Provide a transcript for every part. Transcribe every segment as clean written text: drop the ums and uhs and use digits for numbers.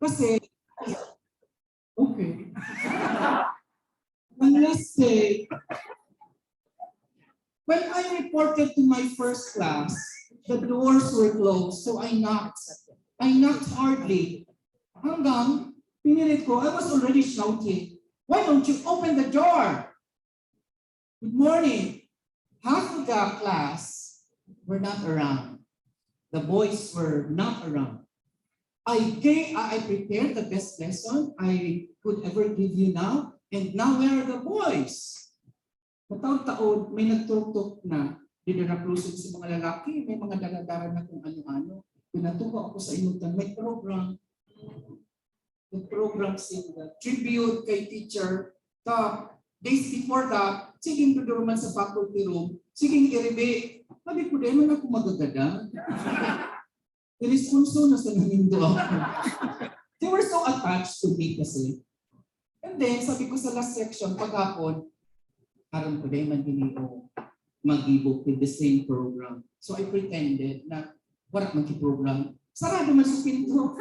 Kasi, okay. Unless say, when I reported to my first class, the doors were closed, so I knocked. I knocked hardly. Hanggang, pinilit ko, I was already shouting, why don't you open the door? Good morning. Half of the class were not around. The boys were not around. I prepared the best lesson I could ever give you now, and now where are the boys? Mataon-taon, may nagtutok na, dinaraplusin sa mga lalaki, may mga daladara na kung ano-ano. Pinatuko ako sa inutan, may program. May program sila. Tribute kay teacher. Days before that, siging tudurman sa faculty room, siging iribe. Sabi ko, dahil man ako magagada. Irisponso na sa nanindo ako. They were so attached to me kasi. And then, sabi ko sa last section, paghapon, karon ko dahil man ginoo mag-ebook with the same program. So I pretended na wala mag-program. Sarado man sa pinto.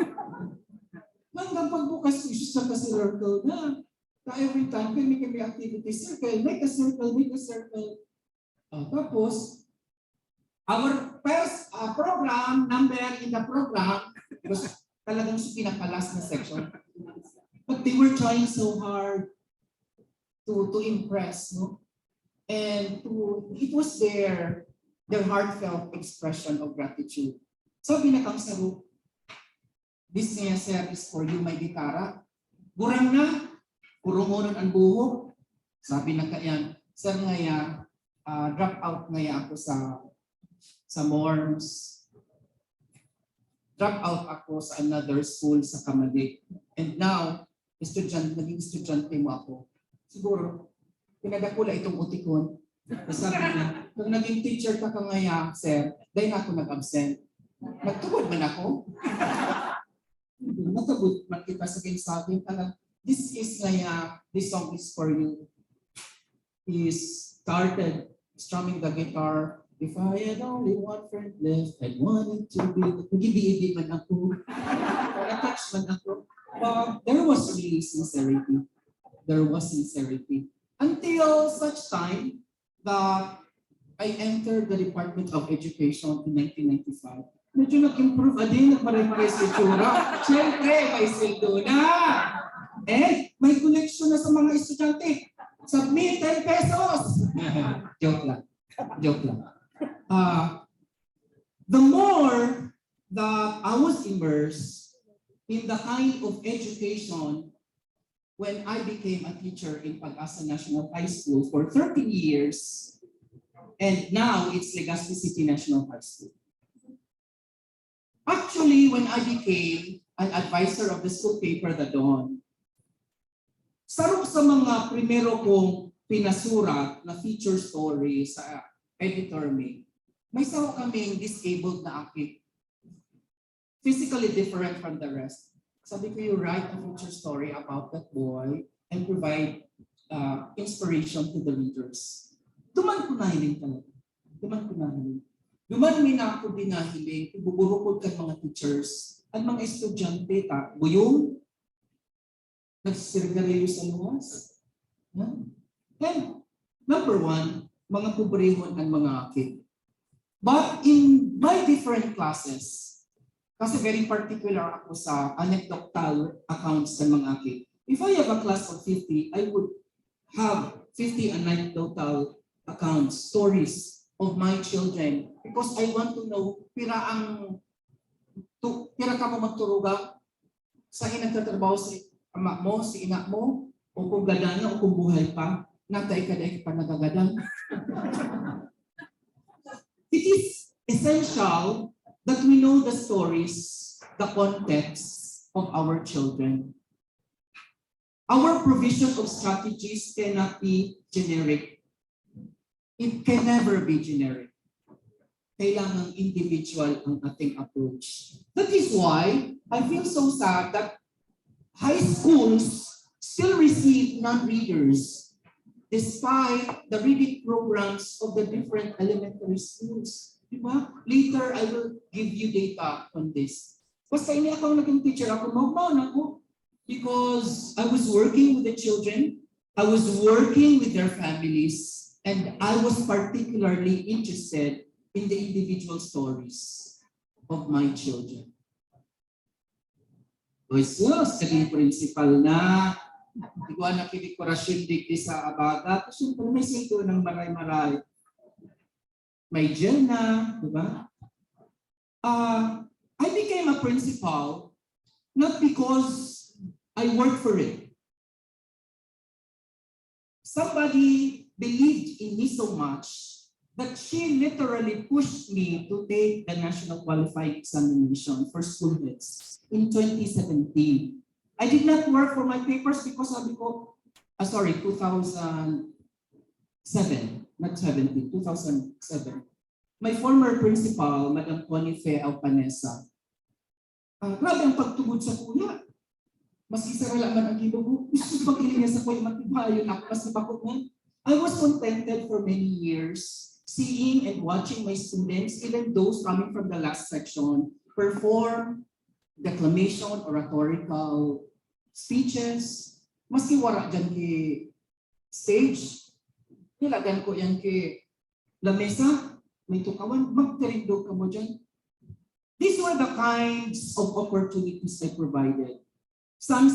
Hanggang pagbukas ko siya sa circle na. Every time kami activity circle, make a circle, make a circle. Tapos, our first program, number in the program, was talagang sa pinakalas na section. But they were trying so hard to impress, no? And it was their heartfelt expression of gratitude. So binakang saro, this nga service for you, my gitara. Gurang na, kurungunan ang buhok. Sabi na kayan, sir ngaya, drop out ngaya ako sa Morms. Drop out ako sa another school sa Kamalik. And now, naging estudyante mo ako. Siguro, pinagakula itong utikon. Sabi niya, kung naging teacher ka ngaya, sir, dahil na ako nag-absent. Nagtugod man ako. Natugod man kita sa kinsabi. This is ngaya, this song is for you. He started strumming the guitar. If I had only one friend left, I wanted to be, nag-ibig man ako. Na-touch man ako. But there was really sincerity. There was sincerity. Until such time that I entered the Department of Education in 1995. Medyo nag-improve din, nagmaray-maray sa itsura. Siyempre, may sildo na. May connection na sa mga estudyante. Submit 10 pesos. Joke lang. Joke lang. The more that I was immersed in the kind of education when I became a teacher in Pag-asa National High School for 13 years, and now it's Legazpi City National High School. Actually, when I became an advisor of the school paper, The Dawn, sarong sa mga primero kong pinasurat na feature story sa editor may sawa kaming disabled na akit. Physically different from the rest. Sabi ko, you write a feature story about that boy and provide inspiration to the readers. Duman ko nahiling talaga. Duman na ako dinahiling, buburukod ka mga teachers, at mga estudyante, buyong, nagsisirgaryo sa luwas. And number one, mga pobrehon ang mga akit. But in my different classes, kasi very particular ako sa anecdotal accounts ng mga akit. If I have a class of 50, I would have 50 anecdotal accounts, stories of my children. Because I want to know, pira ka mo magturuga sa inagtatrabaho si ama mo, si ina mo, o kung gadana, o kung buhay pa, natay ka dahil pa nagagadang. It is essential that we know the stories, the context of our children. Our provision of strategies cannot be generic. It can never be generic. Kailangang individual ang ating approach. That is why I feel so sad that high schools still receive non-readers despite the reading programs of the different elementary schools. Diba? Later, I will give you data on this. Basta ini ako naging teacher ako, normal na ako. Because I was working with the children, I was working with their families, and I was particularly interested in the individual stories of my children. Jesus, naging principal na. Iguan na kinikorasyon dito sa abaga. Kasi may sito ng maray-maray. May gel na, di ba? I became a principal not because I worked for it. Somebody believed in me so much that she literally pushed me to take the National Qualifying Examination for school heads in 2017. I did not work for my papers because sabi ko, 2007, not 17, 2007. My former principal, Madam Conife Alpanesa, grabe ang pagtugod sa kuya. Maski sa ralaman ang ginugo, gusto pag-iling niya sa kuya, matibayon ako, mas napakot niya. I was contented for many years seeing and watching my students, even those coming from the last section, perform declamation, oratorical speeches. Maski wala dyan ki stage, nilagan ko yan ki lamesa, may tukawan, magterindo ka mo dyan. These were the kinds of opportunities I provided. Some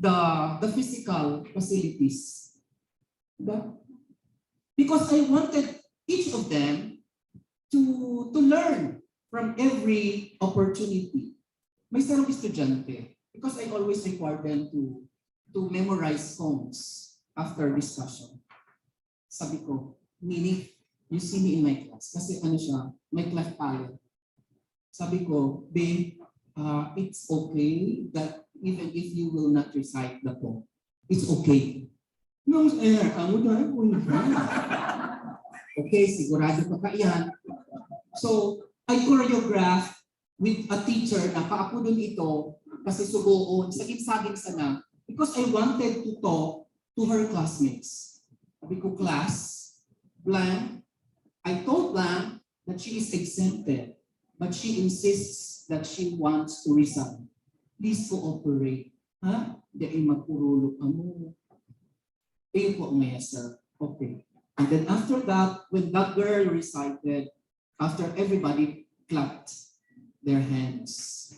the physical facilities. Because I wanted each of them to learn from every opportunity. May sarong estudyante, because I always require them to memorize poems after discussion. Sabi ko, Nini, you see me in my class. Kasi ano siya, may cleft palate. Sabi ko, babe, it's okay that even if you will not recite the poem, it's okay. No, kamu dahil po okay, sigurado ka yan. So, I choreographed with a teacher na kaapudon ito kasi subuon, saging-saging sana, because I wanted to talk to her classmates. Sabi ko, class, Blank, I told Blank that she is exempted, but she insists that she wants to resign. Please cooperate. Ha? Di ay magpurulo ka mo. Ayun po ngayon, sir. Okay. And then after that, when that girl recited, after everybody clapped their hands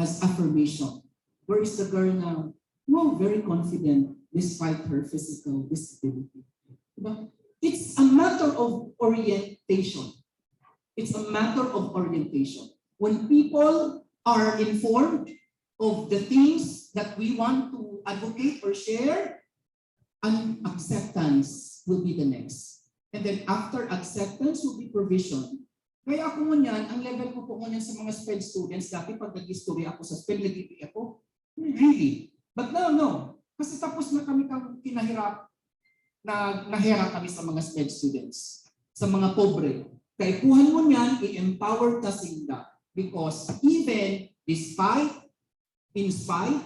as affirmation. Where is the girl now? No, very confident despite her physical disability. It's a matter of orientation. It's a matter of orientation. When people are informed of the things that we want to advocate or share, and acceptance will be the next. And then after acceptance will be provision. Kaya ako ngunyan, ang level ko po ngunyan sa mga SPED students, dati pag nag-history ako sa SPED, nag-ipi ako, really? But no. Kasi tapos na kami kinahirap, nahirap kami sa mga SPED students, sa mga pobre. Kaya kuhan mo niyan, i-empower tasinda. Because even despite, in spite,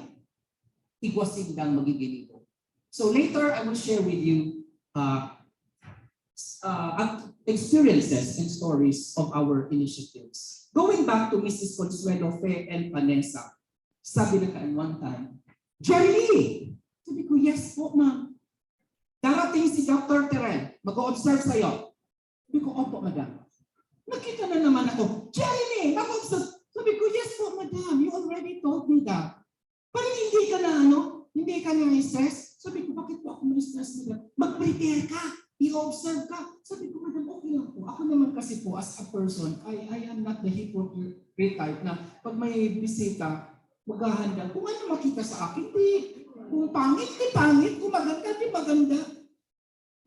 igwasindang magiging ito. So later, I will share with you experiences and stories of our initiatives. Going back to Mrs. Consuelo Fe and Vanessa, sabi na kaan one time, Jeremy! Sabi ko, yes po, ma'am. Darating si Dr. Terrell, mag-o-observe sa'yo. Sabi ko, opo, madam. Nakita na naman ako, Jeremy, mag-observe. Sabi ko, yes po, madam. You already told me that. Parang hindi ka na, hindi ka na stress. Sabi ko, bakit po ako na-stress nila? Mag-prepare ka, i-observe ka. Sabi ko, madam, okay lang po. Ako naman kasi po, as a person, I am not the hypocrite type na pag may bisita, maghahanda. Kung ano makita sa akin, di. Kung pangit, di pangit. Kung maganda, di maganda.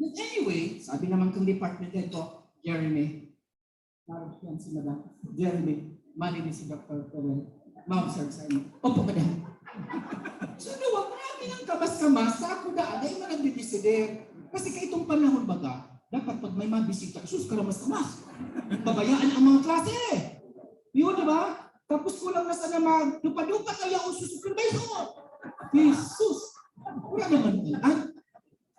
But anyway, sabi naman kong department nito, Jeremy, yan si madam. Jeremy, mali si Dr. Terrell. Ma-observe sa inyo. Opo, madam. So, wag namin ang kamas-kamas sa ako daan ay managdidesider. Kasi kaitong panahon baga, dapat pag may mabisita, sus, karamas-kamas. Babayaan ang mga klase. Yun, diba? Tapos kulang na sana maglupa-lupa kaya ang supervisor. Jesus! Wala naman yan.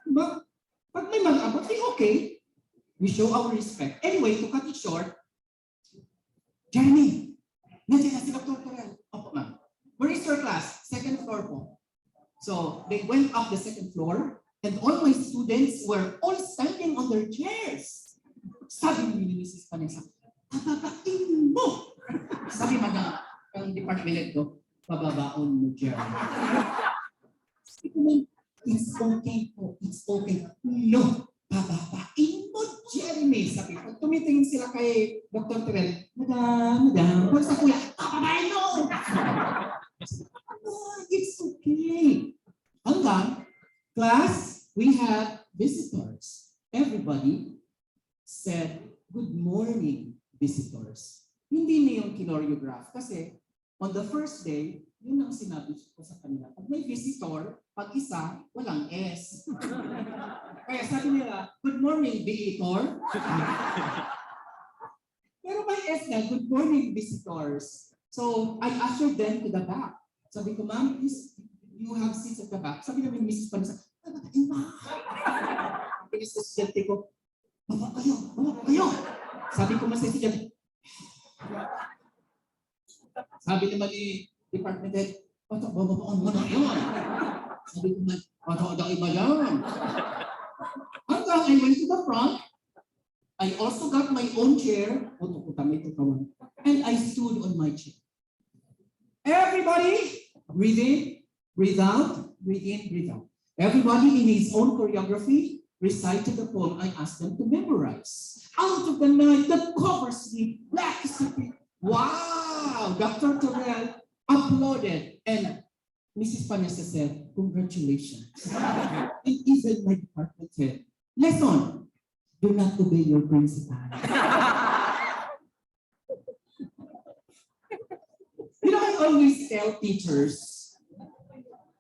Diba? Pag may mag-abot, okay. We show our respect. Anyway, to cut it short, Jeremy, nandiyan na si Dr. Terrell. Opo, ma'am. Where is your class? Second floor po. So they went up the second floor and all my students were all standing on their chairs. Sabi ni Mrs. Vanessa, pababain mo! Sabi mga ang department head ko, pababaon mo, Jerry. Sabi ko, it's okay po, it's okay. No, pababain mo, Jeremy. Sabi ko, tumitingin sila kay Dr. Terrell, madam, kung sa kuya, pababain mo! It's okay. Hanggang, class, we have visitors. Everybody said, good morning, visitors. Hindi na yung kinoreograph. Kasi, on the first day, yun ang sinabi ko sa kanila. Pag may visitor, pag isa, walang S. Kaya sabi nila, good morning, visitor. Pero may S na, good morning, visitors. So, I ushered them to the back. Sabi ko, ma'am, please, you have seats at the back. Sabi namin, Mrs. Panisa, tabatain mo. Sabi sa estudyante ko, baba kayo. Sabi ko mas sa estudyante, sabi naman ni department head, babaon mo na yun. Sabi ko man, da iba yan. Hanggang I went to the front, I also got my own chair, and I stood on my chair. Everybody, breathe in, breathe out, breathe in, breathe out. Everybody in his own choreography recited the poem I asked them to memorize. Out of the night that covers me, black is the pit. Wow! Dr. Terrell applauded, and Mrs. Vanessa said, congratulations. And even my department said, lesson, do not obey your principal. You know, I always tell teachers,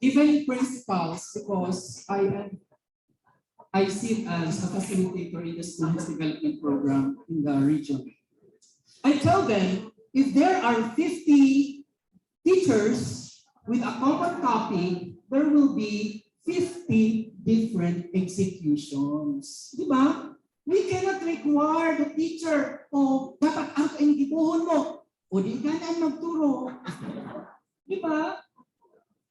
even principals, because I sit as a facilitator in the students development program in the region. I tell them, if there are 50 teachers with a common topic, there will be 50 different executions. Di ba? We cannot require the teacher, dapat ang kaingibuhon mo, o di ka na magturo. Di ba?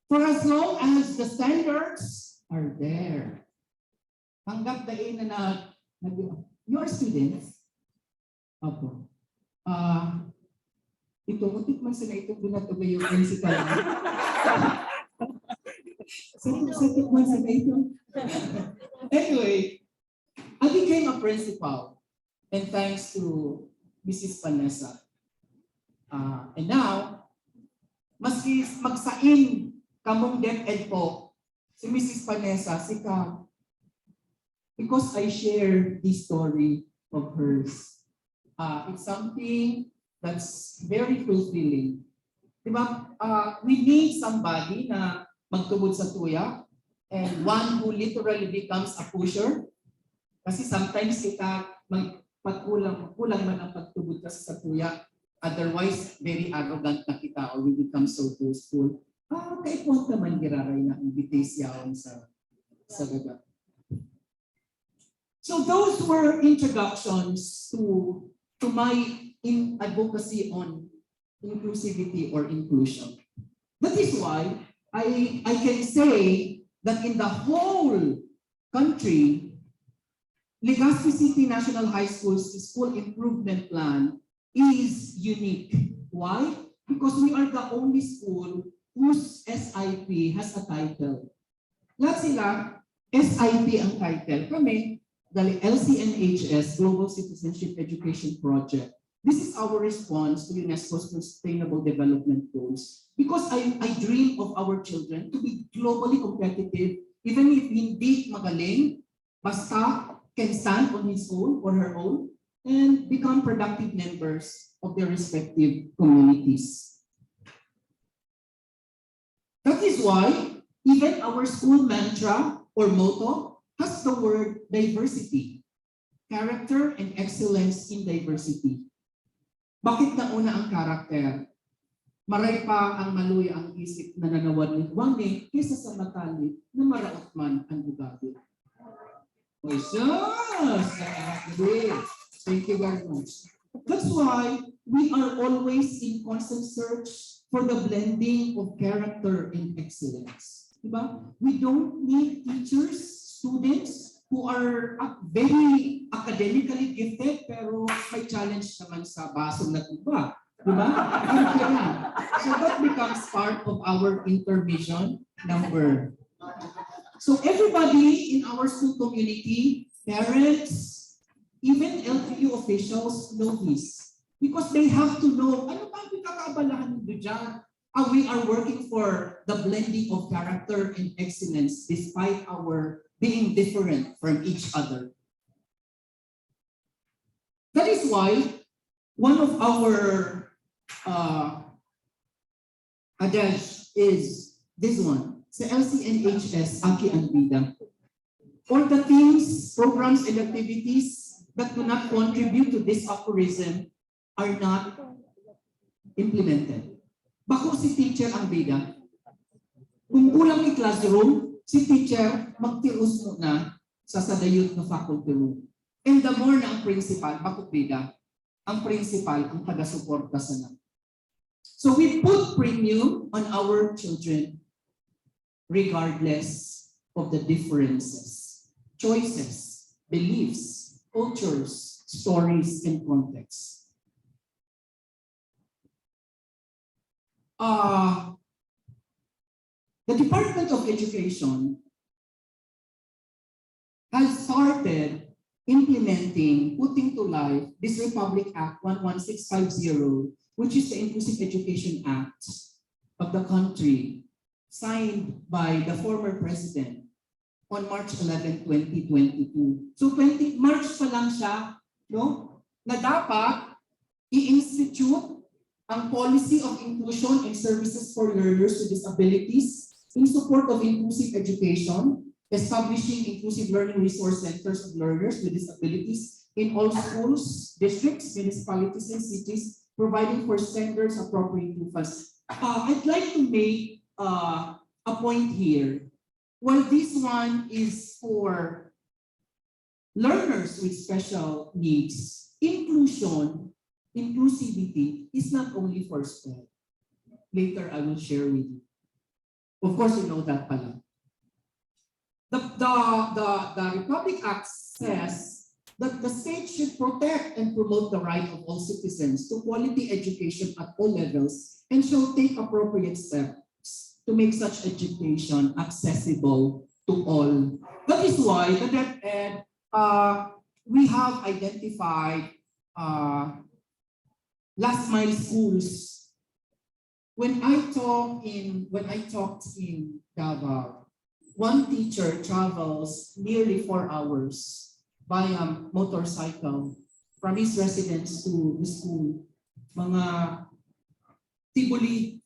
For as long as the standards are there. Hanggang dahin na you are students. Opo. Ito, muntik man sila itong binatubay yung principal. Satik man sila ito. Anyway, I became a principal. And thanks to Mrs. Vanessa. And now, maski magsain kamong DepEd po, si Mrs. Vanessa, si Kam, because I share this story of hers. It's something that's very fulfilling. Diba? We need somebody na magtubod sa tuya and one who literally becomes a pusher. Kasi sometimes kita kulang man ang pagtubod kasi sa tuya. Otherwise, very arrogant na kita or we become so boastful. Kaya po naman giraray na invitation yaon sa gaga. So those were introductions to my advocacy on inclusivity or inclusion. That is why I can say that in the whole country, Legazpi City National High School's school improvement plan is unique. Why? Because we are the only school whose SIP has a title. Lahat sila, SIP ang title. Kami, the LCNHS, Global Citizenship Education Project. This is our response to UNESCO's Sustainable Development Goals. Because I dream of our children to be globally competitive, even if hindi magaling, basta can stand on his own or her own, and become productive members of their respective communities. That is why even our school mantra or motto has the word diversity, character and excellence in diversity. Bakit nauna ang character? Maray pa ang maluya ang isip na nanawad ni Wangin kaysa sa matali na maraot man ang ugali. Oh, Jesus! Thank you very much. That's why we are always in constant search for the blending of character and excellence. Diba? We don't need teachers, students who are very academically gifted pero may challenge naman sa basong na tuba. Diba? So that becomes part of our intermission number. So everybody in our school community, parents, even LGU officials know this because they have to know ano ba ang kakaabalahan nito dyan. We are working for the blending of character and excellence despite our being different from each other. That is why one of our adage is this one, sa LCNHS, Aki ang Bida. All the things, programs, and activities that do not contribute to this aphorism are not implemented. Bako si teacher ang bida. Kung kulang ni classroom, si teacher magtius na sa sadayot na faculty room. And the more na ang principal, bako bida, ang principal ang taga-suporta sa na. So we put premium on our children regardless of the differences, choices, beliefs, cultures, stories, and context. The Department of Education has started implementing, putting to life, this Republic Act 11650, which is the Inclusive Education Act of the country, signed by the former president on March 11, 2022. So March pa lang siya, no? Na dapat i-institute ang Policy of Inclusion and Services for Learners with Disabilities in support of inclusive education, establishing inclusive learning resource centers of learners with disabilities in all schools, districts, municipalities, and cities, providing for standards appropriate to us. I'd like to make a point here. While this one is for learners with special needs, inclusivity is not only for SPED. Later, I will share with you. Of course, you know that pala. The Republic Act says that the state should protect and promote the right of all citizens to quality education at all levels and shall take appropriate steps to make such education accessible to all. That is why the DepEd, we have identified last mile schools. When I talked in Davao, one teacher travels nearly 4 hours by motorcycle from his residence to the school. Mga Tibuli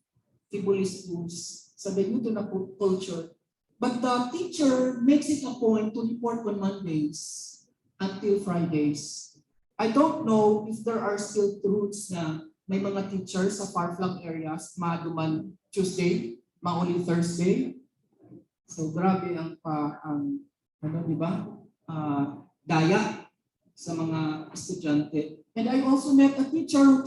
schools. Sabi nyo na culture. But the teacher makes it a point to report on Mondays until Fridays. I don't know if there are still truths na may mga teachers sa far-flung areas, maduman Tuesday, mauli Thursday. So grabe ang di ba? Daya sa mga estudyante. And I also met a teacher who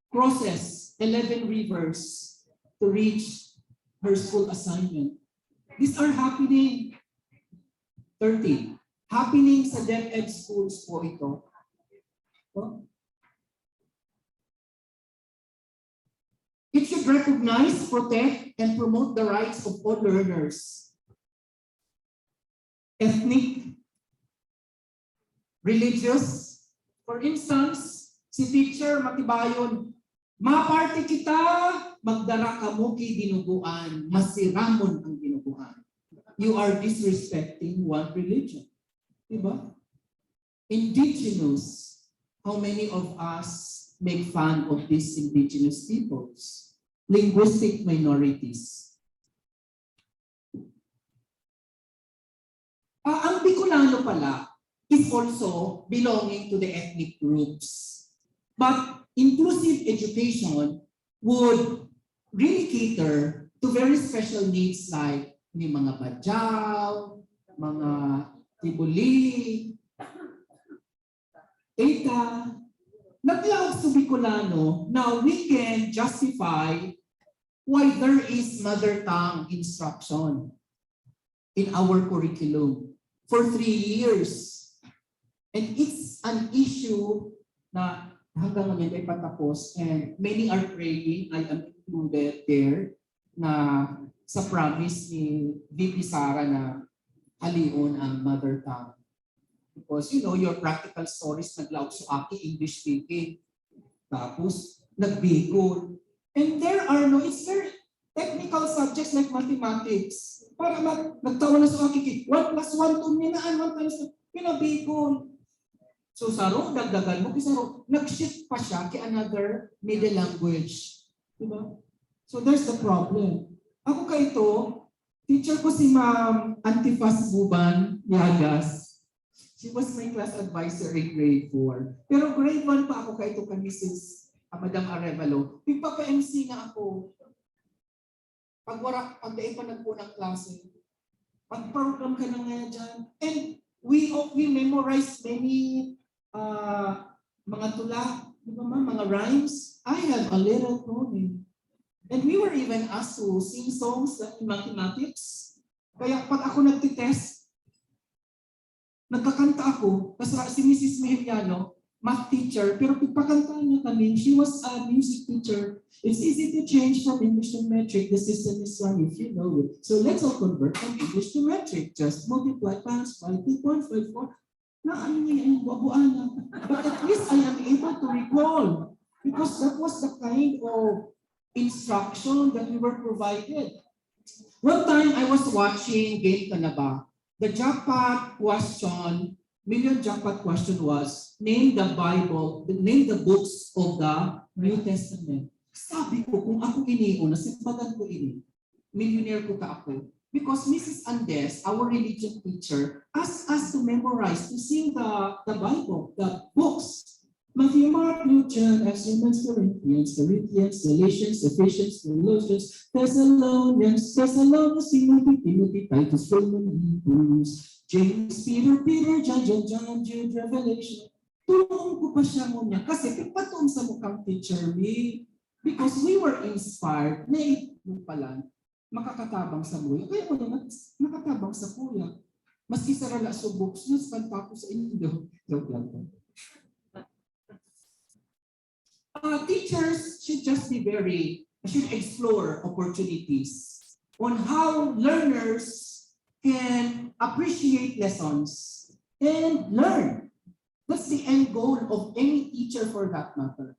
crosses 11 rivers to reach her school assignment. These are happening 30. Happening sa DepEd schools po ito. It should recognize, protect, and promote the rights of all learners. Ethnic, religious. For instance, si teacher matibayon, maparte kita, magdara ka mo ki dinuguan, masiramon ang dinuguan. You are disrespecting one religion. Diba? Indigenous. How many of us make fun of these indigenous peoples? Linguistic minorities. Ang Bicolano pala is also belonging to the ethnic groups. But inclusive education would really cater to very special needs like yung mga Badyaw, mga Tibuli, Eta, naglaog sa Bicolano, now we can justify why there is mother tongue instruction in our curriculum for 3 years. And it's an issue na hanggang ngayon ay patapos, and many are praying, I am included there, na sa promise ni VP Sara na alion ang mother tongue. Because your practical stories naglaog sa aki, English speaking. Tapos, nagbigol. And there are it's very technical subjects like mathematics. Para nagtawa na sa aki, 1 plus 1, 2, minaan, 1 times 2, pinabigol. So saro, dagdagan mo, kisaro, nag-shift pa siya kay another middle language. Diba? So there's the problem. Ako ito, teacher ko si Ma'am Antifas Buban Yagas. She was my class advisor in grade 4. Pero grade 1 pa ako ito kay Mrs. Madam Arevalo. Pagpapa-MC na ako. Pag dahil pa nagpunang klase, pag-program ka na nga dyan. And we memorize many mga tula, mga rhymes. I have a little poem. And we were even asked to sing songs in mathematics. Kaya pag ako nagtitest, nagkakanta ako. Kasi si Mrs. Mejillano, math teacher, pero pagpakantaan niya kami, she was a music teacher. It's easy to change from English to metric. The system is one if you know it. So let's all convert from English to metric. Just multiply times 5, 2.54. Na ano niya yung babuana. But at least I am able to recall because that was the kind of instruction that we were provided. One time I was watching Game Ka Na Ba? The jackpot question, million jackpot question was, name the books of the New Testament. Sabi ko, kung ako iniyo, nasipagan ko ini, millionaire ko ka ako. Because Mrs. Andes, our religion teacher, asked us to memorize, to sing the Bible, the books. Matthew, Mark, Luke, John, Acts, Corinthians, Galatians, Ephesians, Colossians, Thessalonians, Timothy, Titus, Philemon, Hebrews, James, Peter, John, Jude, Revelation. Tulungan ko pa siya muna kasi pagpatuon sa mukhang teacher me. Because we were inspired na ito pala. Makakatabang sa buhay. Kaya mo naman, nakatabang sa kuya. Maski sa rala sa books, mas kanta ko sa inyo. Joke lang po. Teachers should should explore opportunities on how learners can appreciate lessons and learn. That's the end goal of any teacher for that matter.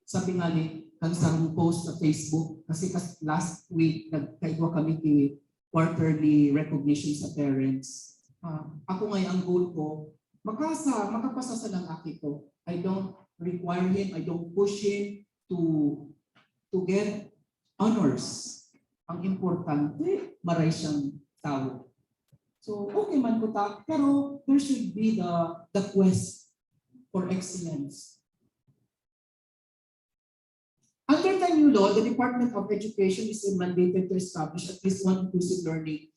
Sabi nga ni, kang isang post sa Facebook, kasi last week, nagkaigwa kami quarterly recognition sa parents. Ako ngayon, ang goal ko, makapasa sa lang aki ko. I don't require him, I don't push him to get honors. Ang importante, maray siyang tao. So, okay man po pero there should be the quest for excellence. Under the new law, the Department of Education is mandated to establish at least one inclusive learning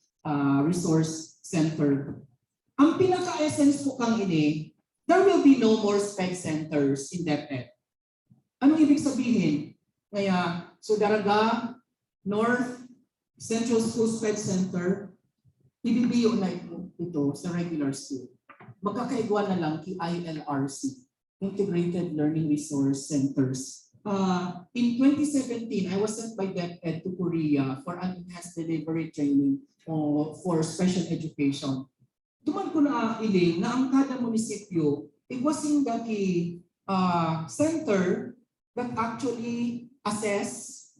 resource center. Ang pinaka-essence po kang ini, there will be no more SPED centers in DepEd. Anong ibig sabihin? Kaya, so Daraga, North, Central School SPED Center, ibibiyo na ito sa regular school. Magkakaigwa na lang kay ILRC, Integrated Learning Resource Centers. In 2017, I was sent by DepEd to Korea for an enhanced delivery training for special education. Tuman ko na iling na ang kada munisipyo, it was in the center that actually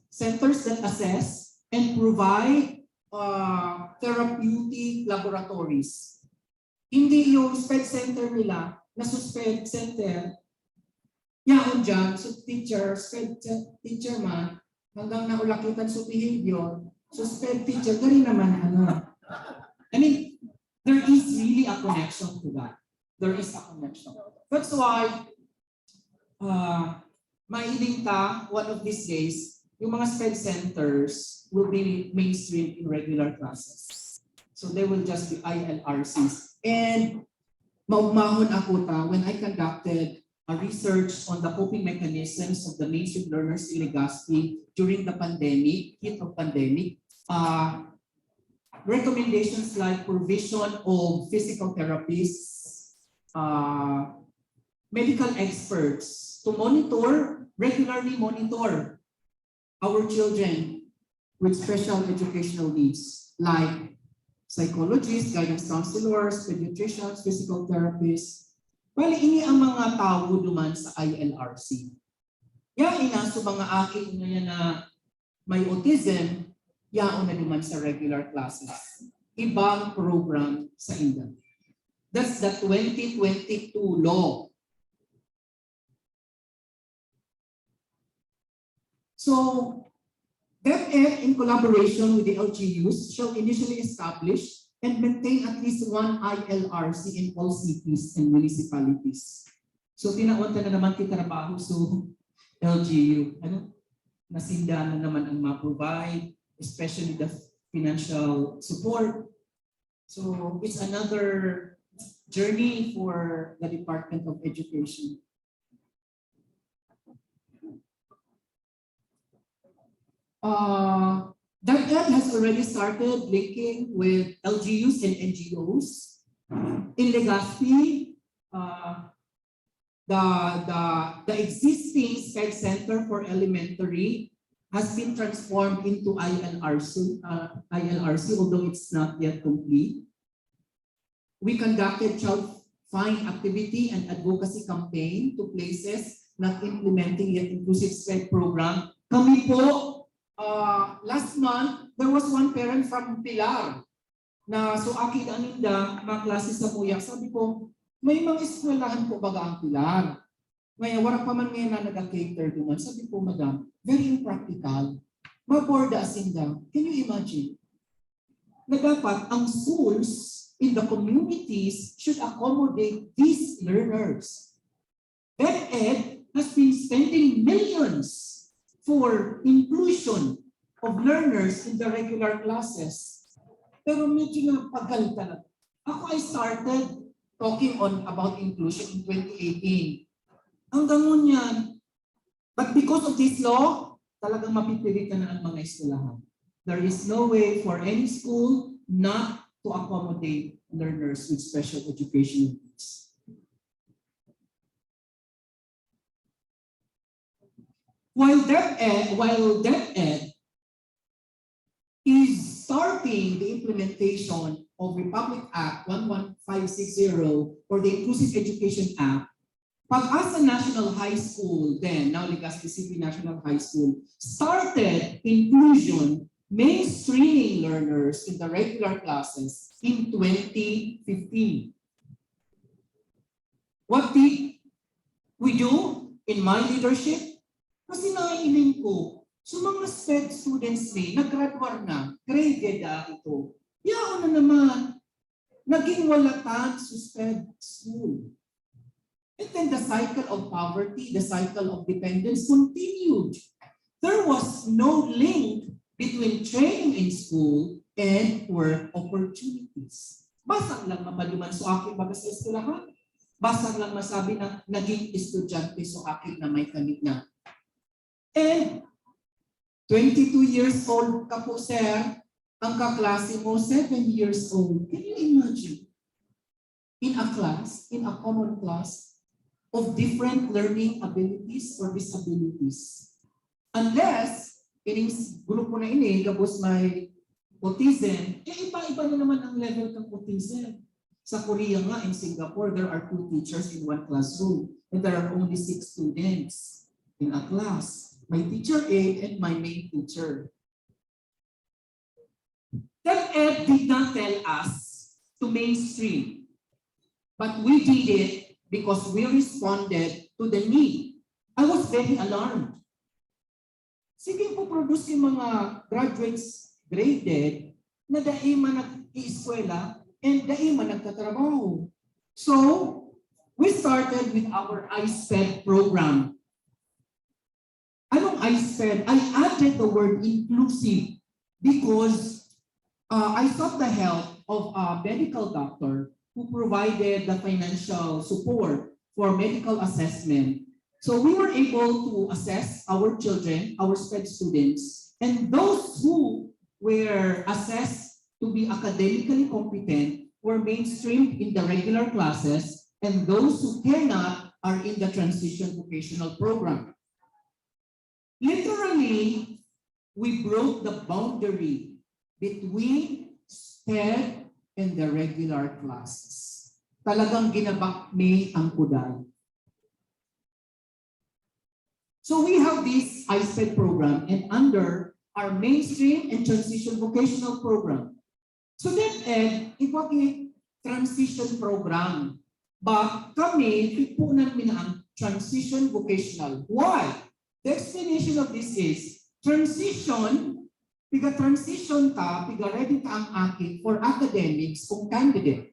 centers that assess and provide therapeutic laboratories. Hindi yung SPED center nila, na SPED center, yaon dyan, so teacher man, hanggang naulakitan sa behavior, so SPED teacher, gari naman I mean, there is really a connection to that. There is a connection. That's why, mailing ta, one of these days, yung mga SPED centers will be mainstream in regular classes. So they will just be ILRCs. And maugmahon ako ta, when I conducted a research on the coping mechanisms of the mainstream learners in Legazpi during the pandemic, heat of pandemic. Recommendations like provision of physical therapists, medical experts to regularly monitor our children with special educational needs, like psychologists, guidance counselors, pediatricians, physical therapists. Bali, ini ang mga tao duman sa ILRC. Yain na sa mga aking na may autism, yaon na duman sa regular classes. Ibang program sa India. That's the 2022 law. So, DepEd, in collaboration with the LGUs, shall initially establish and maintain at least one ILRC in all cities and municipalities. So, tinaunta na naman kitarabaho so LGU. Nasinda na naman ang ma-provide, especially the financial support. So, it's another journey for the Department of Education. DepEd has already started linking with LGUs and NGOs. In Legazpi, the existing SPED Center for Elementary has been transformed into ILRC, although it's not yet complete. We conducted child find activity and advocacy campaign to places not implementing yet inclusive SPED program. Kami po, last month, there was one parent from Pilar na so akin aninda mga klase sa Muyak. Sabi ko, may mga eskwelahan po baga ang Pilar. Ngayon, wala pa man ngayon na nag-cater duman. Sabi ko, madam, very impractical. Maborda asinda. Can you imagine? Na dapat ang schools in the communities should accommodate these learners. DepEd has been spending millions for inclusion of learners in the regular classes. Pero medyo nga pagal talaga. Ako, I started talking about inclusion in 2018. Hanggang ngunyan. But because of this law, talagang mapipilitan na ang mga eskwelahan. There is no way for any school not to accommodate learners with special educational needs. While DepEd is starting the implementation of Republic Act 11560 or the Inclusive Education Act, Pag-asa National High School, then now Legazpi City National High School, started inclusion mainstreaming learners in the regular classes in 2015. What did we do in my leadership? Kasi naiiling ko, so mga SPED students nag-graduate na, graded ito. Yaon na naman, naging walatan sa SPED school. And then the cycle of poverty, the cycle of dependence continued. There was no link between training in school and work opportunities. Basang lang mamaluman sa aking baga sa eskwelahan. Basang lang masabi na naging estudyante sa aking na may kanit na. And 22 years old ka po, sir, ang kaklase mo 7 years old. Can you imagine? In a class, in a common class of different learning abilities or disabilities. Unless, ining grupo na ini, gabos may autism, iba-iba na naman ang level ng autism. Sa Korea nga, in Singapore, there are 2 teachers in 1 classroom and there are only 6 students in a class. My teacher A and my main teacher. DepEd did not tell us to mainstream, but we did it because we responded to the need. I was very alarmed. Sige po produce yung mga graduates graded na daima nag-iiskwela and daima nagtatrabaho. So, we started with our iSped program. Anong iSped? I added the word inclusive because I sought the help of a medical doctor who provided the financial support for medical assessment. So we were able to assess our children, our SPED students, and those who were assessed to be academically competent were mainstreamed in the regular classes, and those who cannot are in the transition vocational program. Literally, we broke the boundary between SPED and the regular classes. Talagang ginabakme ang kuday. So we have this iSPED program, and under our mainstream and transition vocational program. So DepEd, iba transition program. But kami, ipunan mi na ang transition vocational. Why? The explanation of this is, transition, piga-transition ta, piga-ready ta ang akin for academics kung candidate.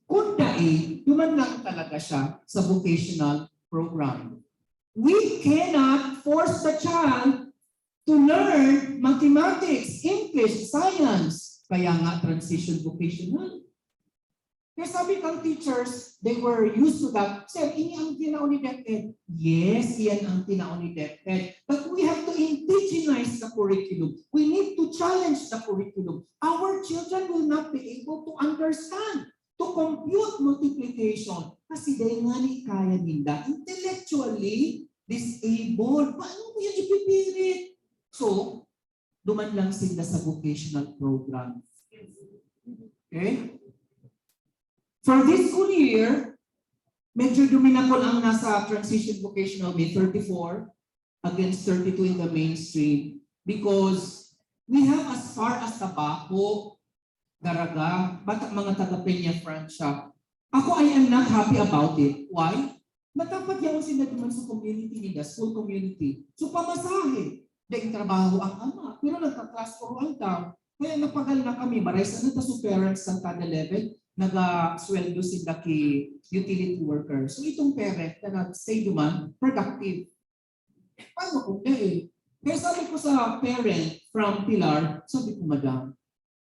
Kung dai, duman lang talaga siya sa vocational program. We cannot force the child to learn mathematics, English, science. Kaya nga transition vocational. Kaya sabi kang teachers, they were used to that. Sir, ini ang tinaon ni DepEd. Yes, iyan ang tinaon ni DepEd. But we have to indigenize the curriculum. We need to challenge the curriculum. Our children will not be able to understand, to compute multiplication. Kasi dahil nga ni kaya nila, intellectually disabled. Paano mo yan ipipilit? So, duman lang sila sa vocational program. Okay? For this school year, medyo duminakol ang nasa transition vocational, may 34 against 32 in the mainstream because we have as far as Tabaco, Daraga, mga taga-Peña Francia. Ako, I am not happy about it. Why? Dapat yaon sila naman sa community nila, school community. So pamasahe, dahil trabaho ang ama, pero nagka-class for all down. Kaya napagal na kami, maraysa na taso parents ng kada level, naga-sweldo sila ki utility worker. So itong parent na nag-stay duman, productive. Paano kung dahil? Kaya sabi ko sa parent from Pilar, sabi ko, madam,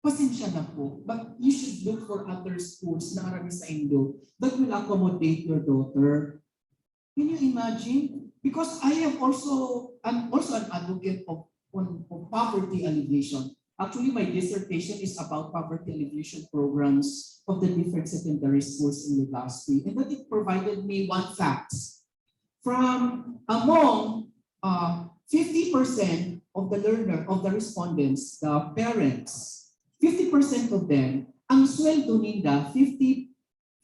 pasensya na po, but you should look for other schools na arami sa Indo that will accommodate your daughter. Can you imagine? Because I'm also an advocate of poverty alleviation. Actually, my dissertation is about poverty alleviation programs of the different secondary schools in Legazpi. And that it provided me one fact. From among 50% of the respondents, the parents, 50% of them, ang sweldo nila,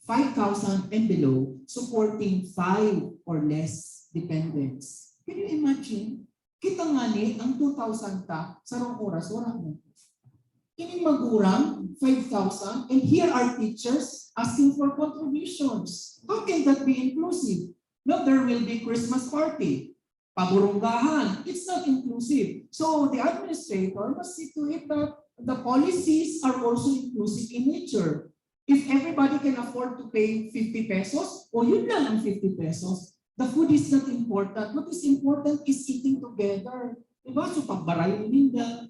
5,000 and below, supporting 5 or less dependents. Can you imagine? Kita nga ni, ang 2,000 ta, sarong oras, wala mo. Ini magurang, 5,000, and here are teachers asking for contributions. How can that be inclusive? No, there will be Christmas party, paburunggahan. It's not inclusive. So the administrator must see to it that the policies are also inclusive in nature. If everybody can afford to pay 50 pesos, o yun lang ang 50 pesos, the food is not important. What is important is eating together. Diba? So pagbarayo nila.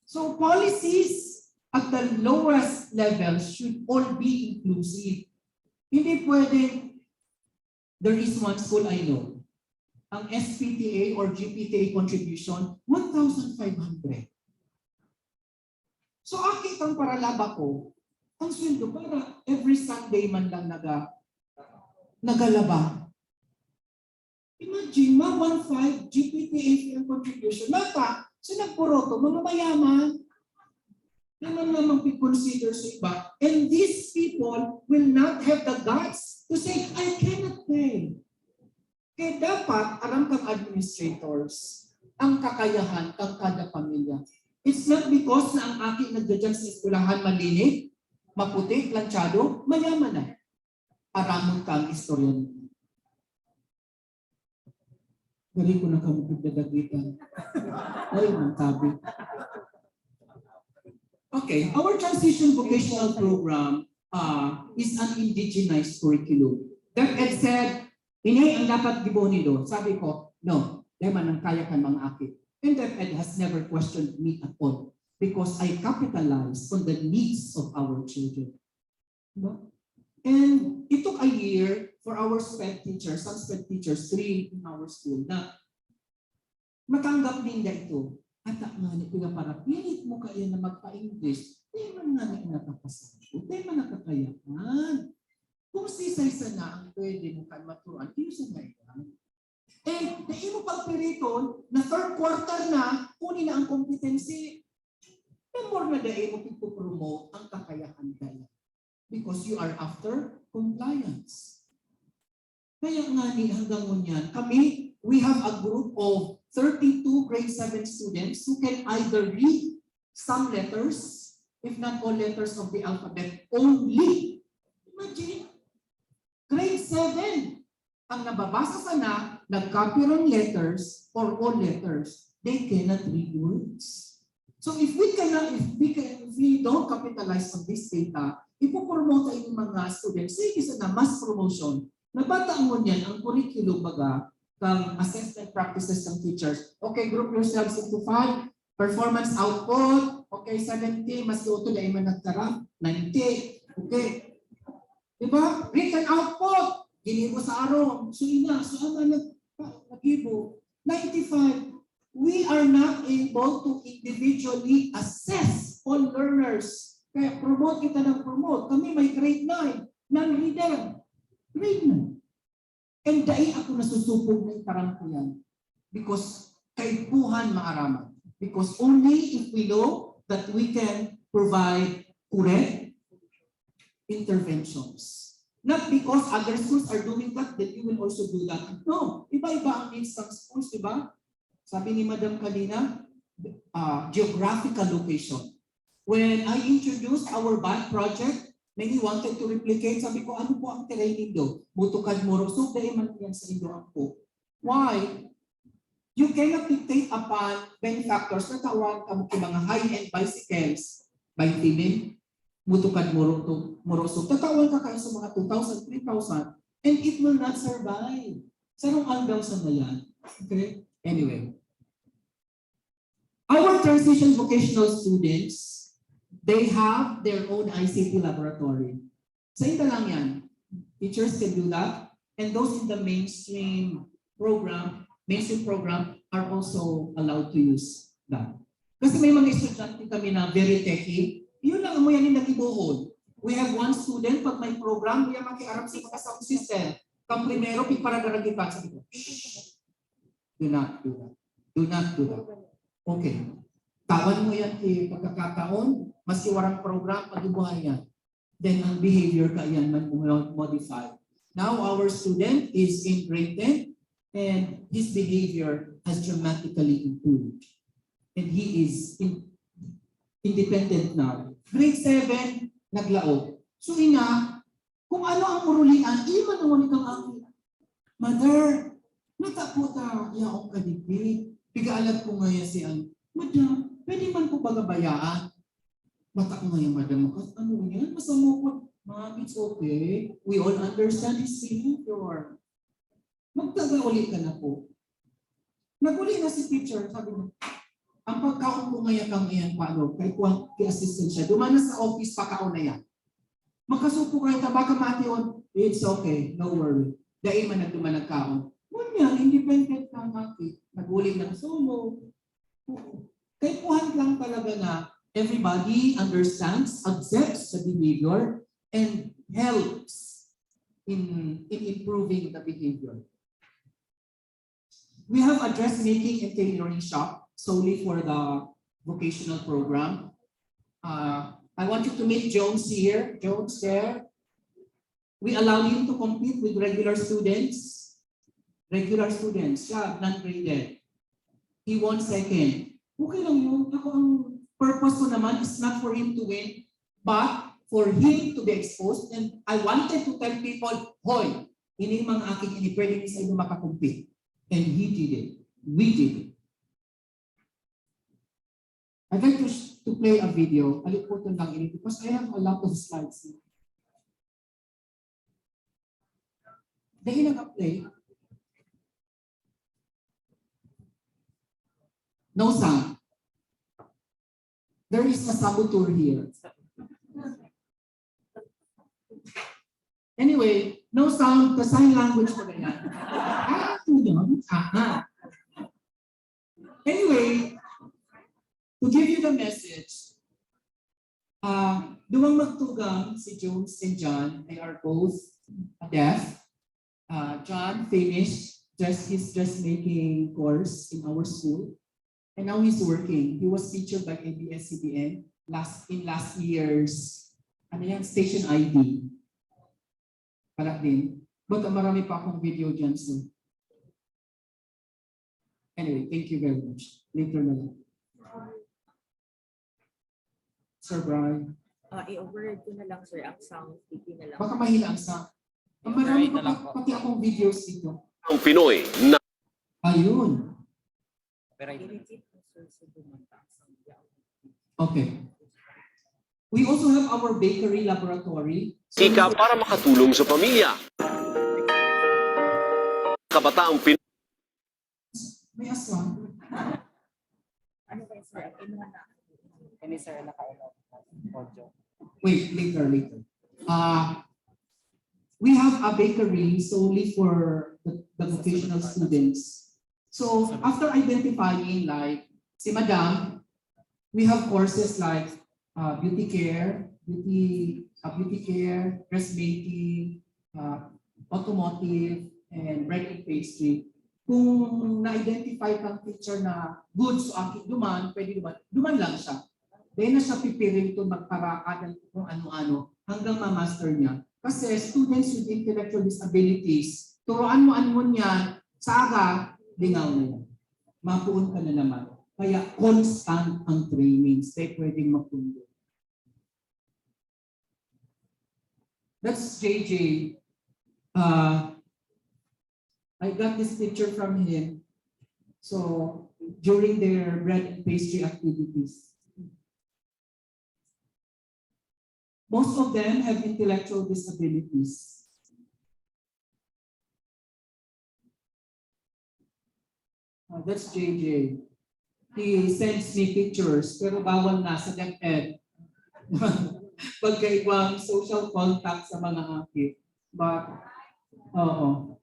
So policies at the lowest level should all be inclusive. Hindi pwede, there is one school I know, ang SPTA or GPTA contribution, 1,500. So akit ang paralaba ko, ang sweldo para every Sunday man lang nagalaba. Imagine, 1,500 GPTA contribution. Mata, sinagpuroto, mga mayaman. Naman namang consider sa iba. And these people will not have the guts to say, I cannot pay. Kaya dapat, aram kang administrators, ang kakayahan ng kada pamilya. It's not because na ang aking nagdadyan sa eskulahan malinig, maputi, planchado, mayaman na. Aramon kang istorya nito. Gari ko na kami pagdadagitan. Ay, mantabi. Okay, our transition vocational program is an indigenized curriculum. DepEd said, ini ang dapat gibuhin nito. Sabi ko, no, leman ang kaya kan mga akit. And DepEd has never questioned me at all because I capitalize on the needs of our children. No? And it took a year for our SPED teachers, some SPED teachers, 3 in our school, na matanggap din na ito. At nga ni Kuya para, pilit mo kaya na magpa-English, di man nga na nakakasagot, di man nakakayahan. Kung sisay-sa na ang pwede mo kayo maturuan, di sa nga yan. Eh, dahil mo pagpiriton, na third quarter na, kunin na ang competency. And more na dahil mo pagpupromote ang kakayahan dahil. Because you are after compliance. Kaya nga ni hanggang ngunyan, kami, we have a group of 32 grade 7 students who can either read some letters, if not all letters of the alphabet, only. Imagine, grade 7, ang nababasa sana, nag-copy ng letters or all letters, they cannot read words. So if we don't capitalize on this data, ipopromote ang mga students, sige sana mass promotion. Nabata mo niyan ang curriculum baga ng assessment practices ng teachers. Okay, group yourselves into 5. Performance output. Okay, 70. Mas ito na iman nagtara. 90. Okay. Diba? Written output. Ginibo sa araw. So ina. So ama nag-ibo. 95. We are not able to individually assess all learners. Kaya promote kita ng promote. Kami may grade 9. Non-reader. Grade 9. And dahil ako nasusupog ng parang ko yan. Because kaipuhan maaraman. Because only if we know that we can provide correct interventions. Not because other schools are doing that you will also do that. No. Iba-iba ang instance schools, diba? Sabi ni Madam kanina, geographical location. When I introduced our BAT project, many wanted to replicate. Sabi ko, ano po ang terrain nindo? Butukad mo. So, dahil man yan sa indo ako. Why? You cannot dictate upon benefactors na tawag ang mga high-end bicycles by timid. Butukad mo to Morosog. Tatawag ka kayo sa mga 2,000, 3,000 and it will not survive. Sarong aldaw na yan. Okay? Anyway. Our transition vocational students, they have their own ICT laboratory. Sa ito lang yan. Teachers can do that. And those in the mainstream program are also allowed to use that. Kasi may mga estudyante kami na very techy. Yun lang mo yan yung nagibuhod. We have one student, pag may program, kaya makiarap sa mga sound system. Kang primero, piparagaragipag sa ito. Do not do that. Do not do that. Okay. Tawan mo yan pagkakataon, maski warang program, pag-ibuhay yan. Then ang behavior ka yan modify. Now our student is in grade 10 and his behavior has dramatically improved. And he is independent now. Grade 7, naglaog. So ina, kung ano ang urulian, iman ang ulit ang akin. Mother, natapo ta, yaong kadipid. Pigaalat ko ngayon siya, Madam, pwede man po bagabayaan? Mata ko ngayon, Madam, ano yan? Masama po. Ma'am, it's okay. We all understand his behavior. Magtaga ulit ka na po. Nag-uli na si teacher, sabi niya, ang pagkaon ko ngayon kang iyan, paano? Kay assistant siya. Dumana sa office, pakaon na yan. Makasupo kayo, baka mation, it's okay, no worry. Dahil man nagduman nagkaon. Ngunyan, independent na nakit. Nag-uli ng solo. Kaya puhan lang talaga na everybody understands, accepts the behavior, and helps in improving the behavior. We have a dressmaking and tailoring shop solely for the vocational program. I want you to meet Jones here. Jones there. We allow him to compete with regular students. Regular students, siya, non-graded. He won second. Okay lang yun. Ako ang purpose ko naman is not for him to win, but for him to be exposed. And I wanted to tell people, hoy, ini mga aking ini, pwede ni sa inyo makakumpit. And he did it. We did it. I'd like to play a video. Aliputan lang ini because I have a lot of slides here. Dahil nag-play, no sound. There is a saboteur here. Anyway, no sound, the sign language ko na yan. Anyway, to give you the message, duwang magtugang si Jones and John, they are both deaf. John finished his dressmaking course in our school, and now he's working. He was featured by ABS-CBN in last year's station ID. Pala din. But marami pa akong video dyan soon. Anyway, thank you very much. Later na lang. Sir Brian. I-override ko na lang, sir, ang sound. Hindi na lang. Baka mahina ang sound. Marami pa pati akong videos dito. Ang Pinoy na... Ayun. Okay. We also have our bakery laboratory. Ika para makatulong sa pamilya. Kabataang Pinoy. May aswang. Ano ba, sir? Kani sir naka-ano audio. Wait, later. We have a bakery solely for the vocational students. So after identifying like si Madam, we have courses like beauty care, dressmaking, automotive, and bread and pastry. Kung na-identify kang teacher na good so aking pwede duman lang siya. Then na siya pipiring to magparaan kung ano-ano hanggang ma-master niya. Kasi students with intellectual disabilities, turuan mo niyan, saga, lingaw na yan. Mapuon ka na naman. Kaya constant ang training. Stay pwedeng mapundo. That's JJ. I got this picture from him. So during their bread and pastry activities. Most of them have intellectual disabilities. That's JJ. He sends me pictures, pero bawal na sa DepEd. Pagkaibang social contact sa mga akit. But, oo.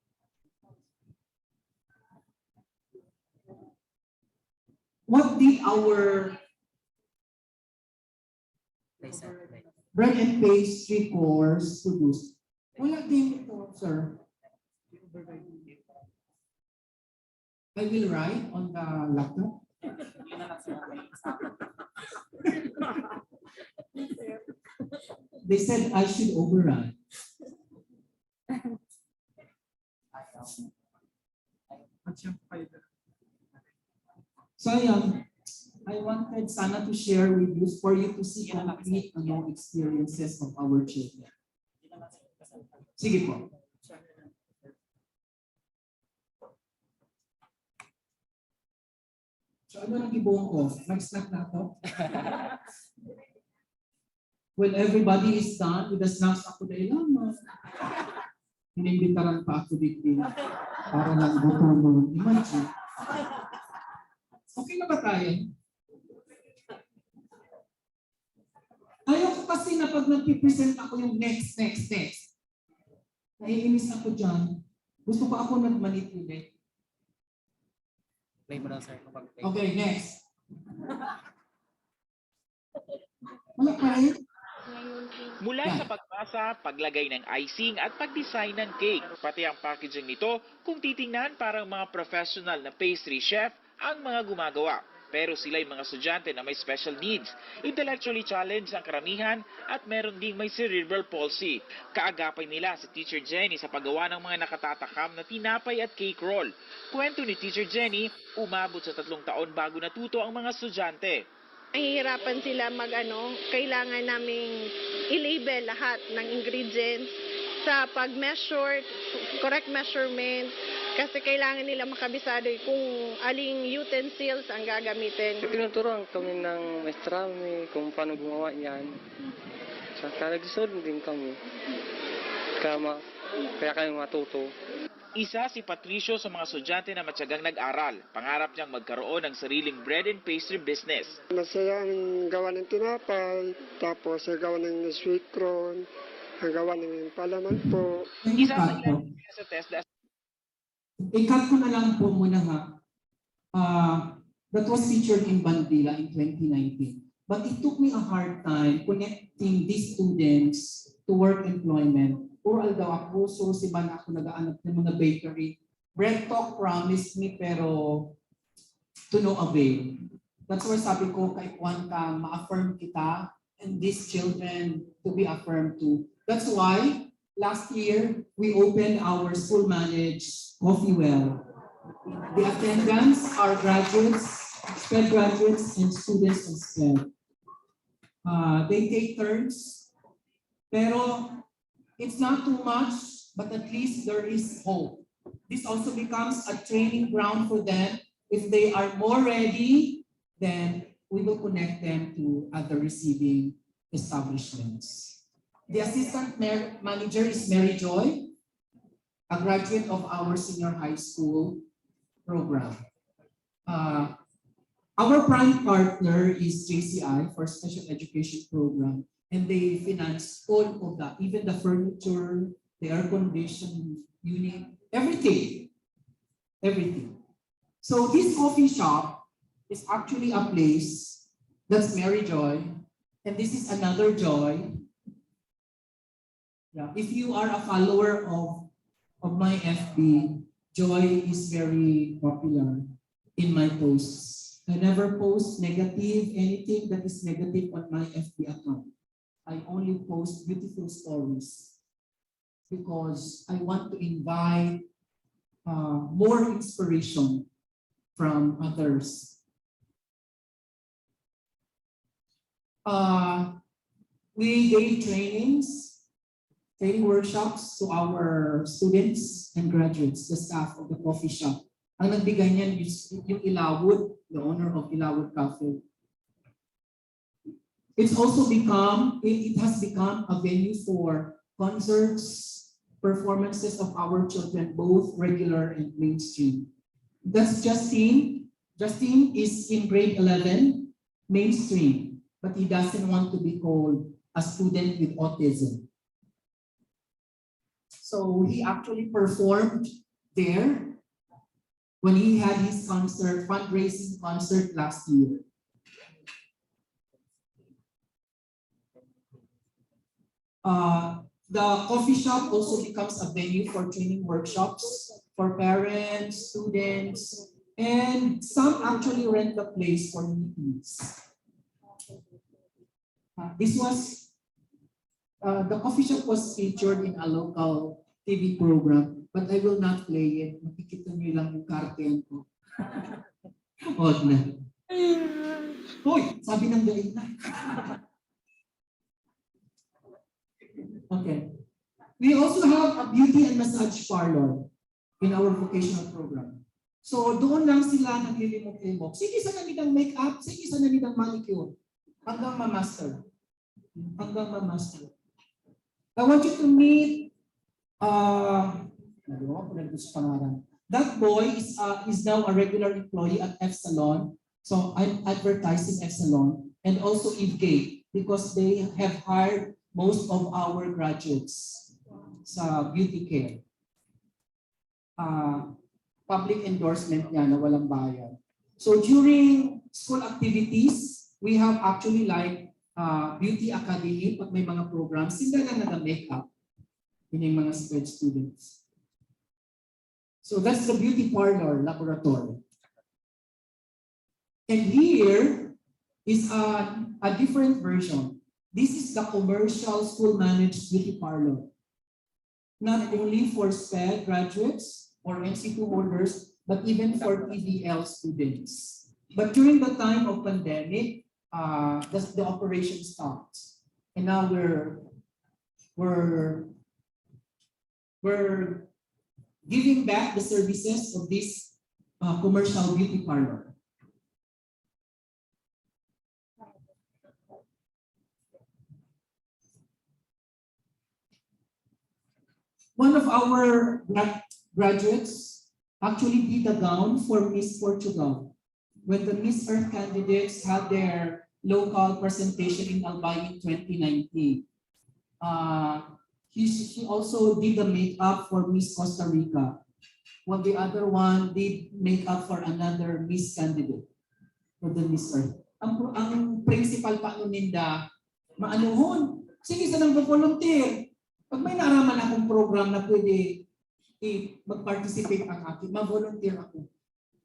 What did our bread and pastry course produce? Wala din ito, sir. I will write on the laptop. They said I should override. So I wanted sana to share with you for you to see and meet among experiences of our children. Sige po. So ano nang ibuong ko? Mag-snack na ako? When everybody is done with the snacks, ako na ilang. Hinimbitaran pa ako dito. Para lang gutom. Imagine. Okay na ba tayo? Ayaw ko kasi na pag nag-present ako yung next. Naiinis ako dyan. Gusto pa ako nag-manipulate. Play mo lang sir. Okay, next. Wala pa rin? Mula sa pagbasa, paglagay ng icing at pag-design ng cake, pati ang packaging nito, kung titingnan parang mga professional na pastry chef ang mga gumagawa. Pero sila'y mga estudyante na may special needs, intellectually challenged ang karamihan at meron ding may cerebral palsy. Kaagapay nila si Teacher Jenny sa paggawa ng mga nakatatakam na tinapay at cake roll. Kwento ni Teacher Jenny, umabot sa 3 taon bago natuto ang mga estudyante. Nahihirapan sila kailangan naming i-label lahat ng ingredients sa pag-measure, correct measurement, kasi kailangan nila makabisado kung aling utensils ang gagamitin. Tinuturuan kami ng maestra kung paano gumawa yan. Saka nagsusunod din kami. Kaya kami matuto. Isa si Patricio sa mga estudyante na matyagang nag-aral. Pangarap niyang magkaroon ng sariling bread and pastry business. Masaya ang gawa ng tinapay, tapos gawa ng sweet corn, Nagawa ng palaman po. Isa sa I-cut ko. ilan sa TESDA I-cut ko na lang po muna ha. That was featured in Bandila in 2019. But it took me a hard time connecting these students to work employment. Oral daw ako, so si man ako nag-aanap ng mga bakery. Bread Talk promised me pero to no avail. That's why sabi ko, kay Juan ka, ma-affirm kita and these children to be affirmed too. That's why last year we opened our school managed coffee well. The attendants are graduates, SPED graduates and students of SPED. They take turns, pero it's not too much, but at least there is hope. This also becomes a training ground for them. If they are more ready, then we will connect them to other receiving establishments. The assistant manager is Mary Joy, a graduate of our senior high school program. Our prime partner is JCI for Special Education Program, and they finance all of that, even the furniture, the air conditioning unit, everything. So this coffee shop is actually a place, that's Mary Joy, and this is another Joy. Yeah, if you are a follower of my FB, Joy is very popular in my posts. I never post anything that is negative on my FB account. I only post beautiful stories because I want to invite more inspiration from others. We gave training workshops to our students and graduates, the staff of the coffee shop. Ang nagbigay niyan yung Ilawod, the owner of Ilawod Cafe. It has become a venue for concerts, performances of our children, both regular and mainstream. That's Justine. Justine is in grade 11, mainstream, but he doesn't want to be called a student with autism. So he actually performed there when he had his fundraising concert last year. The coffee shop also becomes a venue for training workshops for parents, students, and some actually rent the place for meetings. The coffee shop was featured in a local TV program, but I will not play it. Makikita niyo lang yung cartoon ko. Huwag na. Hoy, sabi ng galing na. Okay. We also have a beauty and massage parlor in our vocational program. So doon lang sila naglilimok-limok. Sige sa namidang make-up, sige sa namidang manicure. Hanggang ma-master. I want you to meet that boy is now a regular employee at F Salon. So I'm advertising F Salon and also Eve Gate because they have hired most of our graduates sa beauty care. Public endorsement yan na walang bayad. So during school activities, we have actually like beauty academy, pag may mga programs, sila na nag-makeup yung mga SPED students. So that's the beauty parlor laboratory. And here is a different version. This is the commercial school managed beauty parlor. Not only for SPED graduates or NC2 holders, but even for PDL students. But during the time of pandemic, the operation stopped, and now we're giving back the services of this commercial beauty parlor. One of our graduates actually did a gown for Miss Portugal when the Miss Earth candidates had their local presentation in Albay in 2019. She also did the makeup for Miss Costa Rica. While the other one did makeup for another Miss candidate for the Miss Earth. Ang principal pa ano ninda, maanuhon. Sige sa nang volunteer. Pag may naaraman akong program na pwede mag-participate ang akin, ma-volunteer ako.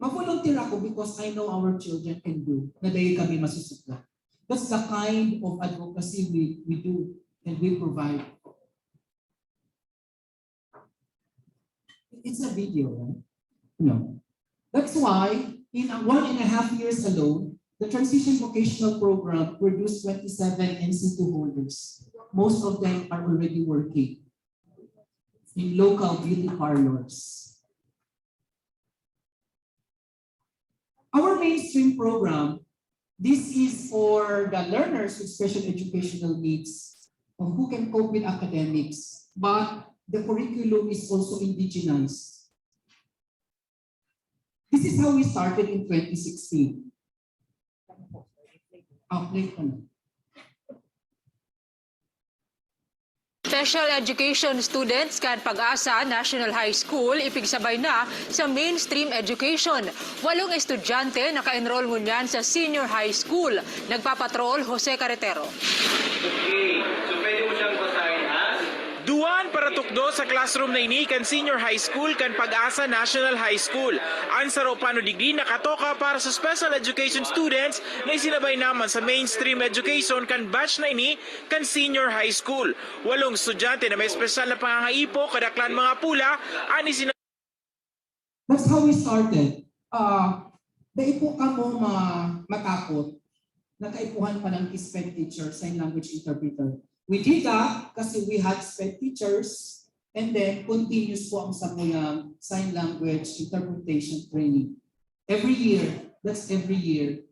Ma-volunteer ako because I know our children can do. Na dahil kami masusupla. That's the kind of advocacy we do and we provide. It's a video, right? No. That's why in 1.5 years alone, the Transition Vocational Program produced 27 NC2 holders. Most of them are already working in local beauty parlors. Our mainstream program, this is for the learners with special educational needs who can cope with academics, but the curriculum is also indigenized. This is how we started in 2016. Update ko na. Special education students kan Pag-asa National High School ipigsabay na sa mainstream education. 8 estudyante naka-enroll ngunyan sa senior high school. Nagpapatrol Jose Carretero. Okay, so pwede mo siyang basahin as? Duan para tukdo sa classroom na ini kan senior high school kan Pag-asa National High School. Ang saropano degree nakatoka para sa special education students na isinabay naman sa mainstream education kan batch na ini kan senior high school. 8 estudyante na may special na pangangaipo kadaklan mga pula ani That's how we started. Dahil po kamo matakot, nakaipuhan pa ng SPED teacher, sign language interpreter. We did that kasi we had SPED teachers and then continuous po ang samuyang sign language interpretation training. Every year, that's every year,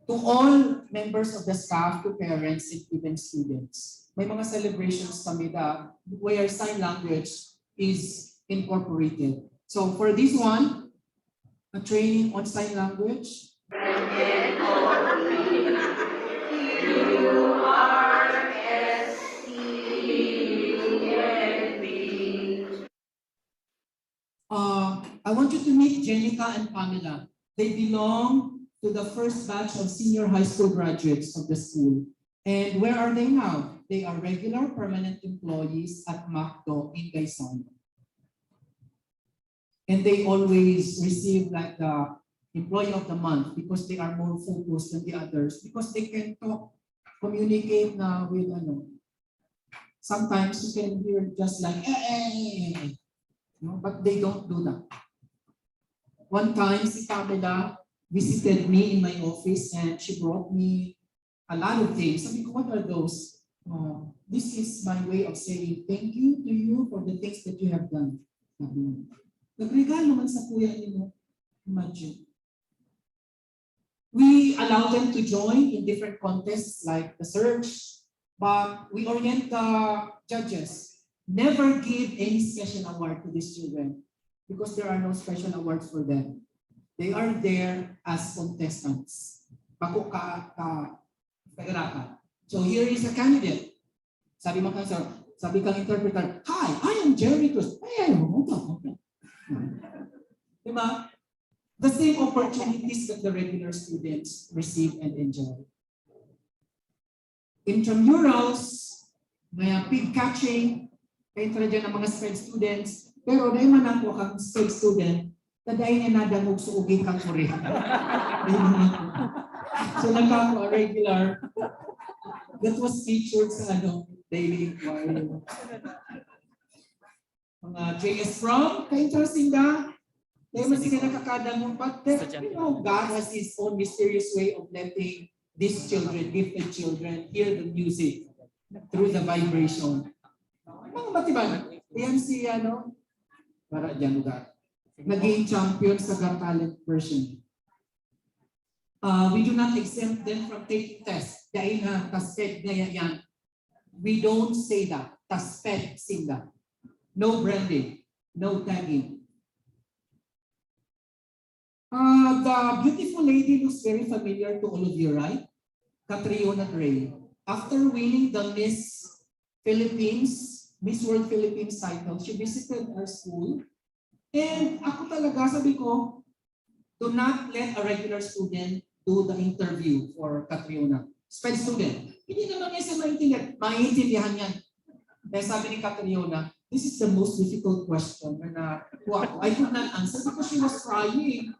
to all members of the staff, to parents, and even students. May mga celebrations kami that where sign language is incorporated. So for this one, a training on sign language. I want you to meet Jenica and Pamela. They belong to the first batch of senior high school graduates of the school. And where are they now? They are regular permanent employees at MacDo in Quezon. And they always receive like the employee of the month because they are more focused than the others, because they can talk, communicate na with sometimes you can hear just like no, but they don't do that. One time si Pamela visited me in my office and she brought me a lot of things. Sabi ko, what are those? This is my way of saying thank you to you for the things that you have done. Nagregalo man sa kuya niyo. Imagine. We allow them to join in different contests like the search, but we orient the judges. Never give any special award to these children because there are no special awards for them. They are there as contestants. Bako ka-iraka. So here is a candidate. Sabi kang interpreter, hi, I am Jerry Cruz. Diba? The same opportunities that the regular students receive and enjoy. Intramurals, may pig catching, kayo dyan ang mga SPED students, pero dahil man ako kang SPED student, tadayin niya nadamog sa uging kang kuri. So nagkako regular, that was featured sa daily inquiry. Mga JS from, ka-interesting na, dahil mas sila nakakadamog, but God has His own mysterious way of letting these children, gifted children, hear the music through the vibration. Mga batiban, yan si para dyan lugar. Naging champion sa Got Talent version. We do not exempt them from taking tests. Dahil na tasped na yan. We don't say that. Tasped sila. No branding. No tagging. The beautiful lady looks very familiar to all of you, right? Catriona Gray. After winning the Miss Philippines Miss World Philippines title. She visited our school. And ako talaga, sabi ko, do not let a regular student do the interview for Catriona. Sped student. Hindi naman niya sa maintindihan yan. Kaya sabi ni Catriona, this is the most difficult question na nakuha ko. I could not answer because she was crying.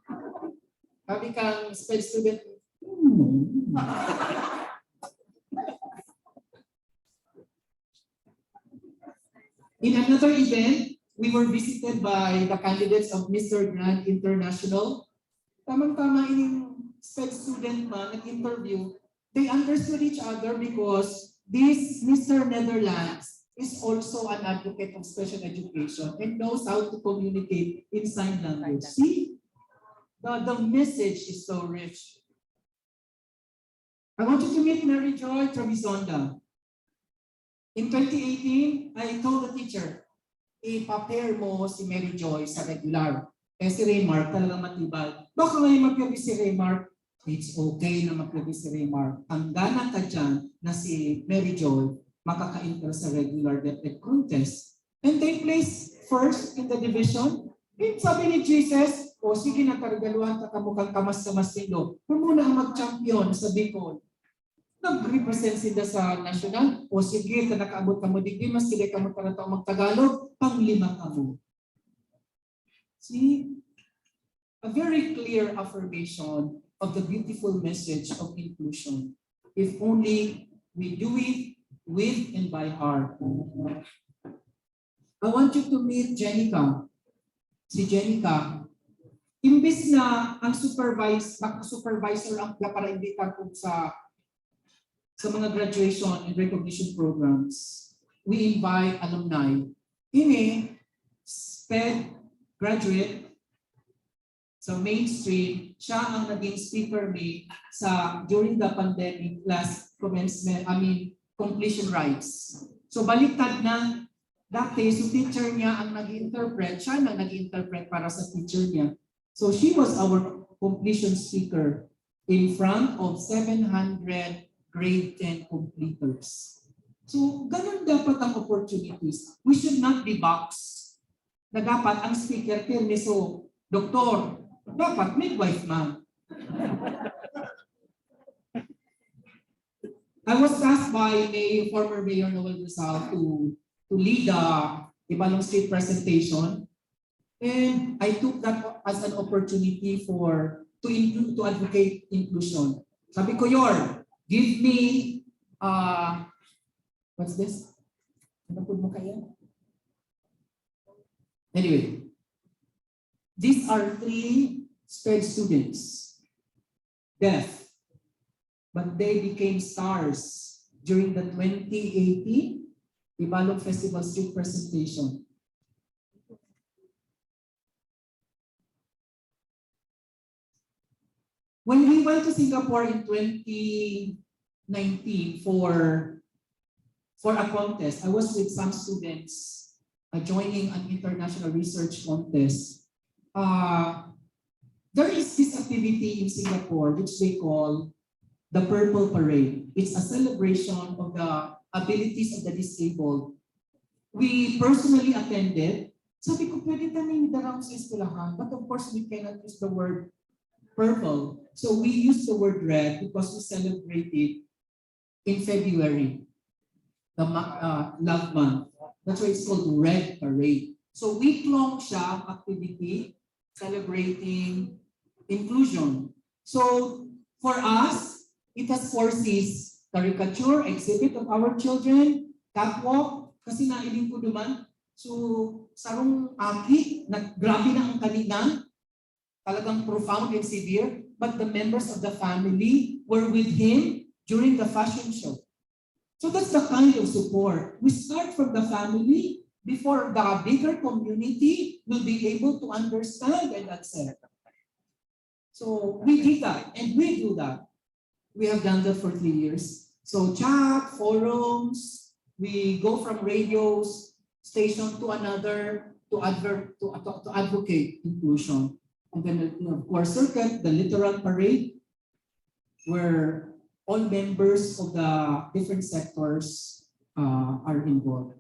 Sabi kang sped student, In another event, we were visited by the candidates of Mr. Grand International. Tamang-tama ining sped student man nag-interview. They understood each other because this Mr. Netherlands is also an advocate of special education and knows how to communicate in sign language. See, the message is so rich. I want you to meet Mary Joy Trevisonda. In 2018, I told the teacher, i-prepare mo si Mary Joy sa regular. Eh si Raymark talagang matibay. Baka ngayon magpapis si Raymark, it's okay na magpapis si Raymark. Ang gana ka dyan na si Mary Joy makaka-enter sa regular DepEd contest. And they placed first in the division. And sabi ni Jesus, o sige na kargaluhan ka kamukhang kamas-kamas nilo. Kung muna ang mag-champion sa Bicol. Nag-represent sila sa national, o sige, na nakaabot ka mo digdi, mas sila ka mo para mag-Tagalog, pang-5 ka mo. See, a very clear affirmation of the beautiful message of inclusion. If only we do it with and by heart. I want you to meet Jenica. Si Jenica, imbis na ang supervisor ang para imbita ko sa mga graduation and recognition programs, we invite alumni. Ini, SPED graduate sa mainstream, siya ang naging speaker ni sa during the pandemic class commencement, completion rites. So baliktad na, dati so teacher niya ang nag-interpret, siya na nag-interpret para sa teacher niya. So she was our completion speaker in front of 700 grade 10 completers. So, ganun dapat ang opportunities. We should not be boxed. Na dapat ang speaker, so, doktor, dapat midwife man. I was asked by a former Mayor Noel Rizal to lead a Ibalong Street presentation. And I took that as an opportunity to advocate inclusion. Sabi ko, give me, what's this? Anyway, these are 3 SPED students, deaf, but they became stars during the 2018 Ibalog Festival Street presentation. When we went to Singapore in 2019 for a contest, I was with some students joining an international research contest. There is this activity in Singapore which they call the Purple Parade. It's a celebration of the abilities of the disabled. We personally attended. Sabi ko, pwede tayo darang sa eskwelahan, but of course we cannot use the word purple. So we use the word red because we celebrate it in February, the Love Month. That's why it's called Red Parade. So week-long siya activity celebrating inclusion. So for us, it has 4 C's: caricature, exhibit of our children, catwalk, kasi nailing ko duman. So sarong aki, grabe na ang kanina, talagang profound and severe, but the members of the family were with him during the fashion show. So that's the kind of support. We start from the family before the bigger community will be able to understand and accept. So we did that, and we do that. We have done that for 3 years. So chat, forums, we go from radio station to another to advocate inclusion. And then, of course, circuit, the literal parade, where all members of the different sectors are involved.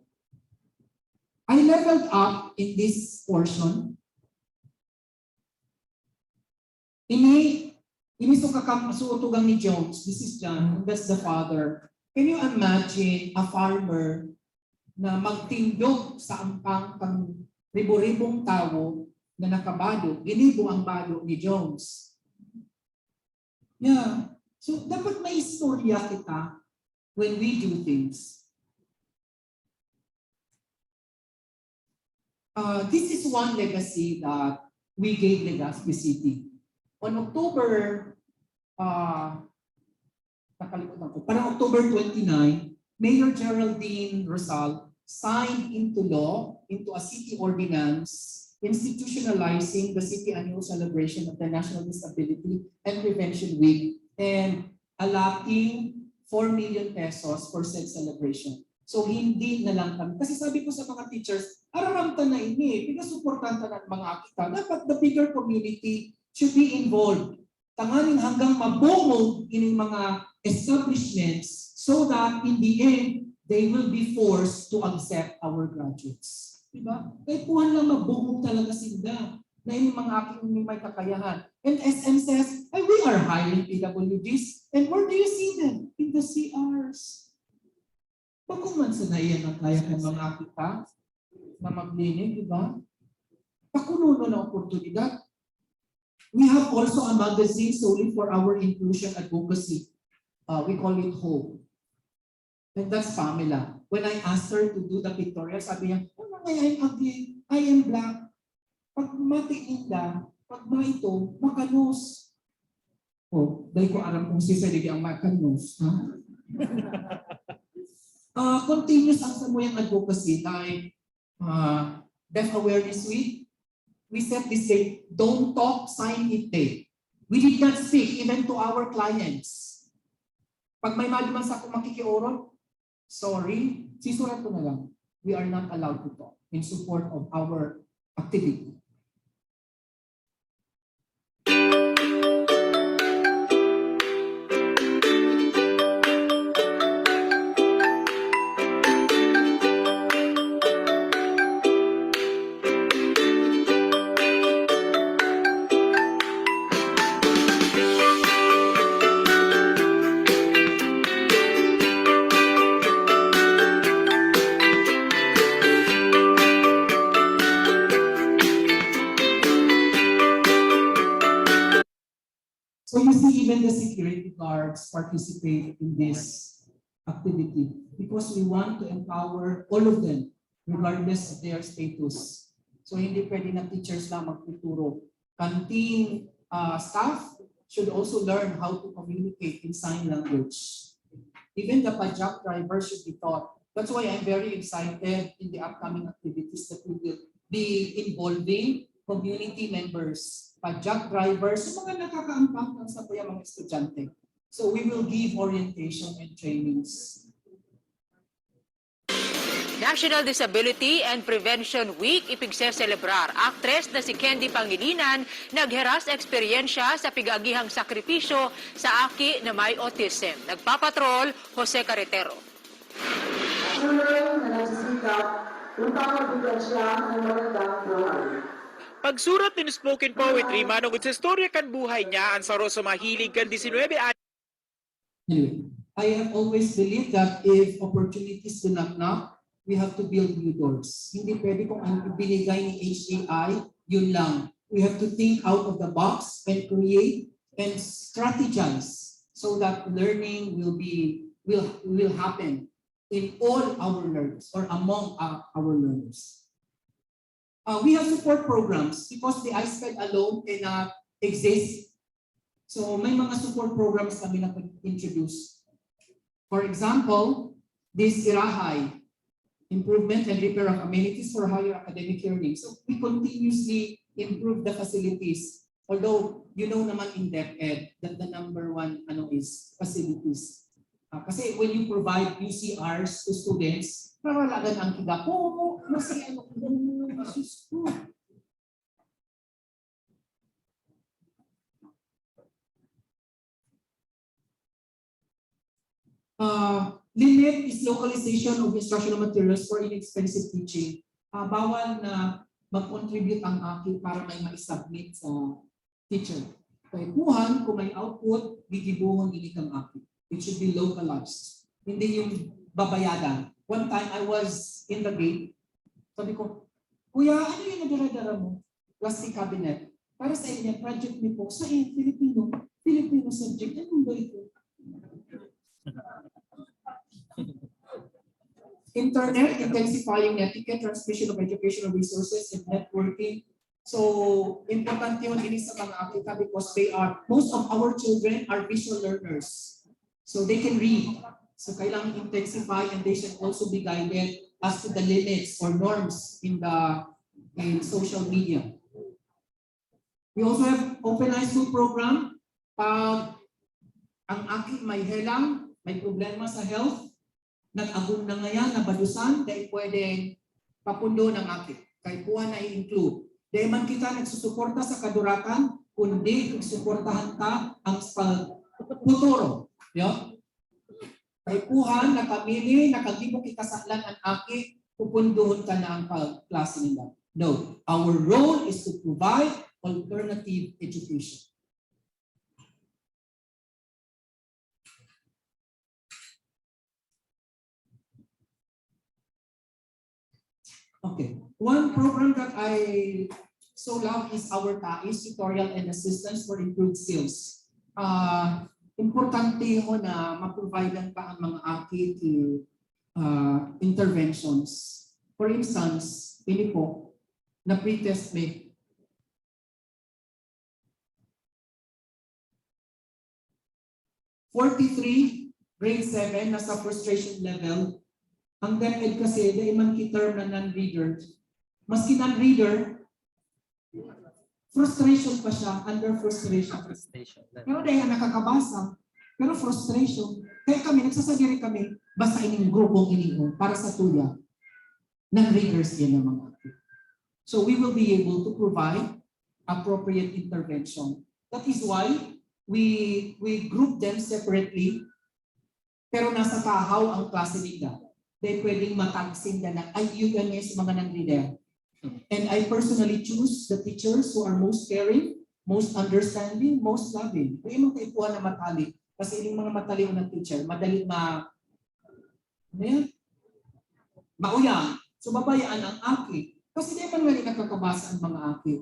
I leveled up in this portion. Ini suutugang ni Jones. This is John. That's the father. Can you imagine a farmer na magtindog sa ampang pang ribo-ribong tao na nakabado, ginibo ang bado ni Jones. Yeah. So, dapat may istorya kita when we do things. This is one legacy that we gave Legazpi City. On October, nakalimutan ko, parang October 29, Mayor Geraldine Rosal signed into law, into a city ordinance, institutionalizing the city annual celebration of the National Disability and Prevention Week and allotting 4 million pesos for said celebration. So hindi na lang kami. Kasi sabi ko sa mga teachers, araramta na ini, pinasuportanta na mga kita. Dapat the bigger community should be involved. Tanganin hanggang mabungog ining mga establishments so that in the end, they will be forced to accept our graduates. Diba? Kahit puhan lang mabungog talaga sila na yung mga aking may kakayahan. And SM says, hey, we are hiring PWDs. And where do you see them? In the CRs. Pag kuman sa naiyan ang kaya ng mga kita na maglinig, diba? Pakununo na oportunidad. We have also a magazine solely for our inclusion advocacy. We call it Hope. And that's Pamela. When I asked her to do the pictorial, sabi niya, oh, I'm ugly, I am black. Pag matiinda, pag maito, makanos. Oh, dahil ko aram kung sisaligi ang makanos. Continuous ang samuyang advocacy like Deaf Awareness Week. We set this day, don't talk, sign it day. We did not speak even to our clients. Pag may maliman sa akong makikiorong, sorry, sisurat ko na lang. We are not allowed to talk in support of our activity. So you see, even the security guards participate in this activity because we want to empower all of them, regardless of their status. So hindi pwede na teachers lang magtuturo. Canteen staff should also learn how to communicate in sign language. Even the pajak driver should be taught. That's why I'm very excited in the upcoming activities that we will be involving community members, pajak drivers, yung mga nakakaampang sa mga estudyante. So we will give orientation and trainings. National Disability and Prevention Week ipigse-celebrar. Aktres na si Candy Pangilinan nagheras eksperyensya sa pig-agihang sakripisyo sa aki na may autism. Nagpapatrol, Jose Carretero. Pagsurat ni spoken poetry, manugod sa istorya kan buhay niya, ang saro sa mahilig kan 19 anyos. Anyway, I have always believed that if opportunities do not knock, we have to build new doors. Hindi pwede kung ang ibinigay ni HAI, yun lang. We have to think out of the box and create and strategize so that learning will happen in all our learners or among our learners. We have support programs because the iSped alone cannot exist. So may mga support programs kami na introduce. For example, this Irahay, improvement and repair of amenities for higher academic learning. So we continuously improve the facilities. Although you know naman in DepEd that the number one is facilities. Kasi when you provide UCRs to students, paralagan ang kiga po, kasi limit is localization of instructional materials for inexpensive teaching. bawal na mag-contribute ang aki para may ma-submit sa teacher. Kaya buhan, kung may output, gigibuhon gini kang aki. It should be localized. Hindi yung babayadan. One time, I was in the gate. Sabi ko, Kuya, ano yung nadara-dara mo? Plastic cabinet. Para sa inyo, project niyo po sa Filipino subject. Anong ba ito? Internet, intensifying etiquette, transmission of educational resources, and networking. So, important yun din sa mga Africa because most of our children are visual learners. So, they can read. So, kailangan intensify and they should also be guided as to the limits or norms in social media. We also have open high school program. Pag ang aki may helang, may problema sa health, nag-agong na ngayon, nabadusan, dahil pwedeng papundo ng aki. Kaya kuha na i-include. Dahil man kita nagsusuporta sa kaduratan, kundi nagsuportahan ta ang futuro. Yo? Kaya kuha, nakamili, nakagibo kita sa lan ang aki, pupundoon ka na ang klase nila. No, our role is to provide alternative education. Okay, one program that I so love is our TAIS, Tutorial and Assistance for Improved Skills. Importante ho na ma-providean pa ang mga aki interventions. For instance, pili po, na pre-test me. grade 7, nasa frustration level. Ang DepEd kasi, dahil man term na non-reader. Maski non-reader, frustration pa siya, under frustration. Pero dahil nakakabasa, pero frustration. Kaya kami, nagsasabi rin kami, basta ining grupong iningo para sa tuya. Non-readers yan ang mga akin. So we will be able to provide appropriate intervention. That is why we group them separately, pero nasa kahaw ang klase nila. Dahil pwedeng matagsin na ay yun ganyan sa mga non-reader. And I personally choose the teachers who are most caring, most understanding, most loving. Kaya yung mga kaipuhan na matali. Kasi yung mga matali ng teacher, madali mauyang. So babayaan ang aki. Kasi di man nga nakakabasa ang mga aki.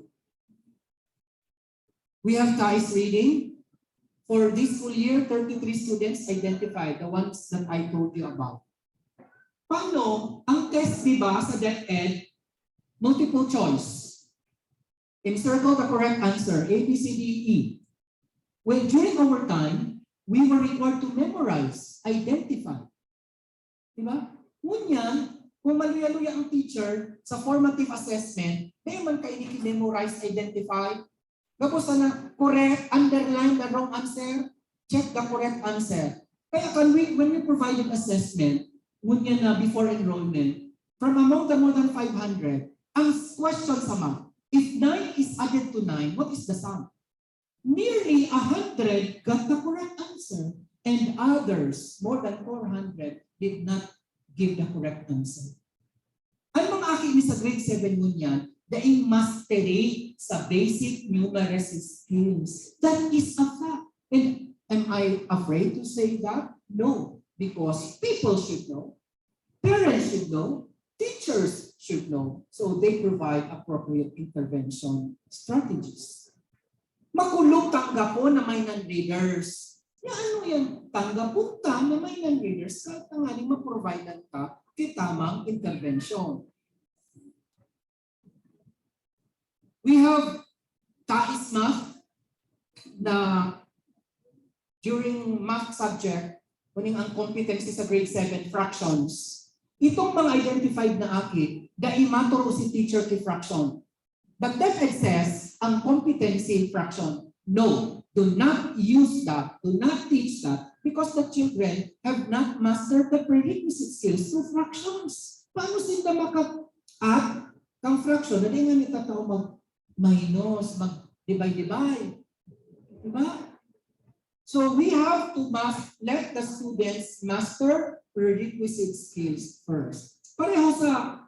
We have TAIS reading. For this school year, 33 students identified, the ones that I told you about. Paano? Ang test, di ba, sa DepEd, multiple choice. Encircle the correct answer, A, B, C, D, E. Well, during our time, we were required to memorize, identify. Di ba? Ngunyan, kung maluya-luya ang teacher sa formative assessment, kaya man kayo memorize, identify. Tapos na correct, underline the wrong answer, check the correct answer. Kaya when we provide an assessment, ngunyan na before enrollment, from among the more than 500, ang question sa math, if 9 is added to 9, what is the sum? Nearly 100 got the correct answer, and others, more than 400, did not give the correct answer. Ang mga aking sa grade 7 ngunyan, dahil mastery sa basic numeracy skills. That is a fact. And am I afraid to say that? No. Because people should know, parents should know, teachers should know. So they provide appropriate intervention strategies. Makulog tanggapon na may non-readers. Ano yan? Tanggapon ka na may non-readers kahit nga ma-provide ka kitamang intervention. We have TAIS math na during math subject, kuning ang competency sa grade 7 fractions. Itong mga identified na aki, dahil maturo si teacher kay fraction. But DepEd says, ang competency fraction, no, do not use that, do not teach that, because the children have not mastered the prerequisite skills through fractions. Paano sila maka-add kang fraction? Hindi nga nita tao mag-minus, mag-divide-divide. Diba? So we have to let the students master prerequisite skills first. Pareho sa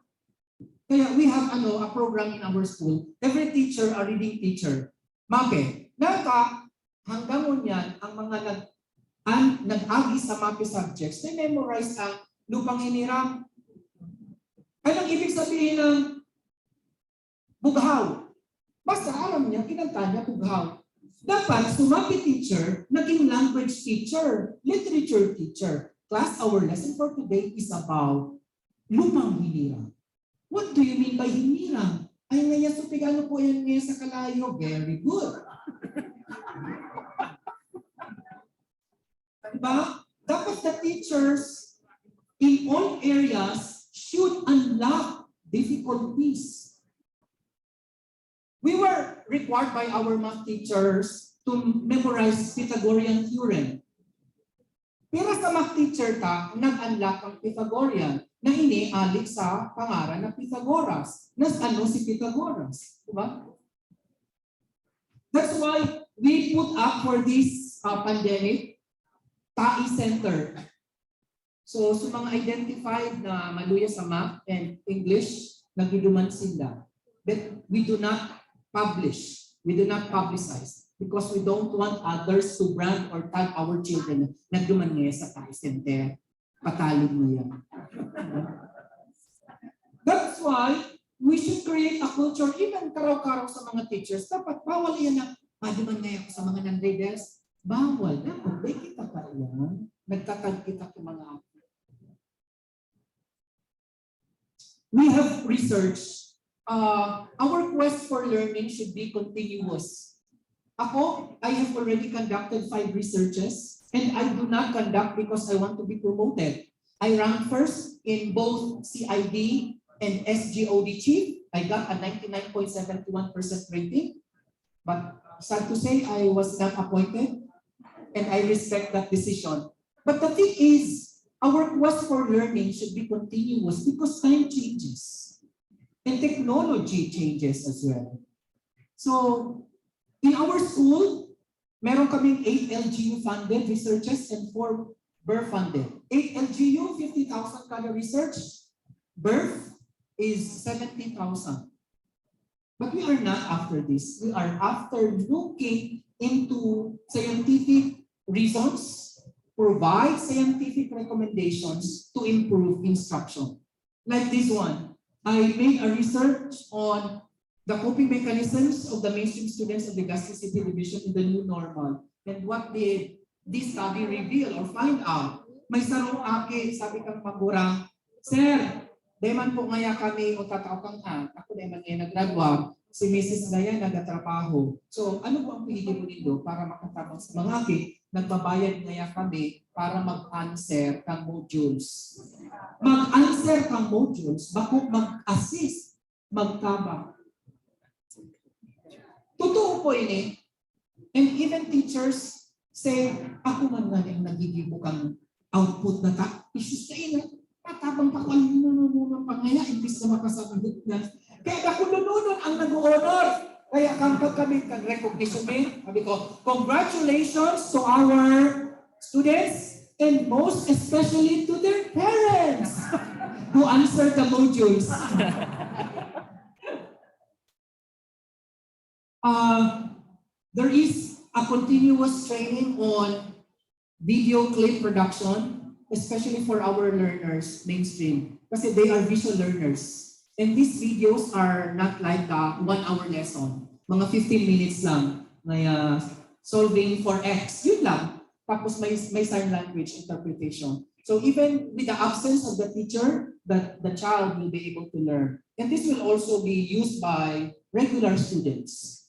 Kaya we have a program in our school. Every teacher, a reading teacher. MAPE. Hanggang ngunyan, ang mga nag-agi sa MAPE subjects, they memorize ang lupang hinirang. Anong ibig sabihin ng bughaw? Basta alam niya, kinanta niya bughaw. Dapat, MAPE teacher, naging language teacher, literature teacher. Class, our lesson for today is about lupang hinirang. What do you mean by hinirang? Ay ngayon, so pigano po yan ngayon sa kalayo. Very good. Diba? Dapat the teachers in all areas should unlock difficulties. We were required by our math teachers to memorize Pythagorean theorem. Pero sa math teacher ka, nag-unlock ang Pythagorean na inialik sa pangalan ng Pythagoras. Ano si Pythagoras? Diba? That's why we put up for this pandemic, TAI Center. So mga identified na maluya sa math and English, nagduduman sila. But we do not publish. We do not publicize. Because we don't want others to brand or tag our children na nagduman ngayon sa TAI Center. Patalin mo yan. That's why we should create a culture, even karaw-karaw sa mga teachers. Dapat bawal yan na, maduman ngayon sa mga non-readers. Bawal. Dapat, may kita pa yan. Nagtatag kita sa mga ako. We have research. Our quest for learning should be continuous. Ako, I have already conducted 5 researches, and I do not conduct because I want to be promoted. I ranked first in both CID and SGOD chief. I got a 99.71% rating, but sad to say, I was not appointed, and I respect that decision. But the thing is, our quest for learning should be continuous because time changes, and technology changes as well. So, in our school, meron kaming 8 LGU funded researches and 4 BERF funded. 8 LGU, 50,000 kada research. BERF is 70,000. But we are not after this. We are after looking into scientific reasons, provide scientific recommendations to improve instruction. Like this one, I made a research on the coping mechanisms of the mainstream students of the Legazpi City Division in the new normal. And what did this study reveal or find out? May sarong aki, sabi kang magurang, Sir, deman po ngaya kami o tatao kang ako deman ngayon nagradwa, si Mrs. Gaya nagatrabaho. So ano po ang pinili mo nito para makatabang sa mga aki? Nagbabayad ngaya kami para mag-answer kang modules. Mag-answer kang modules, bako mag-assist, magtabang. Totoo po ini. And even teachers say, ako man nga yung nagigibo kang output na issues na ina. Patabang pa ko ang pangaya, imbis na makasagot na. Kaya ako nununon ang nag-honor. Kaya kapag kami kang recognition sabi ko, congratulations to our students and most especially to their parents who answered the modules. There is a continuous training on video clip production, especially for our learners, mainstream, kasi they are visual learners. And these videos are not like a 1-hour lesson. Mga 15 minutes lang, solving for X, yun lang. Tapos may sign language interpretation. So even with the absence of the teacher, the child will be able to learn. And this will also be used by regular students.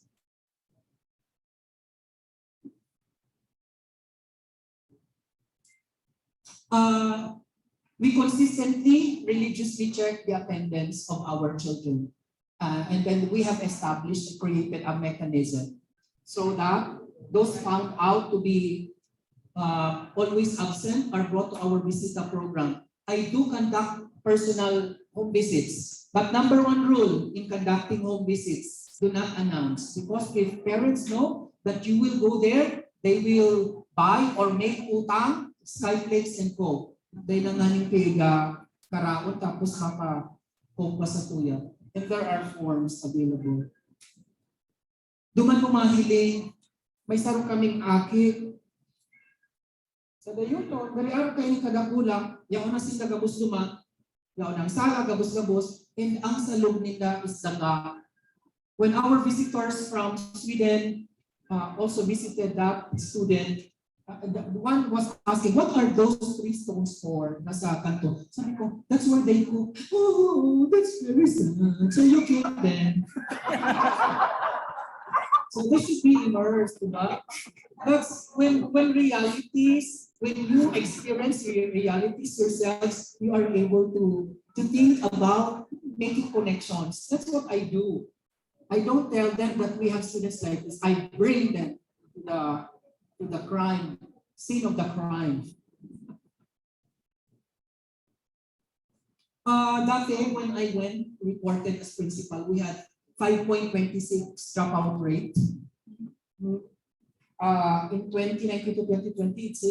We consistently religiously check the attendance of our children. And then we have established, created a mechanism so that those found out to be always absent are brought to our visita program. I do conduct personal home visits, but number 1 rule in conducting home visits, do not announce. Because if parents know that you will go there, they will buy or make Skyflakes and Coke. Dahil nanganing pega, karaon, tapos Coke sa tuya. And there are forms available. Duman mo mahiling, may sarong kaming aki. Sa dayon to, dari araw kayo ni kadakulang, yaon na sila gabos duma, yaon ang sala gabos-gabos, and ang salog nila is daga. When our visitors from Sweden also visited that student, the one was asking, what are those 3 stones for? Nasa kanto. Sabi ko, that's where they cook. Oh, that's very sad. So you kill them. So they should be immersed, diba? That's when realities, when you experience your realities yourselves, you are able to think about making connections. That's what I do. I don't tell them that we have students like this. I bring them to the crime, scene of the crime. That day when I went, reported as principal, we had 5.26 dropout rate. In 2019 to 2020, it's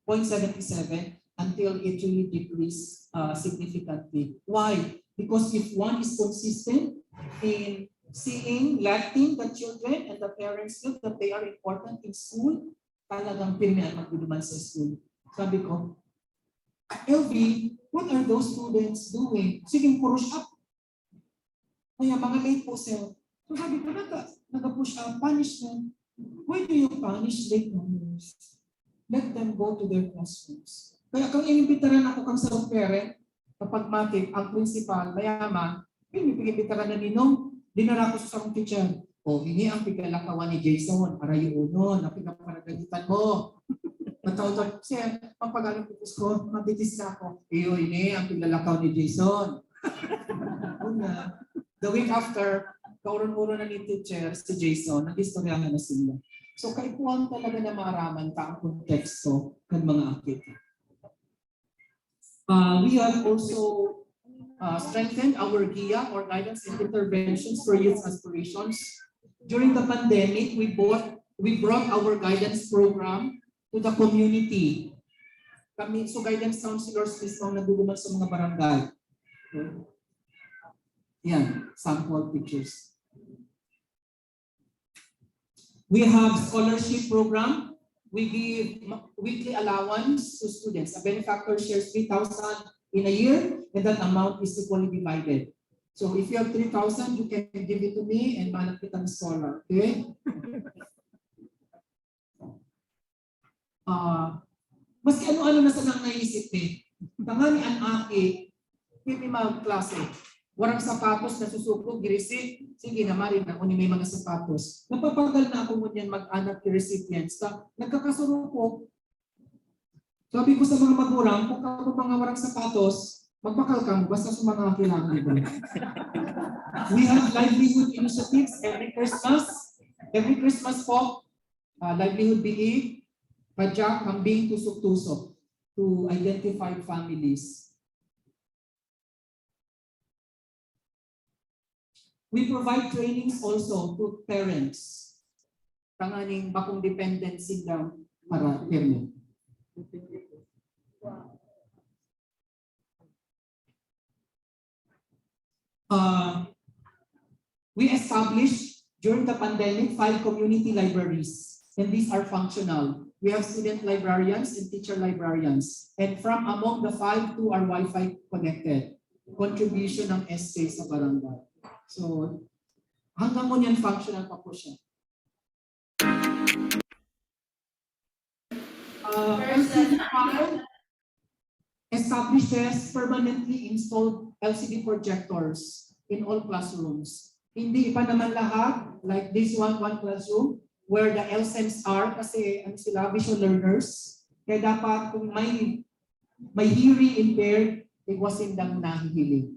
6.77 until it really decreased significantly. Why? Because if one is consistent in seeing, letting the children and the parents feel that they are important in school, talagang pirmihan magduduman sa school. Sabi ko, LV, what are those students doing? Sige, push up. Kaya mga late po sir. So sabi ko, nag-push up, punishment. Why do you punish late comers? Let them go to their classrooms. Kaya kung inimbitaran ako kang sa parent, kapag matik, ang principal, mayaman, inimbitaran na ninong, dinara ko sa akong teacher. O, ini ang pigalakawan ni Jason. Aray uno, napigaparaganitan mo. Matawag, sir, pagpagalang pupus ko, matitis na ako. Iyo, ini ang pigalakaw ni Jason. Una, the week after, kaurun-urun na ni teacher, si Jason, nag-istoryahan na sila. So, kaipuan talaga na maaraman ka ang konteksto ng mga akit. We have also strengthened our GIA or guidance and interventions for youth aspirations. During the pandemic, we brought our guidance program to the community. Kami, so guidance counselors mismo nagduduman sa mga barangay. Yan, sample pictures. We have scholarship program. We give weekly allowance to students. A benefactor shares 3,000 in a year, and that amount is equally divided. So if you have 3,000, you can give it to me and manap kitang scholar. Okay? Maski ano-ano na sa nang naisip eh. Tanga ni Anaki, hindi mag-klase. Warang sapatos na susuko, gireceipt. Sige na, marin ako ni may mga sapatos. Napapagal na ako ngunyan mag-anak ni recipients. Nagkakasuro ko. Sabi ko sa mga magulang, kung ako mga warang sapatos, magpakal ka mo, basta sa mga kailangan mo. We have livelihood initiatives every Christmas. Every Christmas po, livelihood BE, padyak, kambing, tusok-tusok to identify families. We provide trainings also to parents. Tanganing bakong dependency daw para termo. We established during the pandemic 5 community libraries, and these are functional. We have student librarians and teacher librarians, and from among the 5, 2 are Wi-Fi connected. Contribution ng essay sa barangay. So, hanggang mo yan functional pa po siya. LCD establishes permanently installed LCD projectors in all classrooms. Hindi pa naman lahat, like this one classroom, where the LSEMs are, kasi ano sila, visual learners. Kaya dapat kung may hearing impaired, iwasin lang nahihiling.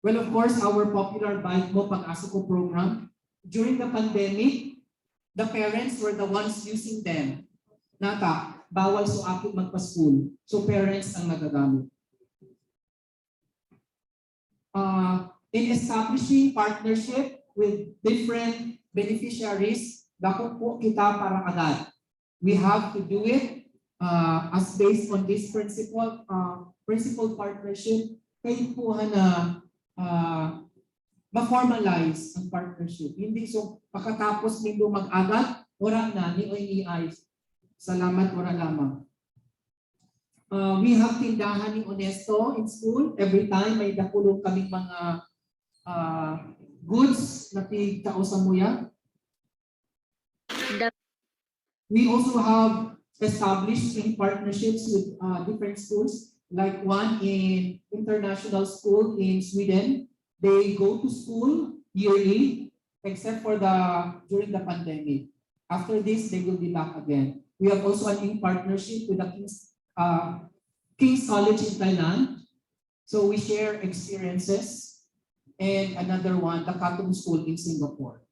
Well, of course, our popular Bike Mo Pag-asa Ko program, during the pandemic, the parents were the ones using them. Nata, bawal so akit magpa-school. So parents ang nagagamit. In establishing partnership with different beneficiaries, dako po kita para agad. We have to do it as based on this principal partnership, kayo po na ma-formalize ang partnership. Hindi so pagkatapos nito mag-agat, ora na ni OEI. Salamat, ora lamang. We have tindahan ni Honesto in school. Every time may dakulong kaming mga goods na tig-kausamuya. We also have established in partnerships with different schools, like one in international school in Sweden. They go to school yearly, except for during the pandemic. After this, they will be back again. We have also an in partnership with the King's College in Thailand. So we share experiences. And another one, the Katong School in Singapore.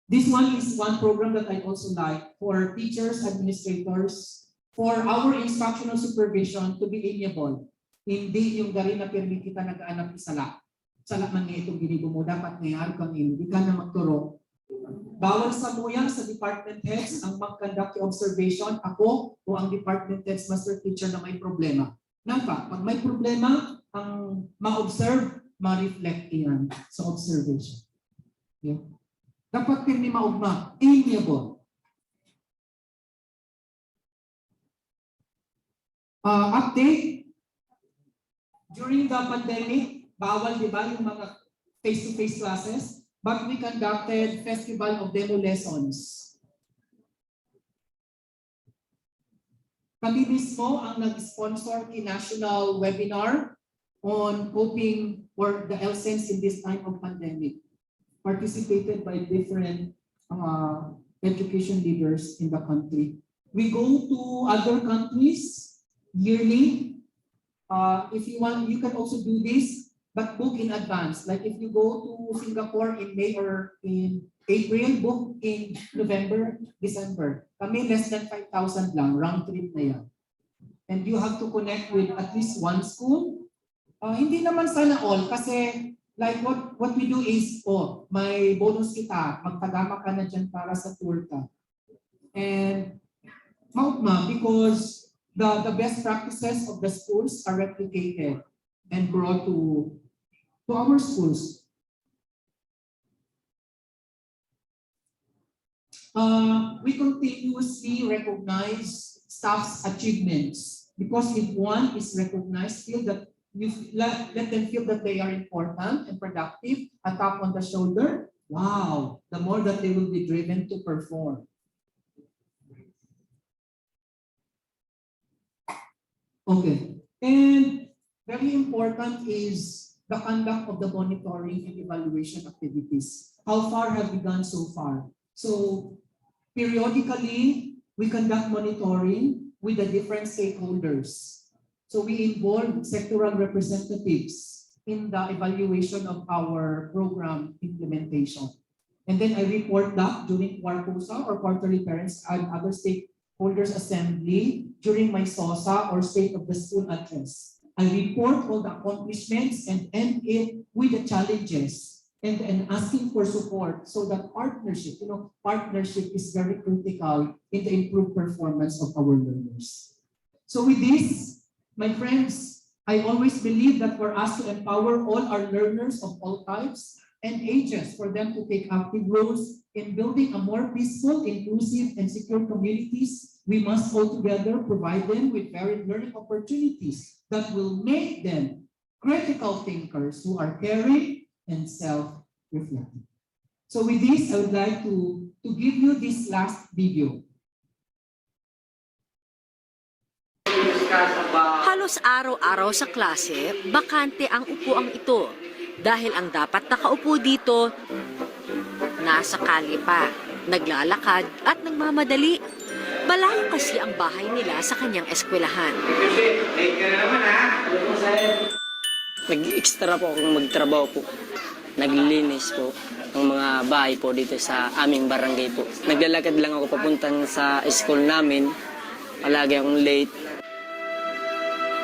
This one is one program that I also like for teachers, administrators, for our instructional supervision to be amiable. Hindi yung gari na pirmi kita nag-aanap isala. Sala man nga itong ginigo mo, dapat ngayon kang hindi ka na magturo. Bawal sa muyang sa department heads ang mag-conduct observation, ako o ang department heads master teacher na may problema. Nampa, pag may problema, ang ma-observe, ma-reflect yan sa observation. Yeah. Dapat pirmi maugma, amiable. Update, during the pandemic, bawal di ba yung mga face-to-face classes, but we conducted Festival of Demo Lessons. Kami mismo ang nag-sponsor ng national webinar on coping or the LSENS in this time of pandemic, participated by different education leaders in the country. We go to other countries yearly. If you want, you can also do this, but book in advance. Like if you go to Singapore in May or in April, book in November, December. Kami less than 5,000 lang, round trip na yan. And you have to connect with at least one school. Hindi naman sana all, kasi like what we do is, may bonus kita, magtagama ka na dyan para sa tour ka. And maugma, because the best practices of the schools are replicated and brought to our schools. We continuously recognize staff's achievements because if one is recognized, feel that you let them feel that they are important and productive, a tap on the shoulder. Wow, the more that they will be driven to perform. Okay, and very important is the conduct of the monitoring and evaluation activities. How far have we gone so far? So periodically, we conduct monitoring with the different stakeholders. So we involve sectoral representatives in the evaluation of our program implementation. And then I report that during Quarcosa or quarterly parents and other stakeholders assembly during my SOSA or state of the school address. I report all the accomplishments and end it with the challenges and asking for support so that partnership is very critical in the improved performance of our learners. So with this, my friends, I always believe that for us to empower all our learners of all types and ages for them to take active roles in building a more peaceful, inclusive, and secure communities, we must all together provide them with varied learning opportunities that will make them critical thinkers who are caring and self-reflecting. So with this, I would like to give you this last video. Halos araw-araw sa klase, bakante ang upuang ito dahil ang dapat nakaupo dito, nasa kalye pa, naglalakad at nagmamadali. Malayo kasi ang bahay nila sa kanyang eskwelahan. Nag-extra po akong magtrabaho po. Naglilinis po ng mga bahay po dito sa aming barangay po. Naglalakad lang ako papuntan sa school namin. Palagi akong late.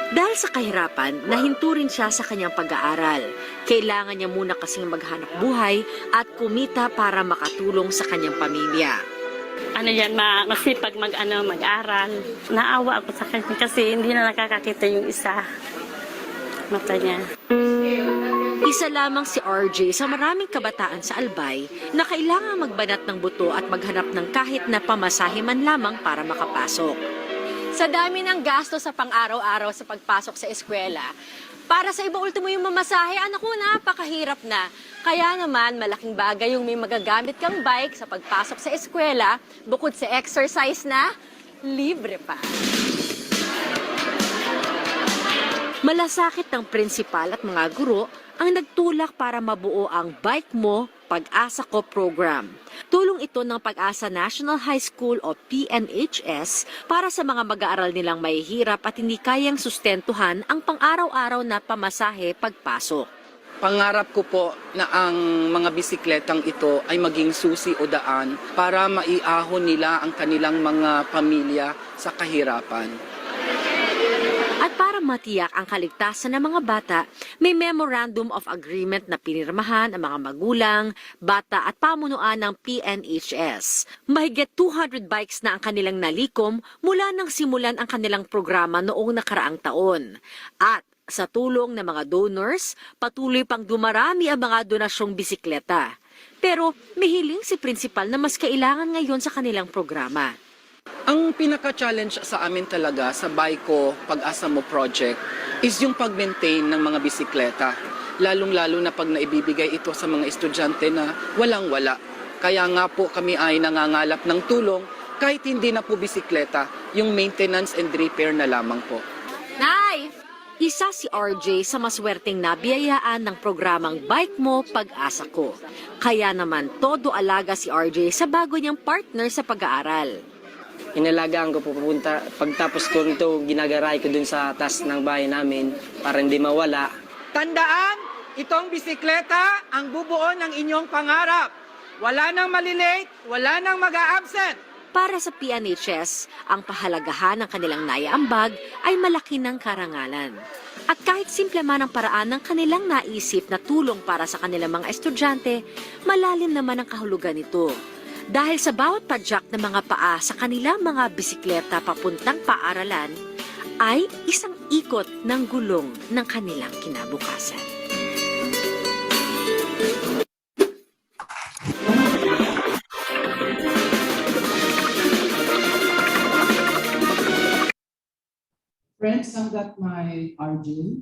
Dahil sa kahirapan, nahinto rin siya sa kanyang pag-aaral. Kailangan niya muna kasing maghanap buhay at kumita para makatulong sa kanyang pamilya. Ano yan, masipag mag-aral. Naawa ako sa kanya kasi hindi na nakakakita yung isa. Mata niya. Isa lamang si RJ sa maraming kabataan sa Albay na kailangang magbanat ng buto at maghanap ng kahit na pamasahe man lamang para makapasok. Sa dami ng gasto sa pang-araw-araw sa pagpasok sa eskwela, para sa iba ultimo yung mamasahe, anak ko, napakahirap na. Kaya naman, malaking bagay yung may magagamit kang bike sa pagpasok sa eskwela, bukod sa exercise na, libre pa. Malasakit ng prinsipal at mga guro ang nagtulak para mabuo ang Bike Mo, Pag-asa Ko program. Tulong ito ng Pag-asa National High School o PNHS para sa mga mag-aaral nilang mahihirap at hindi kayang sustentuhan ang pang-araw-araw na pamasahe pagpasok. Pangarap ko po na ang mga bisikletang ito ay maging susi o daan para maiahon nila ang kanilang mga pamilya sa kahirapan. At para matiyak ang kaligtasan ng mga bata, may Memorandum of Agreement na pinirmahan ang mga magulang, bata at pamunuan ng PNHS. Mahigit 200 bikes na ang kanilang nalikom mula nang simulan ang kanilang programa noong nakaraang taon. At sa tulong ng mga donors, patuloy pang dumarami ang mga donasyong bisikleta. Pero may hiling si Principal na mas kailangan ngayon sa kanilang programa. Ang pinaka-challenge sa amin talaga sa Bike Ko, Pag-asa Mo project is yung pag-maintain ng mga bisikleta. Lalong-lalo na pag naibibigay ito sa mga estudyante na walang-wala. Kaya nga po kami ay nangangalap ng tulong kahit hindi na po bisikleta, yung maintenance and repair na lamang po. Nay! Isa si RJ sa maswerteng nabiyayaan ng programang Bike Mo, Pag-asa Ko. Kaya naman todo alaga si RJ sa bago niyang partner sa pag-aaral. Inalagaan ko po pupunta. Pagtapos ko nito, ginagaray ko dun sa taas ng bahay namin para hindi mawala. Tandaan, itong bisikleta ang bubuo ng inyong pangarap. Wala nang malilate, wala nang mag-a-absent. Para sa PNHS, ang pahalagahan ng kanilang naiambag ay malaki ng karangalan. At kahit simple man ang paraan ng kanilang naisip na tulong para sa kanilang mga estudyante, malalim naman ang kahulugan nito. Dahil sa bawat padyak ng mga paa sa kanilang mga bisikleta papuntang paaralan, ay isang ikot ng gulong ng kanilang kinabukasan. Friends, hanggat may RJ,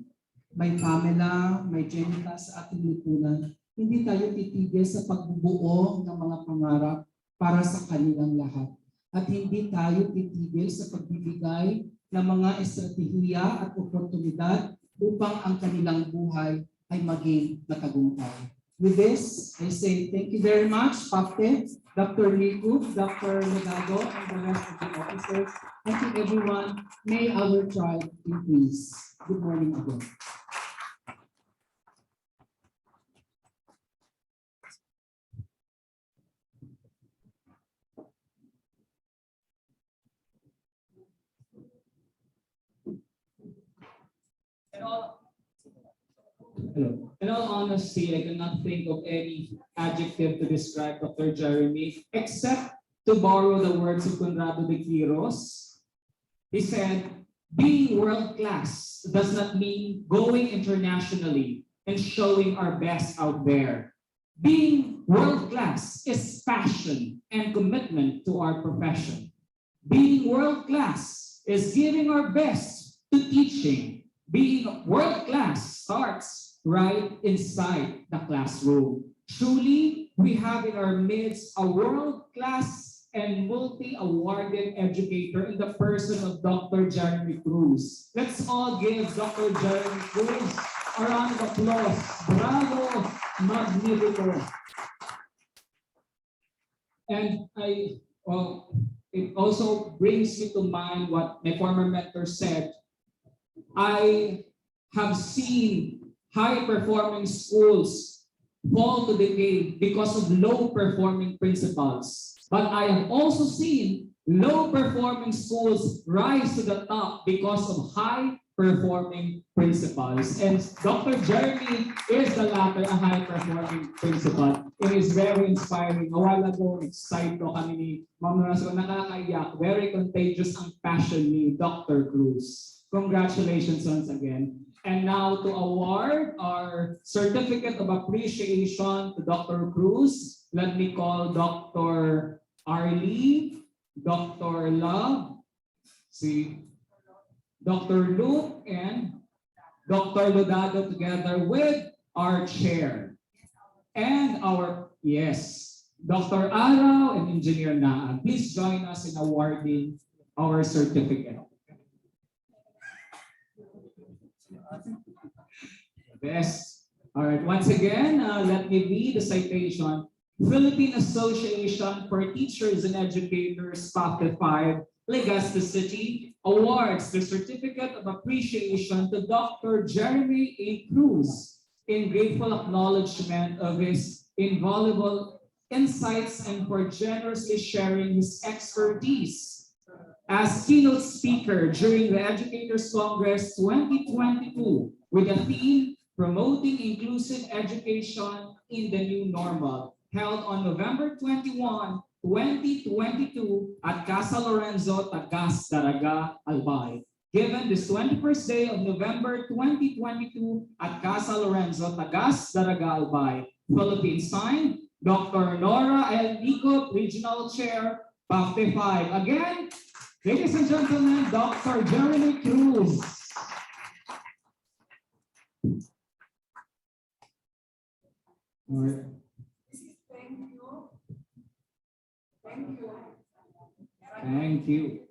may Pamela, may Jenica sa ating lipunan, hindi tayo titigil sa pagbubuo ng mga pangarap para sa kanilang lahat. At hindi tayo titigil sa pagbibigay ng mga estratehiya at oportunidad upang ang kanilang buhay ay maging matagumpay. With this, I say thank you very much, Papte, Dr. Rico, Dr. Legado, and the rest of the officers. Thank you, everyone. May our tribe increase. Good morning again. Hello. In all honesty, I cannot think of any adjective to describe Dr. Jeremy except to borrow the words of Conrado de Quiros. He said, being world-class does not mean going internationally and showing our best out there. Being world-class is passion and commitment to our profession. Being world-class is giving our best to teaching. Being world-class starts right inside the classroom. Truly, we have in our midst a world-class and multi-awarded educator in the person of Dr. Jeremy Cruz. Let's all give Dr. Jeremy Cruz a round of applause. Bravo! Magnifico! And it also brings me to mind what my former mentor said. I have seen high-performing schools fall to decay because of low-performing principals. But I have also seen low-performing schools rise to the top because of high performing principals. And Dr. Jeremy is the latter, a high-performing principal. It is very inspiring. A while ago, excited ko kami ni Ma'am Raso, nakakaiyak. Very contagious ang passion ni Dr. Cruz. Congratulations once again. And now to award our certificate of appreciation to Dr. Cruz, let me call Dr. Arlie, Dr. Love, Dr. Luke, and Dr. Lodado together with our chair. And our, Dr. Araw and Engineer Naan. Please join us in awarding our certificate. Best. All right, once again, let me read the citation. Philippine Association for Teachers and Educators, PAFE 5, Legazpi City, awards the Certificate of Appreciation to Dr. Jeremy A. Cruz in grateful acknowledgement of his invaluable insights and for generously sharing his expertise as keynote speaker during the Educators Congress 2022 with the theme Promoting Inclusive Education in the New Normal, held on November 21, 2022 at Casa Lorenzo, Tagas, Daraga, Albay. Given this 21st day of November 2022 at Casa Lorenzo, Tagas, Daraga, Albay. Philippines signed, Dr. Nora L. Nico, Regional Chair, PAFE 5. Again, ladies and gentlemen, Dr. Jeremy Cruz. All right. Thank you.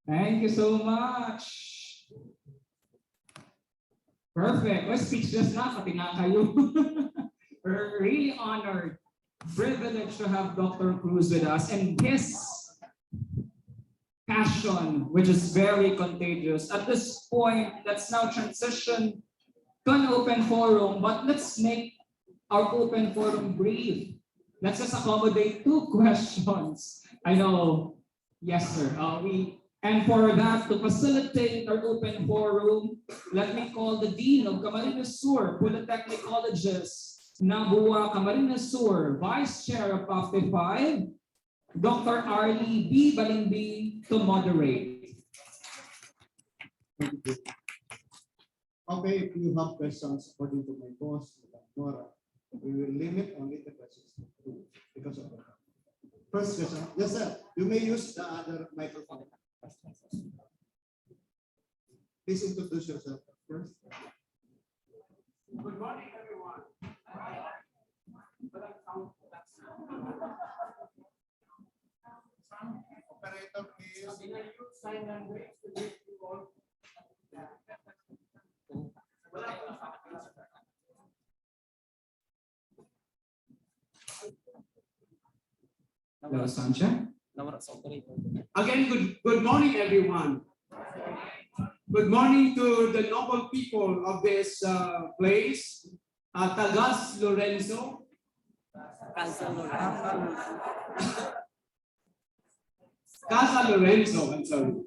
Thank you so much. Perfect. We're speechless na, pati nga kayo. We're really honored, privileged to have Dr. Cruz with us and his passion, which is very contagious. At this point, let's now transition to an open forum, but let's make our open forum brief. Let's just accommodate 2 questions. I know, yes sir. And for that, to facilitate our open forum, let me call the Dean of Camarines Sur Polytechnic Colleges, Nabua Camarines Sur, Vice Chair of PAFE 5, Dr. Arlie B. Balingbi, to moderate. Okay, if you have questions according to my boss, Nora, we will limit only the questions to 2 because of that. First question. Yes, sir. You may use the other microphone. Please introduce yourself first. Good morning, everyone. Operator, please. Sign language to give you all. Hello, Sancha. Again, good morning, everyone. Good morning to the noble people of this place, Tagas Lorenzo. Casa Lorenzo, I'm sorry.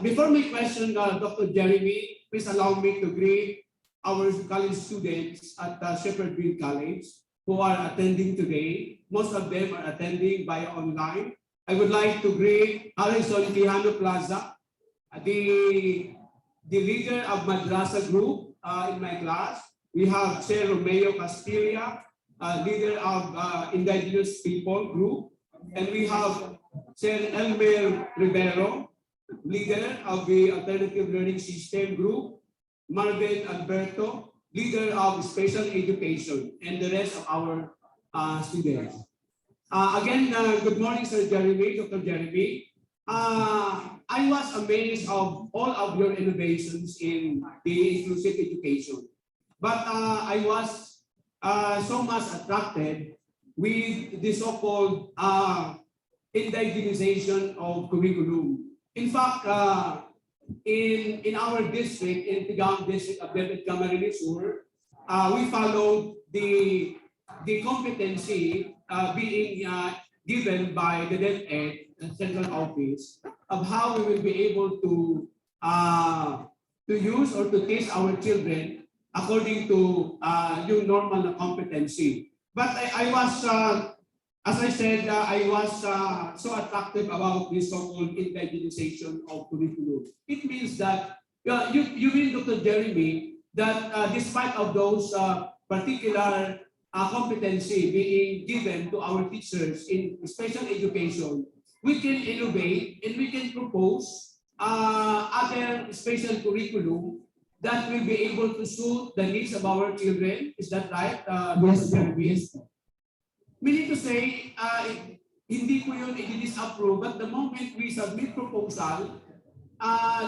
Before my question, Dr. Jeremy, please allow me to greet our college students at Shepherdville College who are attending today. Most of them are attending via online. I would like to greet Harrison Quijano Plaza, the leader of Madrasa Group in my class. We have Sir Romeo Castilla, leader of Indigenous People Group. And we have Sir Elmer Rivero, leader of the Alternative Learning System Group. Marvin Alberto, leader of Special Education, and the rest of our students. Again, good morning, Sir Jeremy, Dr. Jeremy. I was amazed of all of your innovations in the inclusive education. But I was so much attracted with the so-called indigenization of curriculum. In fact, in our district, in Tigam district of Camarines Sur, we followed the competency being given by the DepEd central office of how we will be able to use or to teach our children according to yung normal na competency. But I was, as I said, I was so attractive about this so-called indigenization of curriculum. It means that you mean, Dr. Jeremy, that despite of those particular competency being given to our teachers in special education, we can innovate and we can propose other special curriculum that will be able to suit the needs of our children. Is that right? Yes, sir. Yes, sir. Meaning to say, hindi ko yun i-disapprove, but the moment we submit proposal,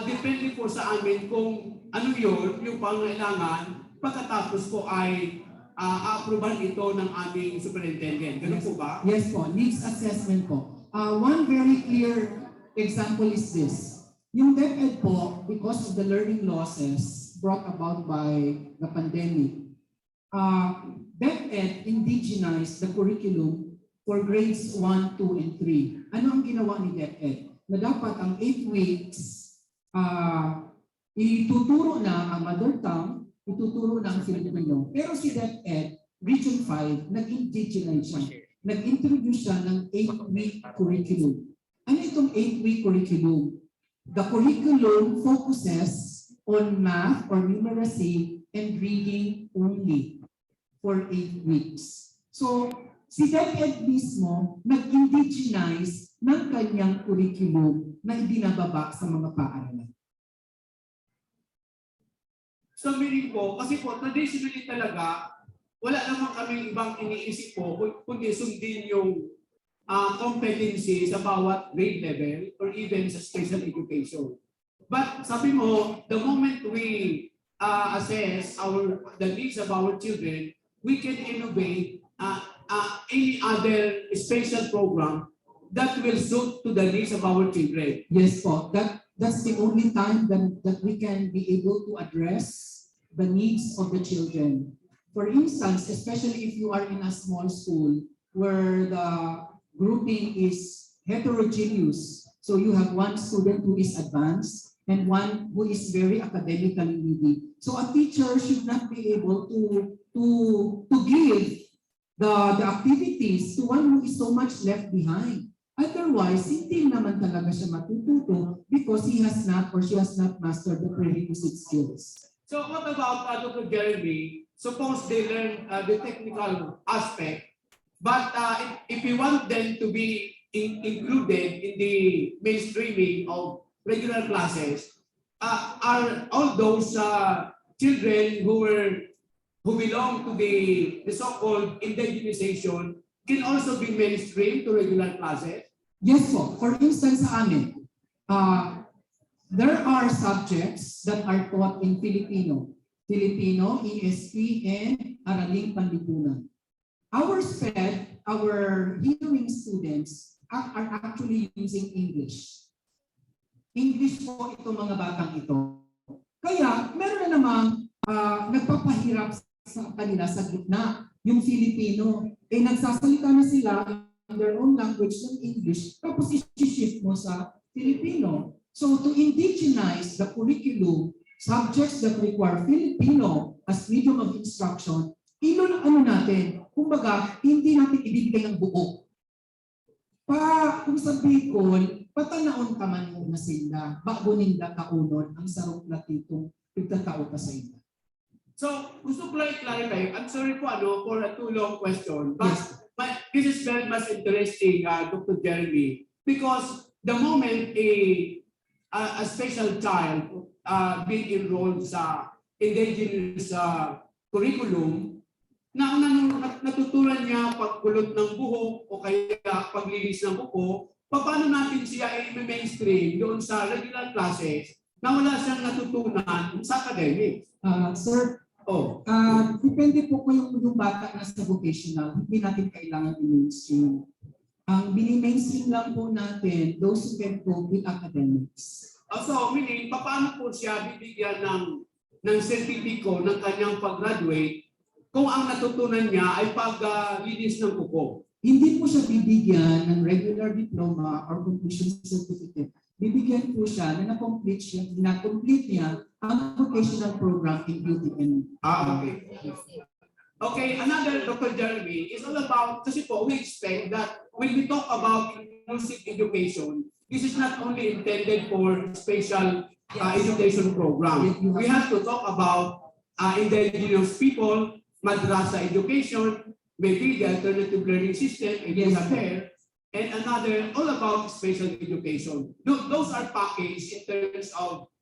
depende po sa amin kung ano yun, yung pangailangan, pagkatapos po ay approval ito ng aming superintendent. Ganun po ba? Yes po, needs assessment po. One very clear example is this. Yung DepEd po, because of the learning losses brought about by the pandemic, DepEd indigenized the curriculum for grades 1, 2, and 3. Ano ang ginawa ni DepEd? Na dapat ang 8 weeks, ituturo na ang mother tongue, ituturo na ang Filipino. Pero si DepEd, Region 5, nag-indigenize siya. Nag-introduce siya ng 8-week curriculum. Ano itong 8-week curriculum? The curriculum focuses on math or numeracy and reading only for 8 weeks. So, si DepEd mismo nag-indigenize ng kanyang curriculum na ibinababa sa mga paaralan. So meaning po, kasi po traditionally talaga, wala naman kaming ibang iniisip po, kundi sundin yung competency sa bawat grade level or even sa special education. But sabi mo, the moment we assess the needs of our children, we can innovate any other special program that will suit to the needs of our children. Yes po, that's the only time that we can be able to address the needs of the children. For instance, especially if you are in a small school where the grouping is heterogeneous, so you have one student who is advanced and one who is very academically needy. So a teacher should not be able to give the activities to one who is so much left behind. Otherwise, hindi naman talaga siya matututo because he has not or she has not mastered the prerequisite skills. So what about Dr. Jeremy? Suppose they learn the technical aspect, but if we want them to be included in the mainstreaming of regular classes, are all those children who belong to the so-called indigenization can also be mainstream to regular classes? Yes po. For instance sa amin, there are subjects that are taught in Filipino, ESP, and Araling Panlipunan. Our SPED, our hearing students are actually using English. English po ito mga batang ito. Kaya meron na namang nagpapahirap sa kanila sa gitna, yung Filipino. Nagsasalita na sila in their own language ng English, tapos i-shift mo sa Filipino. So to indigenize the curriculum, subjects that require Filipino as medium of instruction, ano natin? Kumbaga, hindi natin ibibigay ang buo. Kung sa Bicol, patanaon ka man muna sila, bago ninda kaunon ang sarong platitong pagtatao ka sa ila. So, gusto ko lang i-clarify. I'm sorry po for a too long question, but this is very much interesting, Dr. Jeremy, because the moment a special child being enrolled sa indigenous curriculum, natutunan niya pagkulot ng buhok o kaya paglinis ng buhok, paano natin siya i-mainstream doon sa regular classes na wala siyang natutunan sa academics? Sir, depende po kung yung bata na sa vocational, hindi natin kailangan i-mainstream. Ang bini-mainstream lang po natin, those who can cope with academics. So, meaning, paano po siya bibigyan ng sertipiko ng kanyang pag-graduate kung ang natutunan niya ay paglinis ng kuko? hindi po siya bibigyan ng regular diploma or completion certificate. Bibigyan po siya na na-complete niya ang vocational program in beauty and Okay. Okay, another, Dr. Jeremy, is all about, kasi po, we expect that when we talk about inclusive education, this is not only intended for special education program. We have to talk about indigenous people, madrasa education, maybe the alternative learning system, if you have there, and another all about special education. Those are packaged in terms of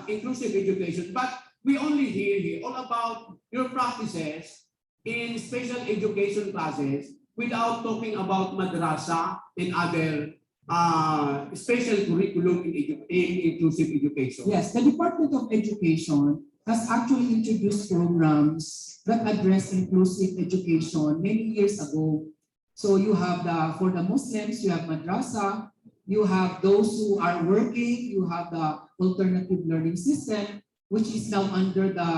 inclusive education. But we only hear here all about your practices in special education classes without talking about madrasa and other special curriculum in inclusive education. Yes, the Department of Education has actually introduced programs that address inclusive education many years ago. So you have for the Muslims, you have madrasa, you have those who are working, you have the alternative learning system, which is now under the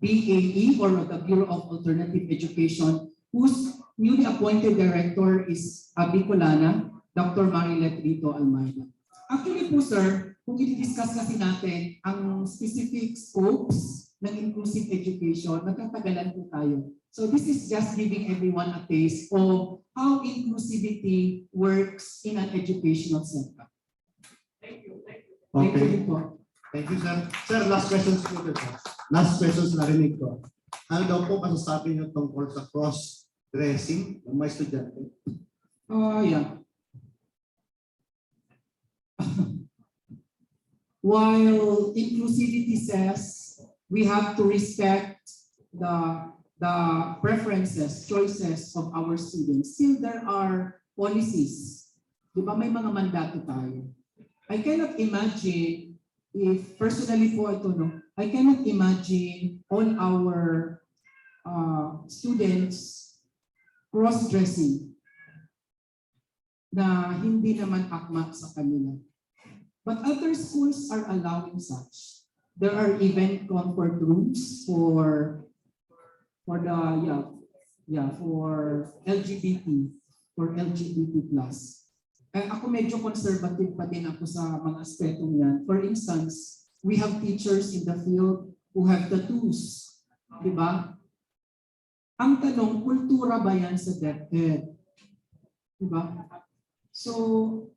BAE or the Bureau of Alternative Education, whose newly appointed director is Bicolana, Dr. Marilet Rito Almeida. Actually po sir, kung i-discuss kasi natin ang specific scopes ng inclusive education, nagtatagalan po tayo. So this is just giving everyone a taste of how inclusivity works in an educational center. Thank you. Thank you. Thank Okay. you po. Thank you, sir. Sir, last questions po. Last questions narinig ko. Ano daw po masasabi niyo tungkol sa cross-dressing ng mga estudyante? Yeah. While inclusivity says we have to respect the preferences, choices of our students, still there are policies. Di ba may mga mandato tayo? I cannot imagine if personally po ito, no, I cannot imagine all our students cross-dressing na hindi naman akma sa kanila. But other schools are allowing such. There are even comfort rooms for LGBT plus. Ako medyo conservative pa din ako sa mga aspetong yan. For instance, we have teachers in the field who have tattoos. Di ba? Ang tanong, kultura ba yan sa DepEd? Di ba? So,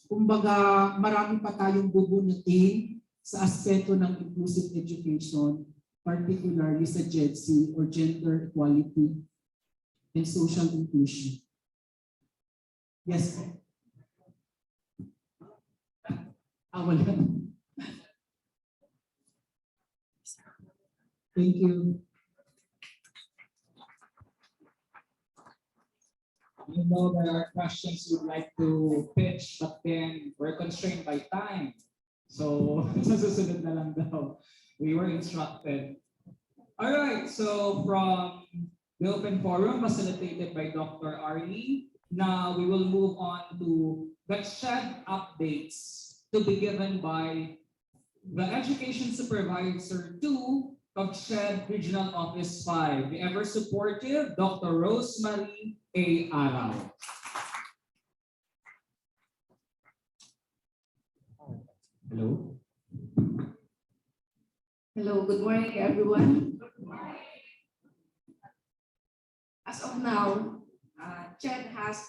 kumbaga, marami pa tayong bubunutin sa aspeto ng inclusive education, particularly sa GEDC or gender equality and social inclusion. Yes. Wala. Thank you. I know there are questions you'd like to pitch, but then we're constrained by time. So, sa susunod na lang daw. We were instructed. All right, so from the open forum facilitated by Dr. Arnie, now we will move on to the CHED updates to be given by the Education Supervisor 2 of CHED Regional Office 5, the ever-supportive Dr. Rosemary A. Araw. Hello. Hello, good morning everyone. As of now, CHED has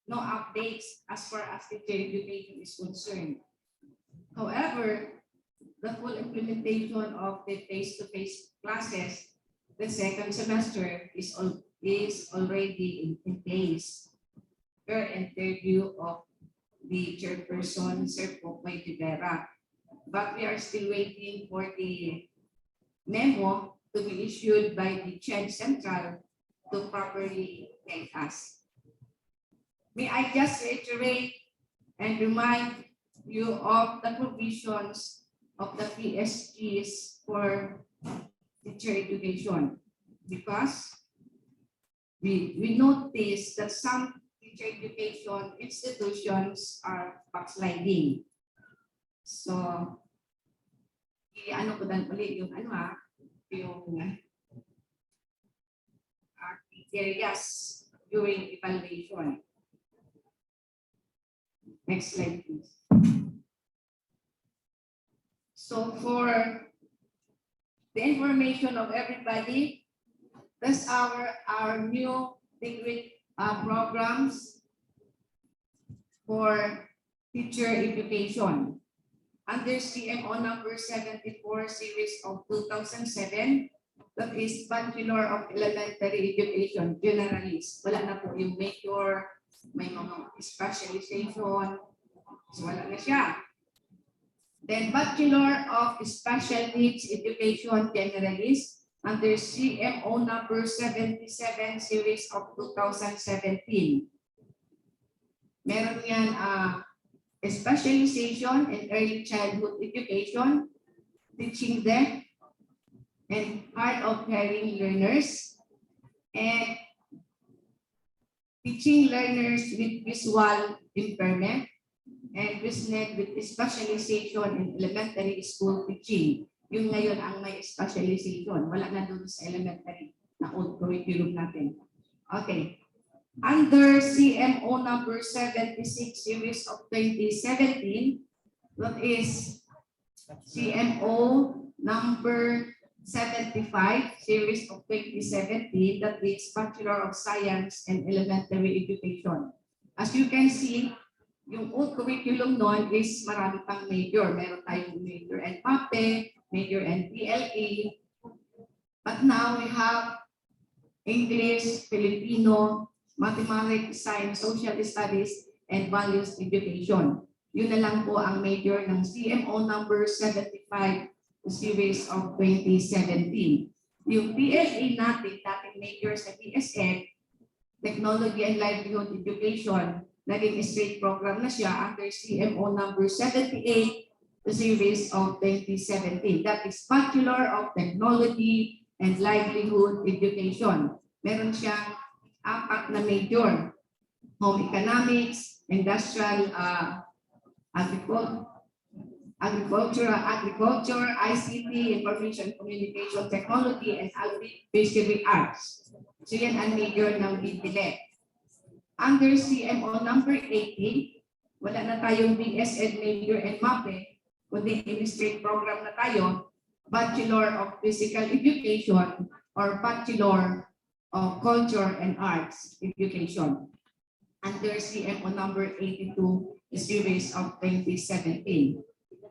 no updates as far as teacher education is concerned. However, the full implementation of the face-to-face classes, the second semester is already in place per interview of the chairperson, Sir Popoy Rivera. But we are still waiting for the memo to be issued by the CHED Central to properly guide us. May I just reiterate and remind you of the provisions of the PSGs for teacher education, because we notice that some teacher education institutions are backsliding. So, ano ko dan ulit yung yung areas during evaluation. Next slide, please. So for the information of everybody, that's our new degree programs for teacher education. Under CMO number 74 series of 2007, that is Bachelor of Elementary Education, generalist. Wala na po yung major, may mga specialization, so wala na siya. Then Bachelor of Special Needs Education, generalist, under CMO number 77 series of 2017. Meron yan specialization in early childhood education, teaching deaf and hard of hearing learners, and teaching learners with visual impairment, and business with specialization in elementary school teaching. Yung ngayon ang may specialization. Wala na doon sa elementary na old curriculum natin. Okay. Under CMO number 76 series of 2017, that is CMO number 75 series of 2017, that is Bachelor of Science and Elementary Education. As you can see, yung old curriculum noon is marami pang major. Meron tayong major and MAPE, major and PLE. But now we have English, Filipino, Mathematics, Science, Social Studies, and Values Education. Yun na lang po ang major ng CMO number 75 series of 2017. Yung PLE natin, dating major sa PSN, Technology and Livelihood Education, naging straight program na siya under CMO number 78 series of 2017. That is Bachelor of Technology and Livelihood Education. Meron siyang 4 na major: Home Economics, Industrial Agriculture, ICT, Information Communication Technology, and Fishery Arts. So yan ang major ng BDLE. Under CMO number 80, wala na tayong BSN major and MAPE, kundi in-straight program na tayo, Bachelor of Physical Education or Bachelor of Culture and Arts Education. Under CMO number 82 series of 2017.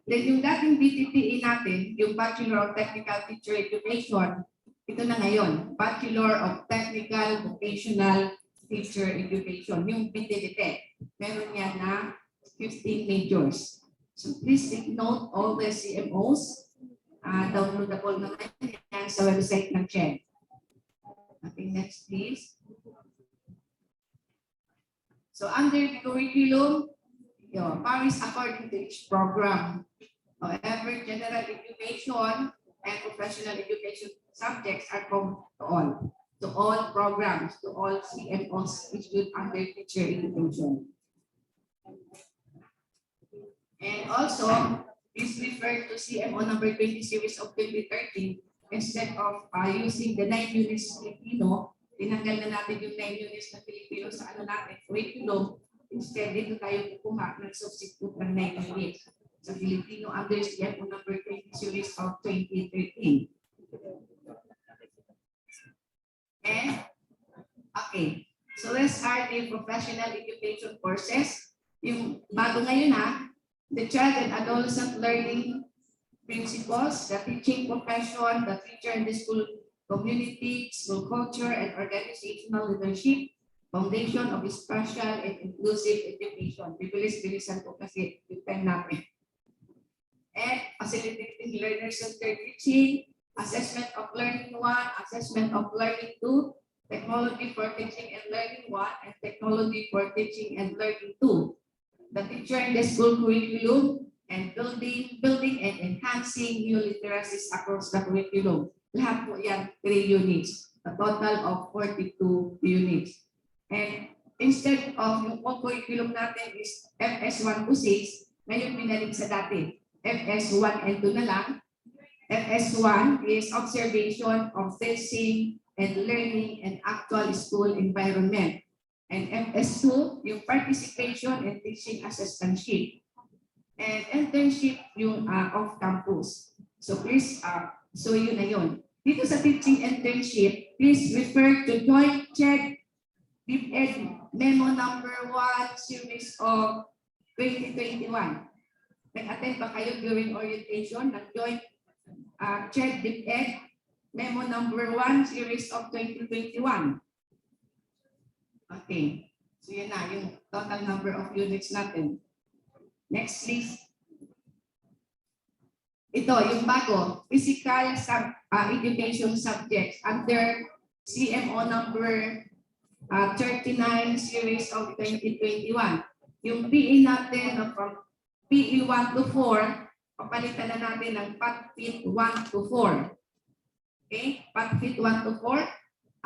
Then yung dating BTPE natin, yung Bachelor of Technical Teacher Education, ito na ngayon, Bachelor of Technical Vocational Teacher Education, yung BTPE. Meron yan na 15 majors. So please take note all the CMOs, downloadable naman yan sa website ng CHED. Okay, next please. So under the curriculum, varies according to each program. However, general education and professional education subjects are common to all programs, to all CMOs issued under teacher education. And also, please refer to CMO number 20 series of 2013. Instead of using the 9 units Filipino, tinanggal na natin yung 9 units na Filipino sa curriculum. Instead, dito tayo kukuha ng substitute ng 9 units sa Filipino under CMO number 20 series of 2013. And, okay. So let's start the professional education courses. Yung bago ngayon the child and adolescent learning principles, the teaching profession, the teacher in the school community, school culture and organizational leadership, foundation of special and inclusive education. Bibilis-bilisan po kasi yung time natin. And facilitating learner-centered teaching, assessment of learning 1, assessment of learning 2, technology for teaching and learning 1, and technology for teaching and learning 2. The teacher in the school curriculum, and building and enhancing new literacies across the curriculum. Lahat po yan, 3 units. A total of 42 units. And instead of yung curriculum natin is FS 1 to 6, ngayon pinalik sa dati. FS 1 and 2 na lang. FS1 is observation of teaching and learning in actual school environment. And FS2, yung participation and teaching assistantship. And internship yung off-campus. So please, so yun na yun. Dito sa teaching internship, please refer to Joint Check DepEd Memo number 1 series of 2021. Nag-attend ba kayo during orientation ng Joint Check DepEd Memo number 1 series of 2021? Okay. So yun na, yung total number of units natin. Next, please. Ito, yung bago, physical education subjects under CMO number 39 series of 2021. Yung PE natin from PE 1 to 4, papalitan na natin ng PATFIT 1 to 4. Okay? PATFIT 1 to 4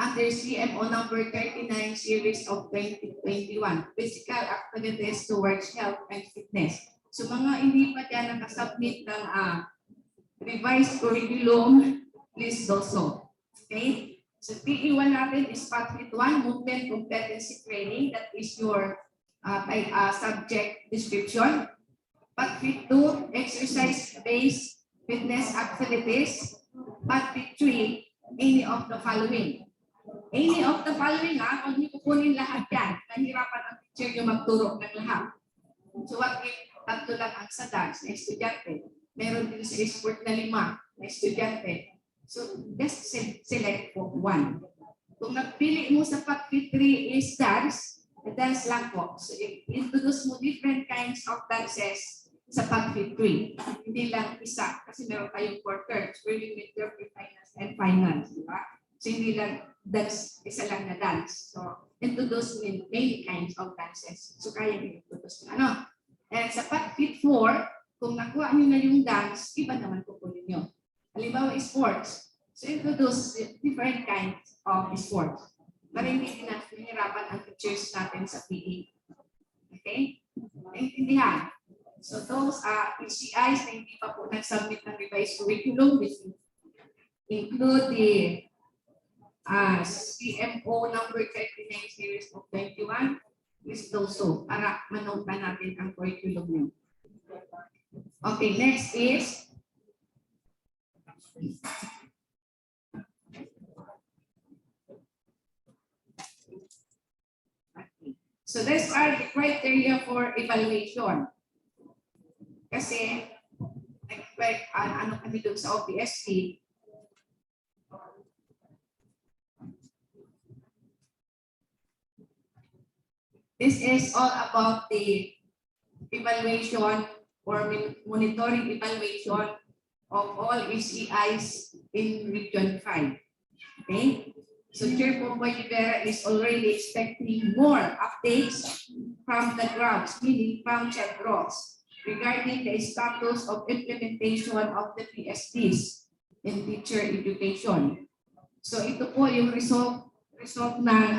under CMO number 39 series of 2021. Physical activities towards health and fitness. So mga hindi pa dyan nakasubmit ng revised curriculum, please do so. Okay? So PE1 natin is PATFIT 1, Movement Competency Training. That is your subject description. PATFIT 2, Exercise-Based Fitness Activities. PATFIT 3, any of the following. Any of the following, huwag niyo kukunin lahat yan. Nahirapan ang teacher yung magturo ng lahat. So what if tatlo lang ang sa dance na estudyante? Meron din sa sport na 5 na estudyante. So just select po 1. Kung napili mo sa PATFIT 3 is dance lang po. So introduce mo different kinds of dances sa PATFIT 3. Hindi lang isa. Kasi meron tayong 4 terms. Early, midterm, finals, and finals. Diba? So hindi lang dance, isa lang na dance. So introduce many kinds of dances. So kaya nyo introduce ano. And sa PATFIT 4, kung nakuha nyo na yung dance, iba naman kukunin nyo. Halimbawa, sports. So introduce different kinds of sports. Para hindi nahihirapan ang teachers natin sa PE. Okay? Naintindihan? So those PCIs na hindi pa po nag-submit ng revised curriculum, which include the CMO number 39 series of 21, please do so para manota natin ang curriculum nyo. Okay, next is so these are the criteria for evaluation. Kasi ano kami doon sa OPSC, this is all about the evaluation or monitoring evaluation of all HEIs in Region 5. Okay? So Chair Pomboy Rivera is already expecting more updates from the grounds, meaning from Chair Ross, regarding the status of implementation of the PSDs in teacher education. So ito po yung result ng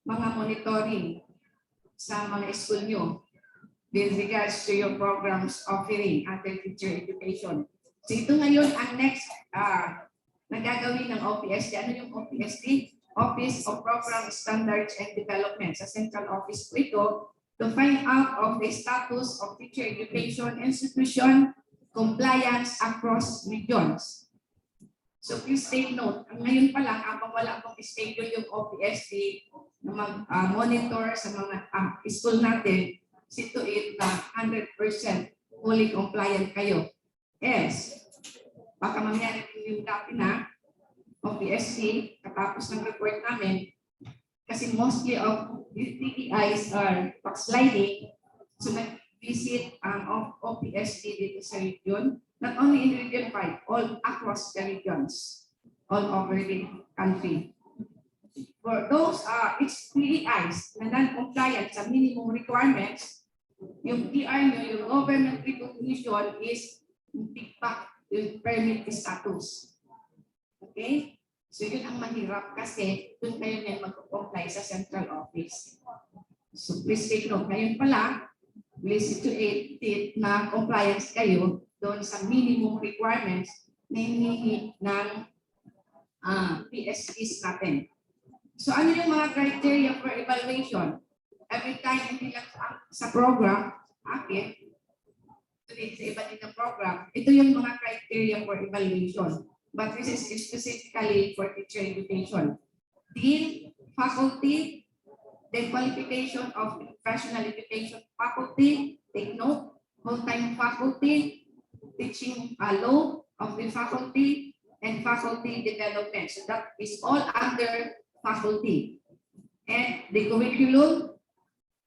mga monitoring sa mga school nyo with regards to your programs offering under teacher education. So ito ngayon ang next nagagawin ng OPSD. Ano yung OPSD? Office of Program Standards and Development. Sa central office po ito to find out of the status of teacher education institution compliance across regions. So please take note, ngayon pa lang, habang wala pong schedule yung OPSD na mag-monitor sa mga school natin, situate na 100% fully compliant kayo. Yes, baka mangyari yung dati na OPSC, katapos ng report namin, kasi mostly of TEIs are backsliding, so nag-visit ang OPSC dito sa region, not only in Region 5, all across the regions, all over the country. For those TEIs na non-compliant sa minimum requirements, yung PR nyo, yung government recognition is pick back yung permit status. Okay? So yun ang mahirap kasi doon kayo ngayon mag-comply sa central office. So please take note. Ngayon pala, please situate na compliance kayo doon sa minimum requirements hinihingi ng PSEs natin. So ano yung mga criteria for evaluation? Every time hindi lang sa program, akin, sa iba din na program, ito yung mga criteria for evaluation. But this is specifically for teacher education. Dean, faculty, the qualification of professional education faculty, take note, full-time faculty, teaching load of the faculty, and faculty development. So that is all under faculty. And the curriculum,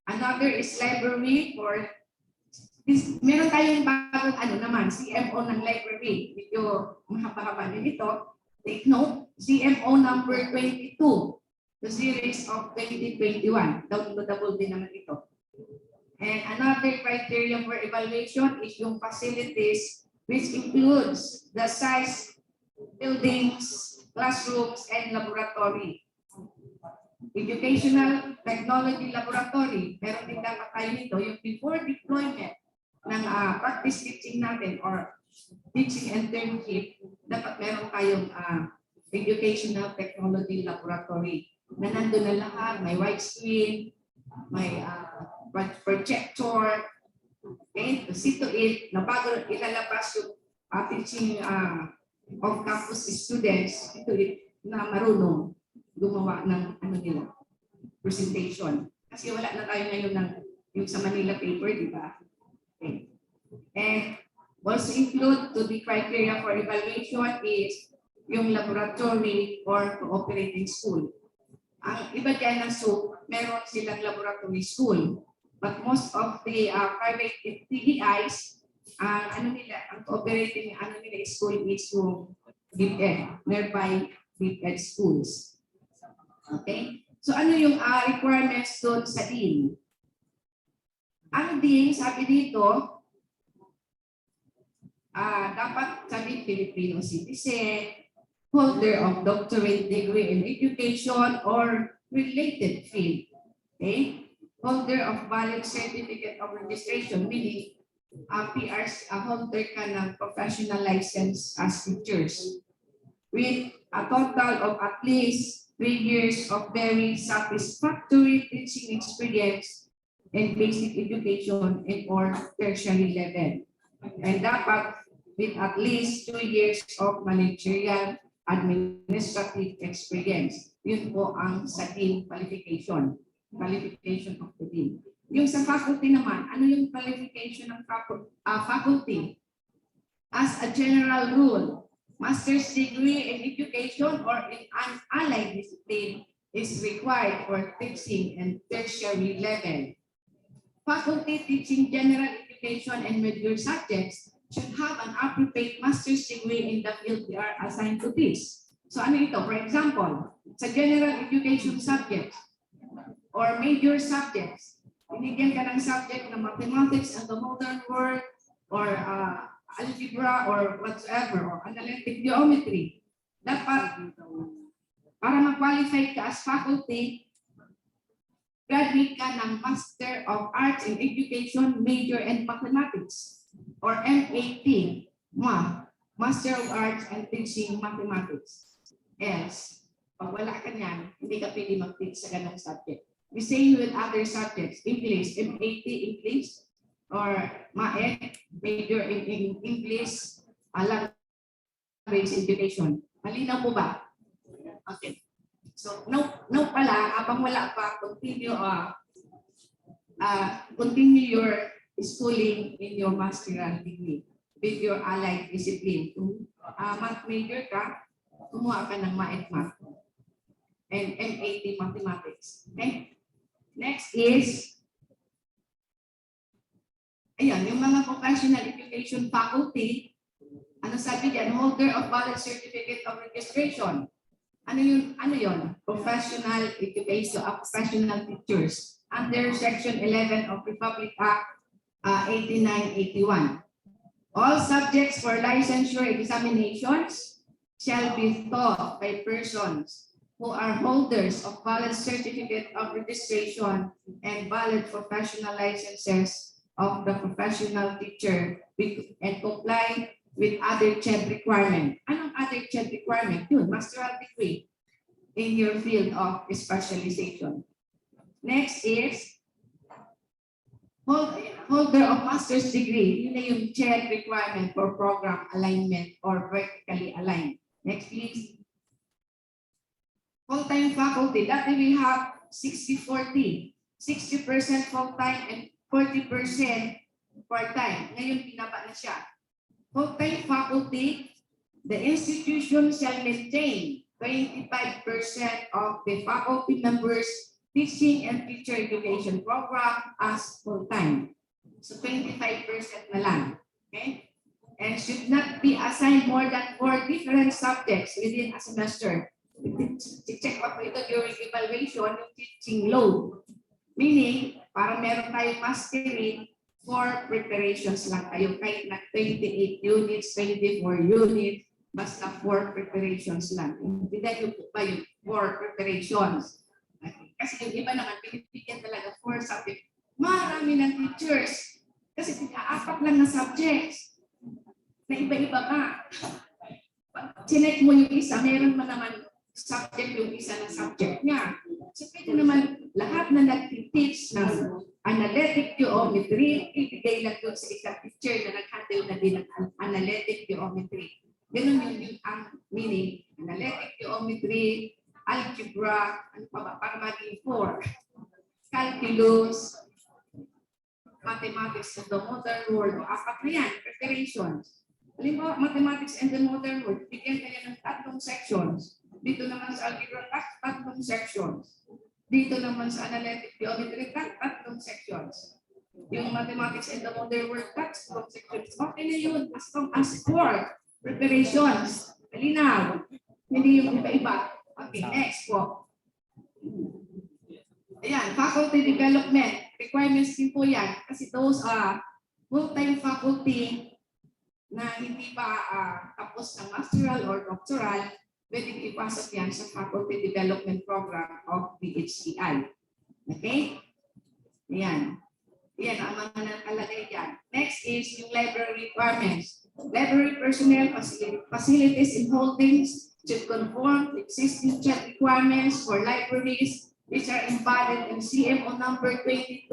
another is library for this. Meron tayong bagong naman, CMO ng library. Medyo mahaba-haba din ito. Take note, CMO number 22, the series of 2021. Downloadable din naman ito. And another criteria for evaluation is yung facilities, which includes the size, buildings, classrooms, and laboratory. Educational Technology Laboratory, meron din dapat tayo nito, yung before deployment ng practice teaching natin or teaching internship, dapat meron tayong Educational Technology Laboratory na nandun na lahat, may widescreen, may projector, okay, to see to it, na bago ilalabas yung teaching of campus students, ito na marunong gumawa ng nila, presentation. Kasi wala na tayo ngayon ng yung sa Manila paper, di ba? Okay. And also include to the criteria for evaluation is yung laboratory or cooperating school. Ang iba dyan ng SUP, meron silang laboratory school. But most of the private TDIs, ang cooperating school is yung DepEd, nearby DepEd schools. Okay? So ano yung requirements doon sa dean? Ang dean, sabi dito, dapat sabi Filipino citizen, holder of doctorate degree in education or related field. Okay? Holder of valid certificate of registration, meaning PRs, holder ka ng professional license as teachers with a total of at least 3 years of very satisfactory teaching experience in basic education and or tertiary level. And dapat with at least 2 years of managerial administrative experience. Yun po ang sa dean qualification of the dean. Yung sa faculty naman, ano yung qualification ng faculty? As a general rule, master's degree in education or in an allied discipline is required for teaching and tertiary level. Faculty teaching general education and major subjects should have an appropriate master's degree in the field they are assigned to teach. So ano ito? For example, sa general education subjects or major subjects, binigyan ka ng subject na mathematics and the modern world or algebra or whatsoever or analytic geometry. Dapat para ma-qualify ka as faculty, graduate ka ng Master of Arts in Education major in Mathematics or MAT, Master of Arts and Teaching Mathematics. Else, pag wala ka niyan, hindi ka pwede mag-teach sa ganong subject. The same with other subjects, English, MAT English, or MAET, major in English, language education. Malinaw po ba? Okay. So, no pala, abang wala pa, continue your schooling in your master's degree with your allied discipline. Kung math major ka, kumuha ka ng MAET Math and MAT Mathematics. Okay? Next is, ayan, yung mga professional education faculty, ano sabi dyan? Holder of valid certificate of registration. Ano yun? Professional education, professional teachers under Section 11 of Republic Act 8981. All subjects for licensure examinations shall be taught by persons who are holders of valid certificate of registration and valid professional licenses of the professional teacher and comply with other CHED requirement. Anong other CHED requirement? Yun, masteral degree in your field of specialization. Next is holder of master's degree. Yun na yung CHED requirement for program alignment or vertically aligned. Next, please. Full-time faculty. Dati we have 60-40. 60% full-time and 40% part-time. Ngayon, pinaba na siya. Full-time faculty, the institution shall maintain 25% of the faculty members teaching and teacher education program as full-time. So 25% na lang. Okay? And should not be assigned more than 4 different subjects within a semester. Check pa po ito during evaluation, yung teaching load. Meaning, para meron tayong mastery, 4 preparations lang tayo. Kahit na 28 units, 24 units, basta 4 preparations lang. Hindi yung pa yung 4 preparations. Kasi yung iba naman, pinipigyan talaga 4 subjects. Marami ng teachers. Kasi 4 lang na subjects. Na iba-iba ka. Sinek mo yung isa, meron man naman subject yung isa na subject niya. So pwede naman lahat na nag-teach ng analytic geometry, ibigay lang doon sa isang teacher na nag-handle na din ng analytic geometry. Ganun yung ang meaning. Analytic geometry, algebra, ano pa ba, para maging 4. Calculus, mathematics of the modern world, 4 na yan, preparations. Halimbawa, mathematics and the modern world, bigyan kaya ng 3 sections. Dito naman sa algebra, 3 sections. Dito naman sa analytic geometry, 3 sections. Yung mathematics and the modern world, 3 sections. Okay na yun, as long as 4 preparations. Malinaw. Hindi yung iba-iba. Okay, next po. Ayan, faculty development. Requirements din po yan. Kasi those are full-time faculty na hindi pa tapos ng masteral or doctoral, pwedeng ipasok yan sa faculty development program of the HCI. Okay? Ayan. Ayan ang mga nakalagay dyan. Next is yung library requirements. Library personnel facilities and holdings should conform to existing CHED requirements for libraries which are embodied in CMO number 22,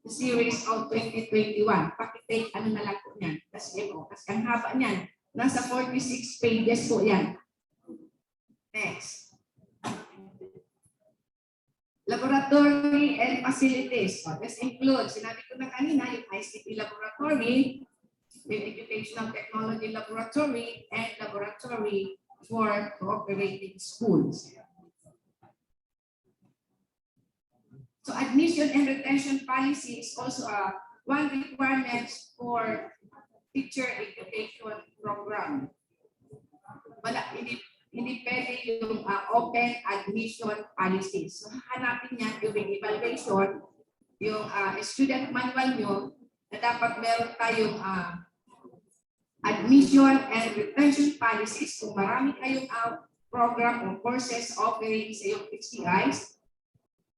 the series of 2021. Pakitake ano na lang po niyan, the CMO. Kasi ang haba niyan, nasa 46 pages po yan. Next. Laboratory and facilities. This includes, sinabi ko na kanina, yung ICT laboratory, yung educational technology laboratory, and laboratory for cooperating schools. So admission and retention policy is also one requirement for teacher education program. Wala, hindi pwede yung open admission policies. So hanapin niya during evaluation, yung student manual nyo, na dapat meron tayong admission and retention policies. Kung marami kayong program o courses offering sa yung HCIs,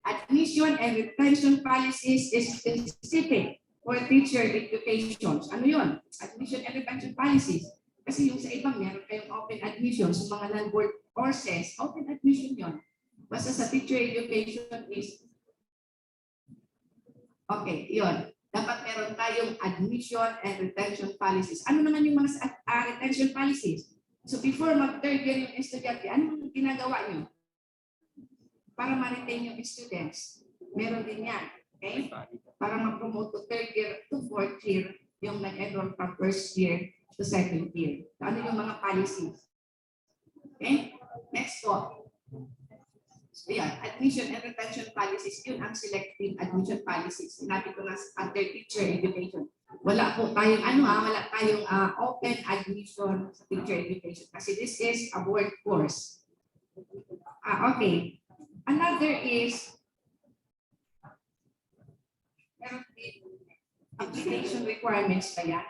admission and retention policies is specific for teacher education. Ano yun? Admission and retention policies. Kasi yung sa ibang meron kayong open admission sa mga non-board courses, open admission yon. Basta sa teacher education is, okay, yon. Dapat meron tayong admission and retention policies. Ano naman yung mga retention policies? So before mag-third year yung estudyante, ano yung ginagawa nyo? Para ma-retain yung students. Meron din yan. Okay? Para ma-promote to third year to fourth year yung nag-enroll from first year to second year. Ano yung mga policies? Okay? Next po. So yan, admission and retention policies, yun ang selective admission policies. Sinabi ko na under teacher education. Wala po tayong wala tayong open admission sa teacher education kasi this is a board course. Okay. Another is application requirements pa yan.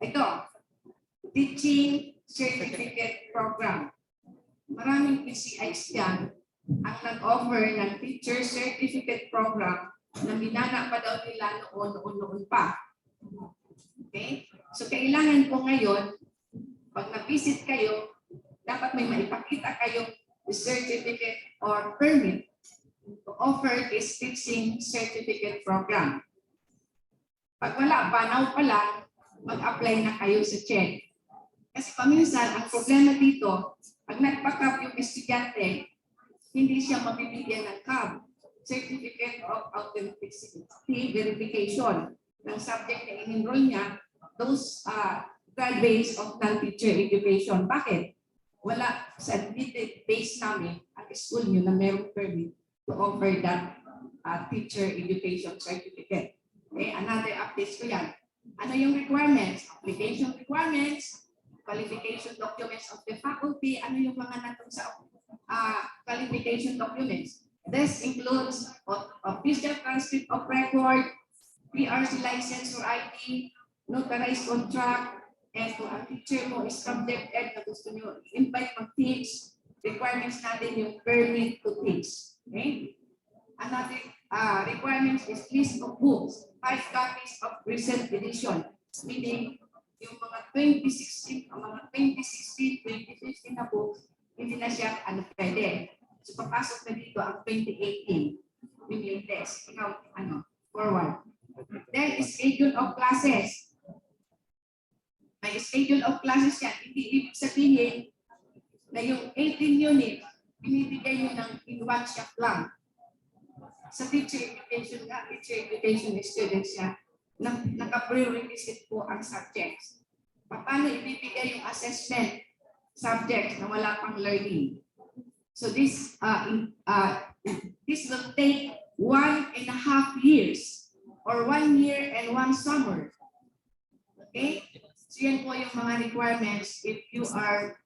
Ito, teaching certificate program. Maraming PCIs yan ang nag-offer ng teacher certificate program na minana pa daw nila noon pa. Okay? So kailangan po ngayon, pag na-visit kayo, dapat may maipakita kayong certificate or permit to offer this teaching certificate program. Pag wala pa, now pa lang, mag-apply na kayo sa check. Kasi paminsan, ang problema dito, pag nagpa-CAP yung estudyante, hindi siya mabibigyan ng CAB, Certificate of Authenticity Verification, ng subject na in-enroll niya, those graduates of non-teacher education. Bakit? Wala sa base namin at school nyo na mayroong permit to offer that teacher education certificate. Okay, another update ko yan. Ano yung requirements? Application requirements, qualification documents of the faculty, ano yung mga natong sa qualification documents. This includes official transcript of record, PRC license or ID, notarized contract, and kung ang teacher mo is subject ed na gusto nyo invite mag-teach, requirements natin yung permit to teach. Okay? Another requirements is list of books, 5 copies of recent edition, meaning yung mga 2016, 2015 na books, hindi na siya pwede. So papasok na dito ang 2018, yung latest. Ikaw, forward. Then, schedule of classes. May schedule of classes yan. Hindi ibig sabihin na yung 18 unit, binibigay nyo ng in one shot lang. Sa teacher education students yan, naka-prerequisite po ang subjects. Paano ibibigay yung assessment subjects na wala pang learning? So this will take 1.5 years or 1 year and 1 summer. Okay? So yan po yung mga requirements if you are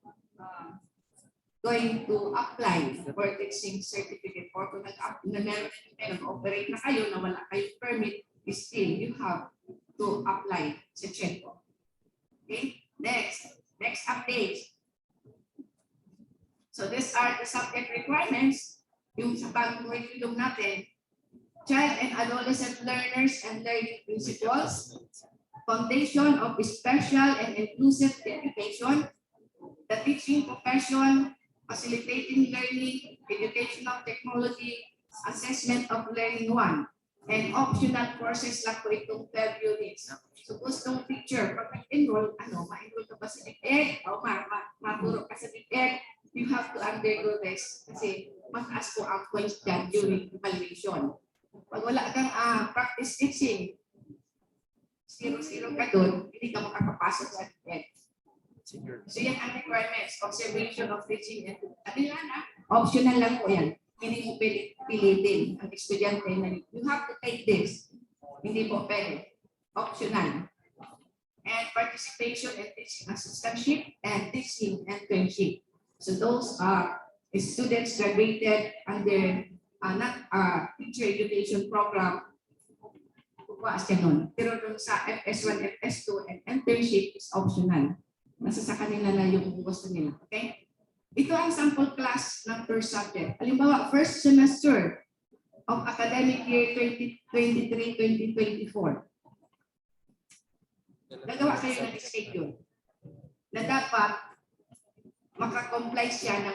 going to apply for teaching certificate or kung nag-operate na kayo na wala kayong permit, still you have to apply sa check po. Okay? Next update. So these are the subject requirements. Yung sa bagong curriculum natin, child and adolescent learners and learning principles, foundation of special and inclusive education, the teaching profession, facilitating learning, educational technology, assessment of learning 1, and optional courses lang po itong 12 units. So gustong teacher, pag nag-enroll, ma-enroll ka ba sa DepEd o maturo ka sa DepEd, you have to undergo this kasi mataas po ang points dyan during evaluation. Pag wala kang practice teaching, 0 ka doon, hindi ka makakapasok sa DepEd. So yan ang requirements, observation of teaching and optional lang po yan. Hindi mo pilitin ang estudyante na you have to take this. Hindi po pwede. Optional. And participation in teaching assistantship and teaching internship. So those students graduated under teacher education program, bukas ka nun. Pero dun sa FS1, FS2, and internship is optional. Nasa sa kanila na yung gusto nila. Okay? Ito ang sample class ng first subject. Halimbawa, first semester of academic year 2023-2024. Nagawa kayo ng schedule na dapat makakomply siya ng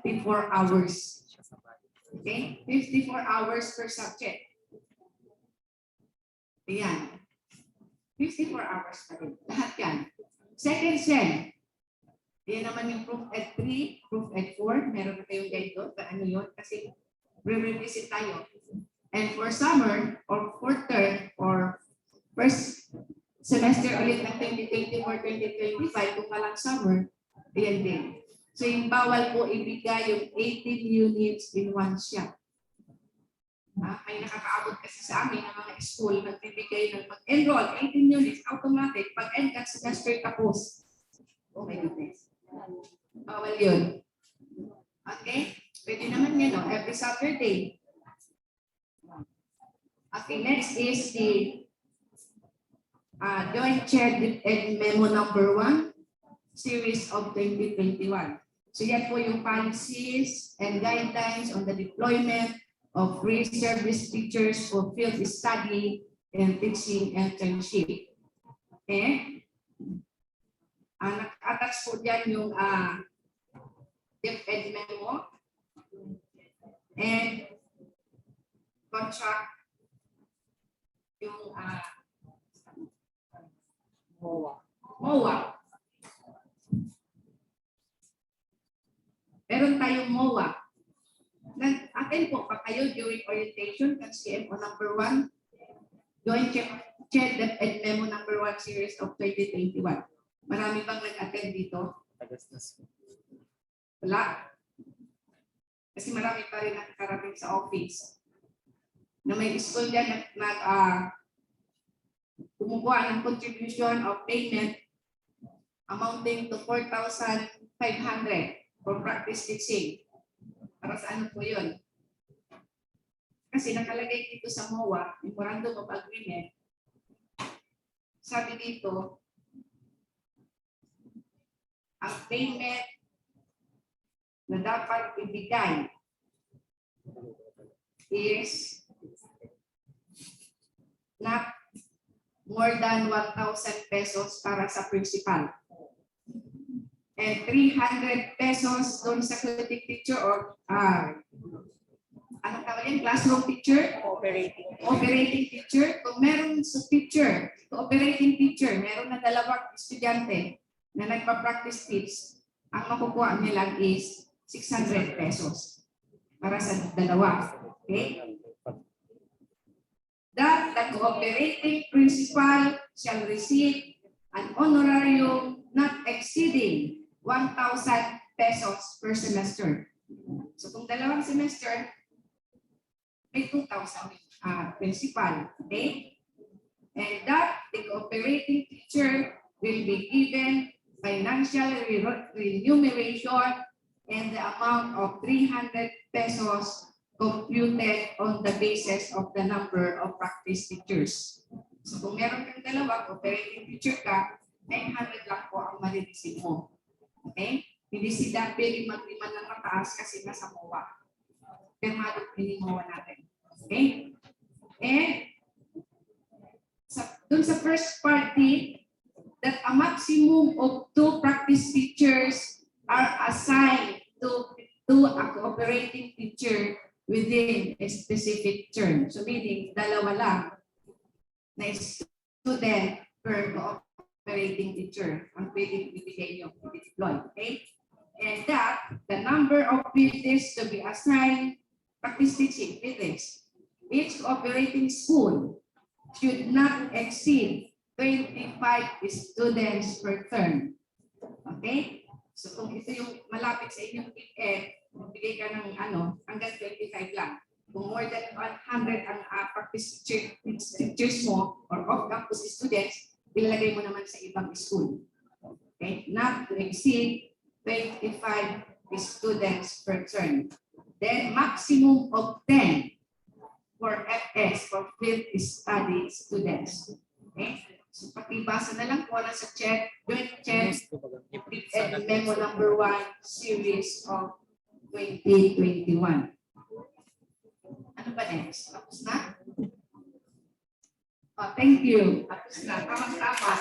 54 hours. Okay? 54 hours per subject. Ayan. 54 hours pa rin. Lahat yan. Second sem. Yan naman yung Proof Ed 3, Proof Ed 4. Meron na kayong guide doon. Paano yun? Kasi re-revisit tayo. And for summer or for term or first semester ulit ng 2024-2025 kung palang summer, ayan din. So yung bawal po ibigay yung 18 units in one shot. May nakakaabot kasi sa amin ng mga school nagbibigay ng mag-enroll 18 units automatic pag end ka semester tapos. Oh my goodness. Bawal yun. Okay? Pwede naman yan, no? Every Saturday. Okay, next is the Joint Chair and Memo number 1, series of 2021. So yan po yung policies and guidelines on the deployment of free service teachers for field study and teaching internship. Okay? Naka-attach po dyan yung DepEd memo and contract yung MOA. Meron tayong MOA. Nag-attend po pa kayo during orientation ng CMO number 1. Joint Check DepEd Memo number 1 series of 2021. Marami bang nag-attend dito? Wala. Kasi marami pa rin nakakarating sa office. Na may school dyan kumukuha ng contribution of payment amounting to 4,500 for practice teaching. Para sa ano po yun? Kasi nakalagay dito sa MOA, Memorandum of Agreement, sabi dito, ang payment na dapat ibigay is not more than 1,000 pesos para sa principal. And 300 pesos doon sa critic teacher or anong tawag yan? Classroom teacher? Operating teacher. Kung meron sa teacher, operating teacher, meron na 2 estudyante na nagpa-practice teach, ang makukuha nila is 600 pesos para sa 2. Okay? That the cooperating principal shall receive an honorarium not exceeding 1,000 pesos per semester. So kung 2 semester, may 2,000 principal. Okay? And that the cooperating teacher will be given financial remuneration and the amount of 300 pesos computed on the basis of the number of practice teachers. So kung meron kang 2, operating teacher ka, 900 lang po ang marireceive mo. Okay? Hindi sila pwede mag-demand ng mataas kasi nasa MOA. Pirmado pinimoa natin. Okay? And dun sa first party, that a maximum of 2 practice teachers are assigned to a cooperating teacher within a specific term. So meaning, 2 lang na student per cooperating teacher ang pwedeng ibigay nyo, i-deploy. Okay? And that, the number of periods to be assigned, practice teaching periods, each cooperating school should not exceed 25 students per term. Okay? So kung ito yung malapit sa inyong bigay ka ng hanggang 25 lang. Kung more than 100 ang practice teachers mo or off-campus students, ilalagay mo naman sa ibang school. Okay? Not to exceed 25 students per term. Then maximum of 10 for FS, for field study students. Okay? So pakibasa na lang po na sa joint check memo number 1 series of 2021. Ano ba next? Tapos na? Oh, thank you. Tapos na. Tama-tama.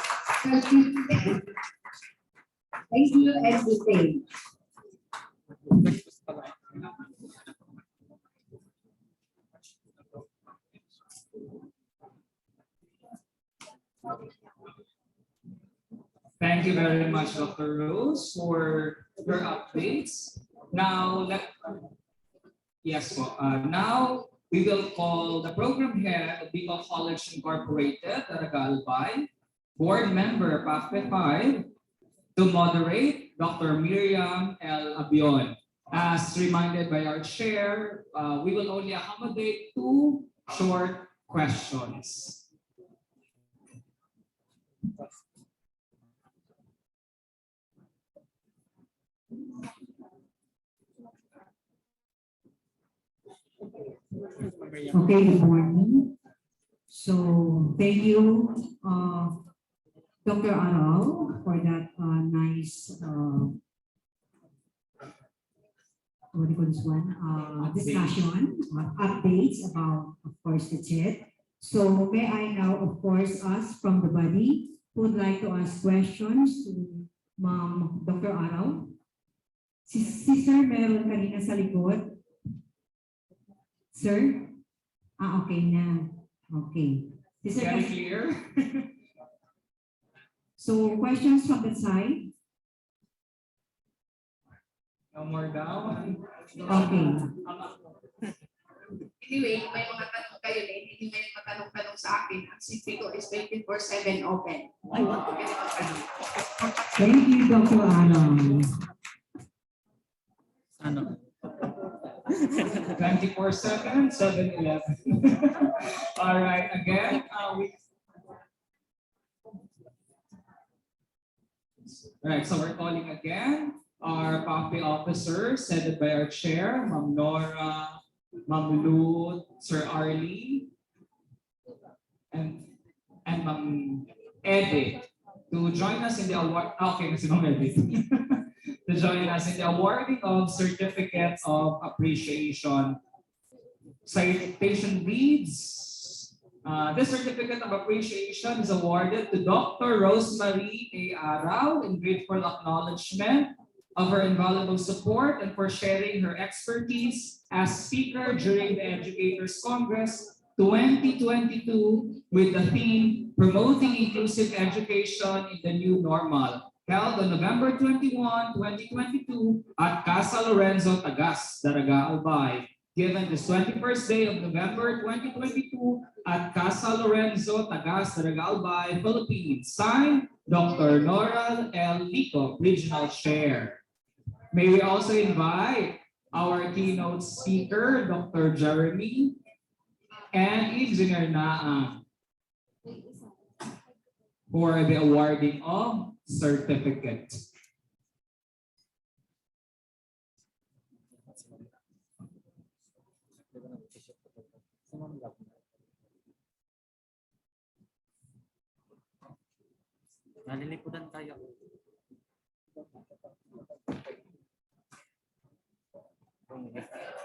Thank you and good day. Thank you very much, Dr. Rose, for your updates. Now, now we will call the program head of Bicol College Incorporated, Galbay, board member PAFPE 5, to moderate Dr. Miriam L. Abion. As reminded by our chair, we will only accommodate 2 short questions. Okay, good morning. So thank you, Dr. Aral, for that nice what do you call this one? Discussion, updates about, of course, the chat. So may I now, of course, ask from the body who would like to ask questions to Ma'am Dr. Araw. Si Sir meron kanina sa likod. Sir? Okay na. Okay. Si Sir Very clear. So, questions from the side? No more down. Okay. Anyway, may mga tanong kayo din. Hindi may matanong-tanong sa akin. Ang simple ko is 24/7 open. I want to get it open. Thank you, Dr. Araw. Ano? 24/7, 7-Eleven. All right, again, Alright, so we're calling again our PACPI officers, headed by our chair, Ma'am Nora, Ma'am Lut, Sir Arlie, and Ma'am Edith, to join us in the award. Okay, kasi Ma'am Edith. To join us in the awarding of Certificate of Appreciation. Citation reads, this Certificate of Appreciation is awarded to Dr. Rosemary A. Arau in grateful acknowledgement of her invaluable support and for sharing her expertise as speaker during the Educators Congress 2022 with the theme Promoting Inclusive Education in the New Normal, held on November 21, 2022 at Casa Lorenzo, Tagas, Daraga, Albay. Given this 21st day of November 2022 at Casa Lorenzo, Tagas, Daraga, Albay, Philippines. Signed, Dr. Nora L. Lico, Regional Chair. May we also invite our keynote speaker, Dr. Jeremy, and Engineer Naam for the awarding of certificate. Naliliputan tayo.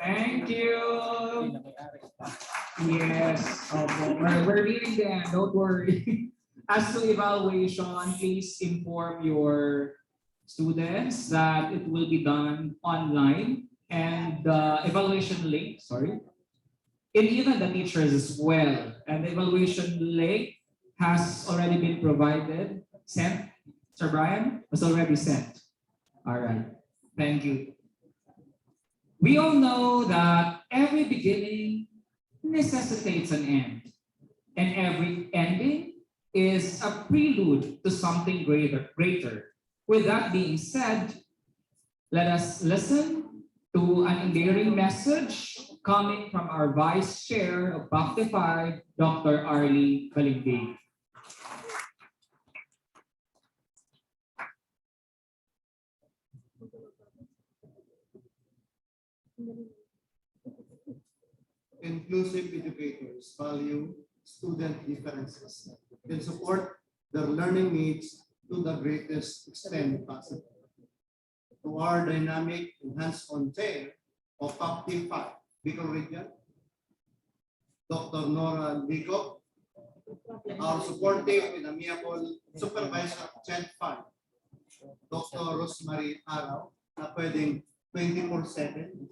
Thank you. Yes, we're reading them, don't worry. As to evaluation, please inform your students that it will be done online and the evaluation link, and even the teachers as well. And the evaluation link has already been provided, sent. Sir Brian, was already sent. All right, thank you. We all know that every beginning necessitates an end, and every ending is a prelude to something greater. With that being said, let us listen to an endearing message coming from our Vice Chair of PACPI 5, Dr. Arlie Balimbing. Inclusive educators value student differences and support their learning needs to the greatest extent possible. To our dynamic and hands-on chair of PACPI 5, Bicol Region, Dr. Nora Lico, our supportive and amiable supervisor of CHED 5, Dr. Rosemary Arau, na pwedeng 24/7.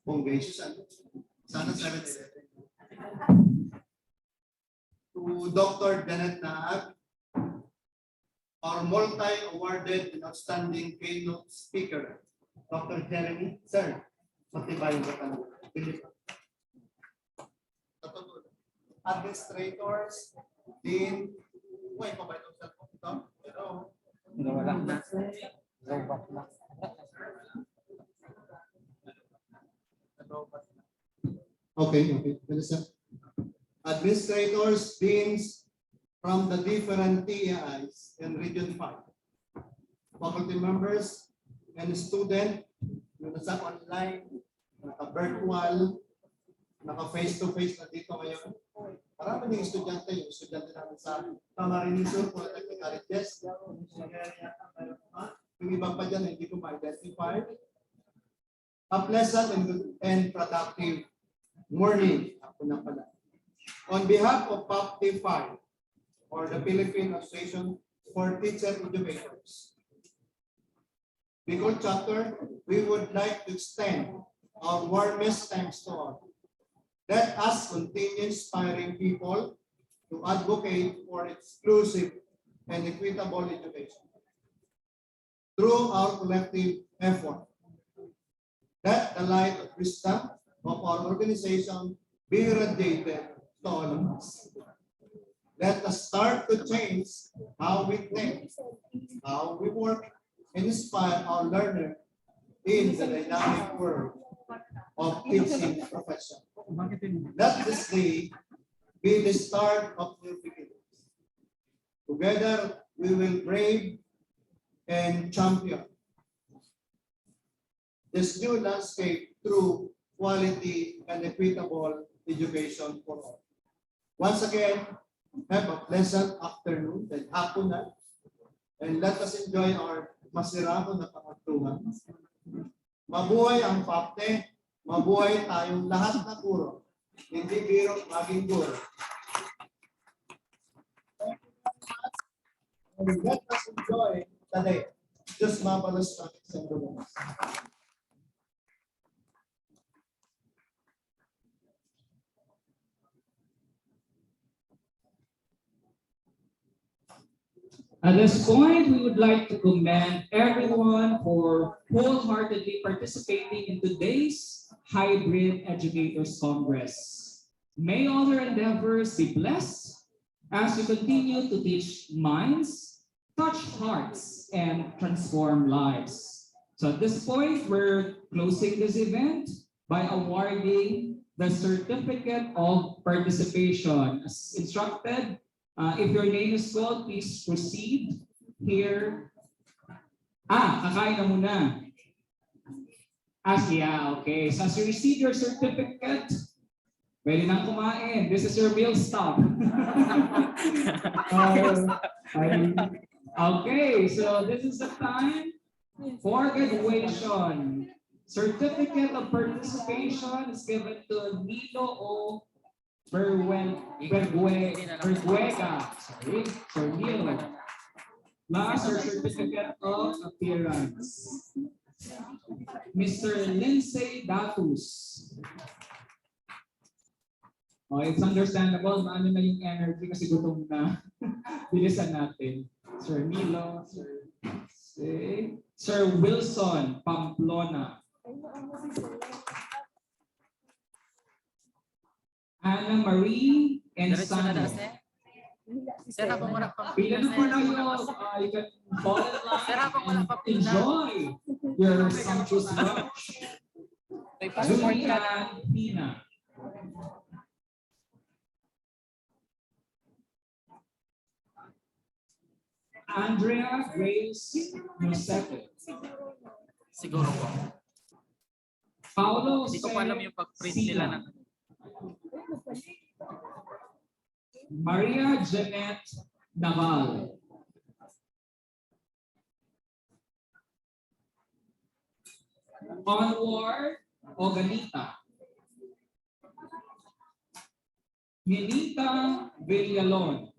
Congratulations. Sana 7-Eleven. To Dr. Janet Naag, our multi-awarded and outstanding keynote speaker, Dr. Jeremy, sir, matibayin ka tanong. Administrators, Dean, wait, pabay itong cellphone ito? Hello? Wala na. Okay. Administrators, deans from the different TAIs in Region 5. Faculty members and student, yung nasa online, naka-virtual, naka-face-to-face na dito ngayon. Marami ng estudyante, yung estudyante namin sa Camarines Sur, Polytechnic Colleges. Yung iba pa dyan, hindi ko ma-identify. A pleasant and productive morning. Ako na pala. On behalf of PACPI 5 or the Philippine Association for teacher educators. Bicol chapter, we would like to extend our warmest thanks to all. Let us continue inspiring people to advocate for exclusive and equitable education through our collective effort. Let the light of wisdom of our organization be radiated to all of us. Let us start to change how we think, how we work, and inspire our learner in the dynamic world of teaching profession. Let this day be the start of new beginnings. Together, we will brave and champion this new landscape through quality and equitable education for all. Once again, have a pleasant afternoon and hapon na. And let us enjoy our masiramo na pangatuhan. Mabuhay ang PAPTE, mabuhay tayong lahat na guro. Hindi biro maging guro. And let us enjoy the day. Just mabalas na sa dulo. At this point, we would like to commend everyone for wholeheartedly participating in today's Hybrid Educators Congress. May all your endeavors be blessed as you continue to teach minds, touch hearts, and transform lives. So at this point, we're closing this event by awarding the Certificate of Participation. As instructed, if your name is called, please proceed here. Kakain na muna. Yeah, okay. So as you receive your certificate, pwede nang kumain. This is your meal stop. Okay, so this is the time for graduation. Certificate of Participation is given to Nilo O. Berguega, sorry, Sir Neil. Last, your certificate of appearance. Mr. Lindsay Datus. Oh, it's understandable, maano na yung energy kasi gutom na. Bilisan natin. Sir Milo, Sir Wilson Pamplona. Anna Marie and Sano. Pila na po na yun. You can fall in line and enjoy your sumptuous lunch. Julia Pina. Andrea Grace Musete. Siguro po. Paulo Hindi ko pa alam yung pag-print nila ng Maria Janet Naval. Onward Oganita. Minita Villalon.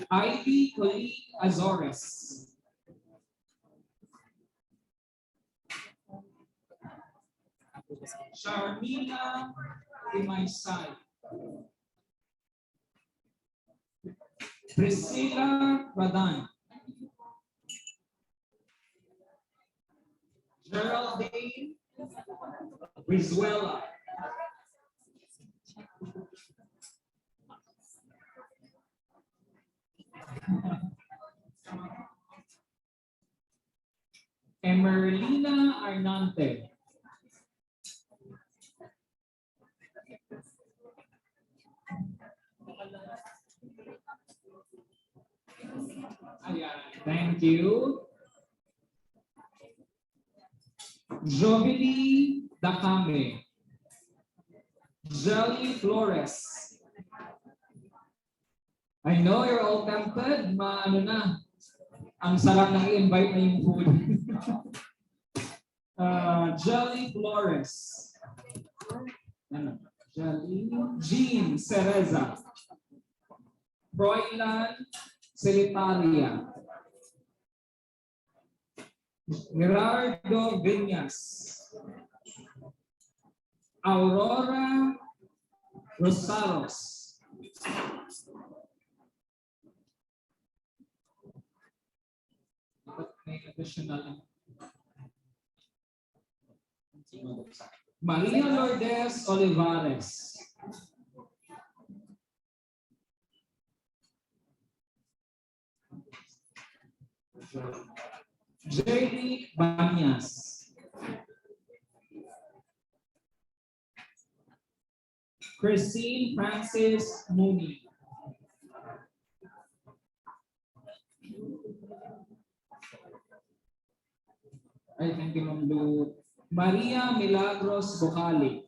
Ivy Colleen Azores. Sharmila Imaysay. Priscilla Radan. Geraldine Brizuela. Emerlina Arnante. Thank you. Jovely Dakame. Jelly Flores. I know you're all tempted. Ano na. Ang sarap ng i-invite na yung food. Jelly Flores. Jean Cereza. Froilan Celitaria. Gerardo Viñas. Aurora Rosaros. May additional. Maria Lourdes Olivares. Jerry Banyas. Christine Francis Mooney. I think you Maria Milagros Bocali.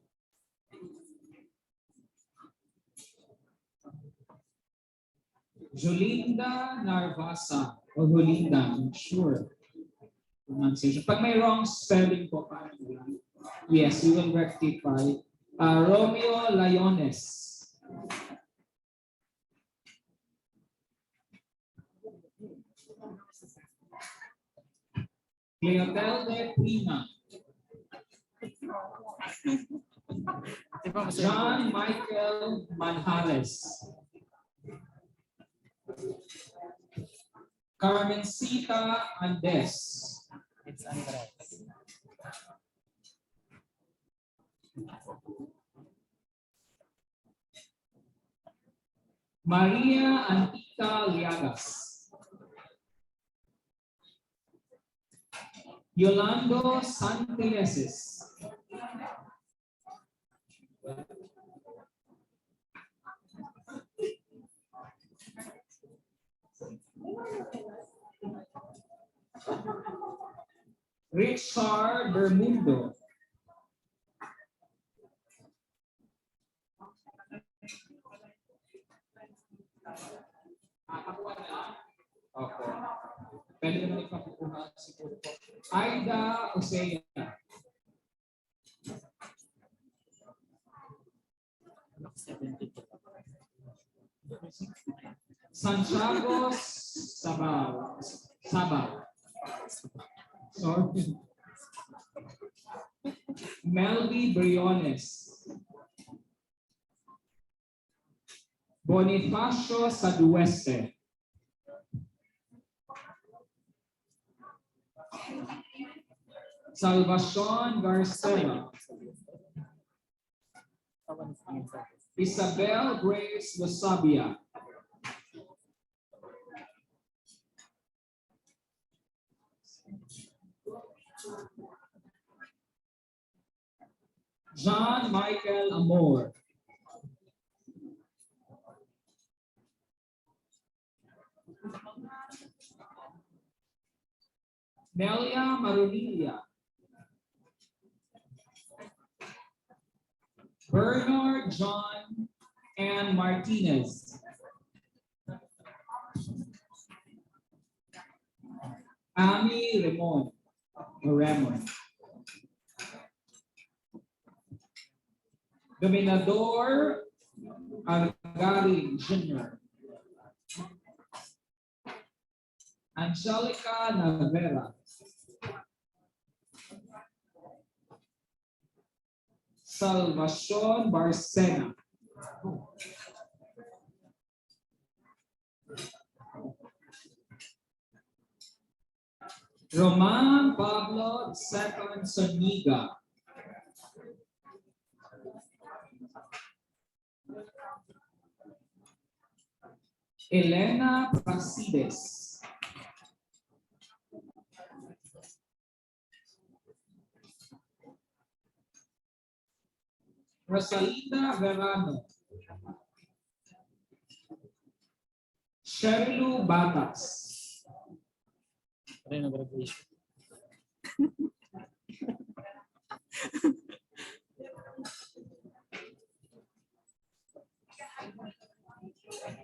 Jolinda Narvasa or Jolinda, I'm sure. Pronunciation. Pag may wrong spelling po, yes, we will rectify. Romeo Layones. Cleotelde Prima. John Michael Manjales. Carmencita Andes. It's Andres. Maria Antica Liagas. Yolando Santineses. Richard Bermundo. Okay. Pwede naman ipakukuha siguro po. Aida Osea. Santiago Sabao. Sorry. Melby Briones. Bonifacio Sadueste. Salvacion Garcela. Isabel Grace Wasabia. John Michael Amor. Nelia Marunilia. Bernard John and Martinez. Ami Ramon. Dominador Argari Jr. Angelica Navera. Salvacion Barcena. Roman Pablo II Soniga. Elena Pracides. Rosalinda Verano. Sherilu Batas. Graduation.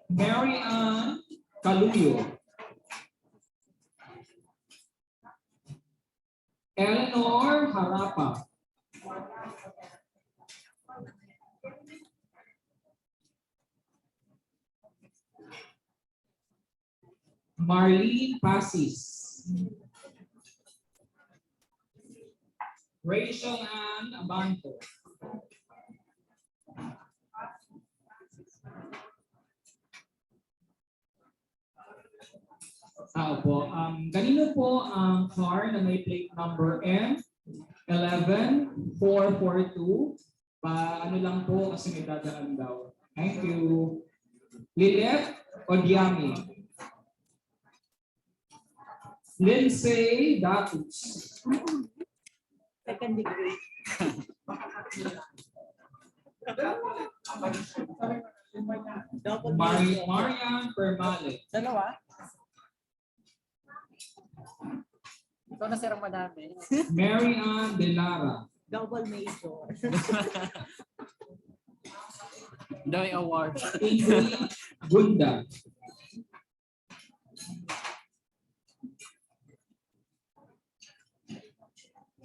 Mary Ann Caluyo. Eleanor Harapa. Marlene Pasis. Rachel Ann Abanto. Opo. Kanino po ang car na may plate number M11442? Ano lang po kasi may dadaan daw. Thank you. Lilith Odiami. Lindsay Datus. Second degree. Marian Permale. Dalawa? Ikaw na sirang madami. Mary Ann De Lara. Double major. Dami award. Ingrid Gunda.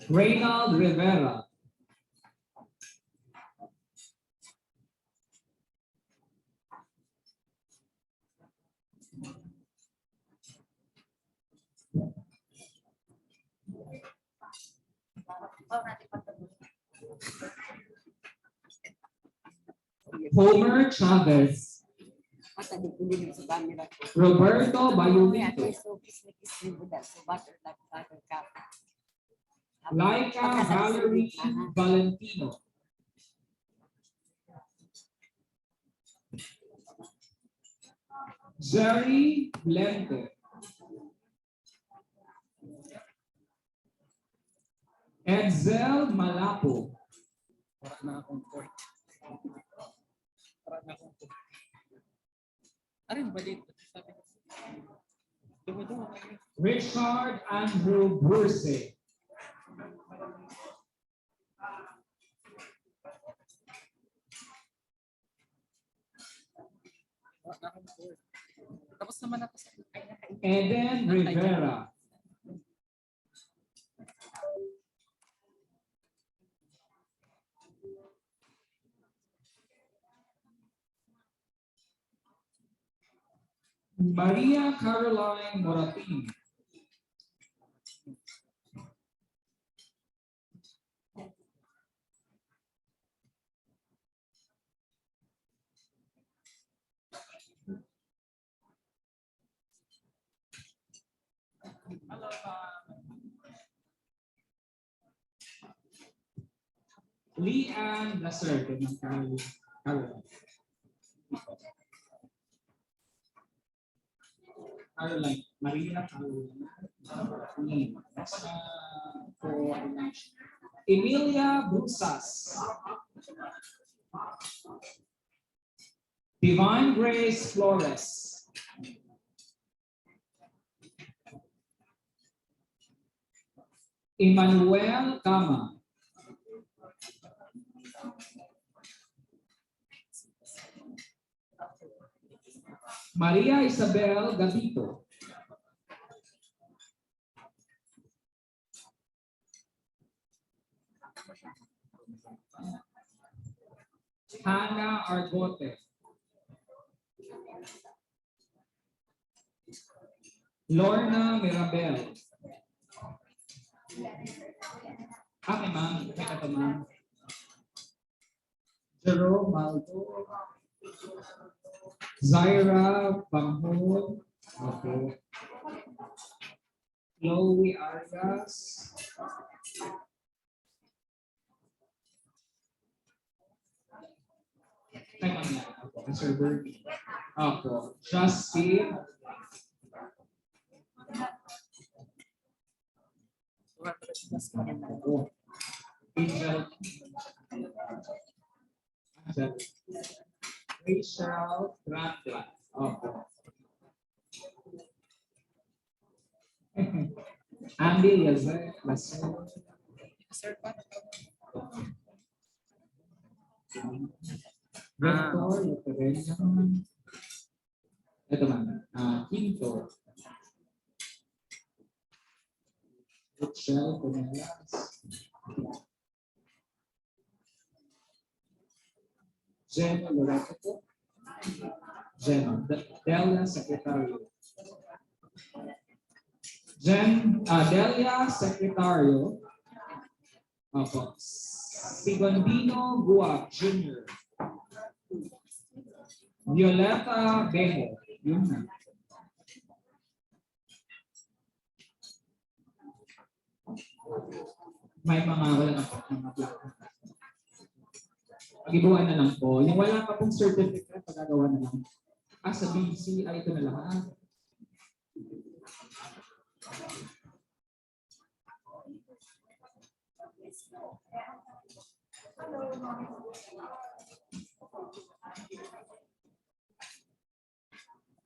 Reynald Rivera. Homer Chavez. Roberto Bayumito. Laika Valerie Valentino. Jerry Blende. Edsel Malapo. Wala na akong court. Wala na akong court. Ano ba dito? Richard Andrew Burse. Wala na akong court. Tapos naman ako sa Eden Rivera. Maria Caroline Moratin. Leanne Laserte ng Caroline. Caroline, Maria Caroline. Emilia Bunsas. Divine Grace Flores. Emmanuel Kama. Maria Isabel Gavito. Hannah Argote. Lorna Mirabel. Okay, ma'am. Teka to, ma'am. Jerome Maldo. Zaira Panghol. Okay. Chloe Arias. Ay, ma'am. Okay. Sir Bertie. Okay. Justin. Oh. Angel. Rachel Grandla. Okay. Andy Yazet. Vector. Ito man. Quinto. Rachel Comelas. Jenna Loreto. Jenna. Delia Secretary. Delia Secretario. Opo. Sigondino Guap Jr. Violeta Bejo. Yun na. May mga wala na po mga black. Pag-ibuan na lang po. Yung wala pa pong certificate, pagagawa na lang. Sa BC, ay ito na lang.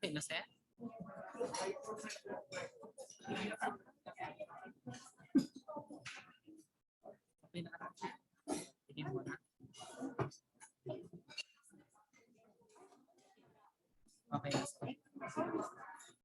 Okay na, sir?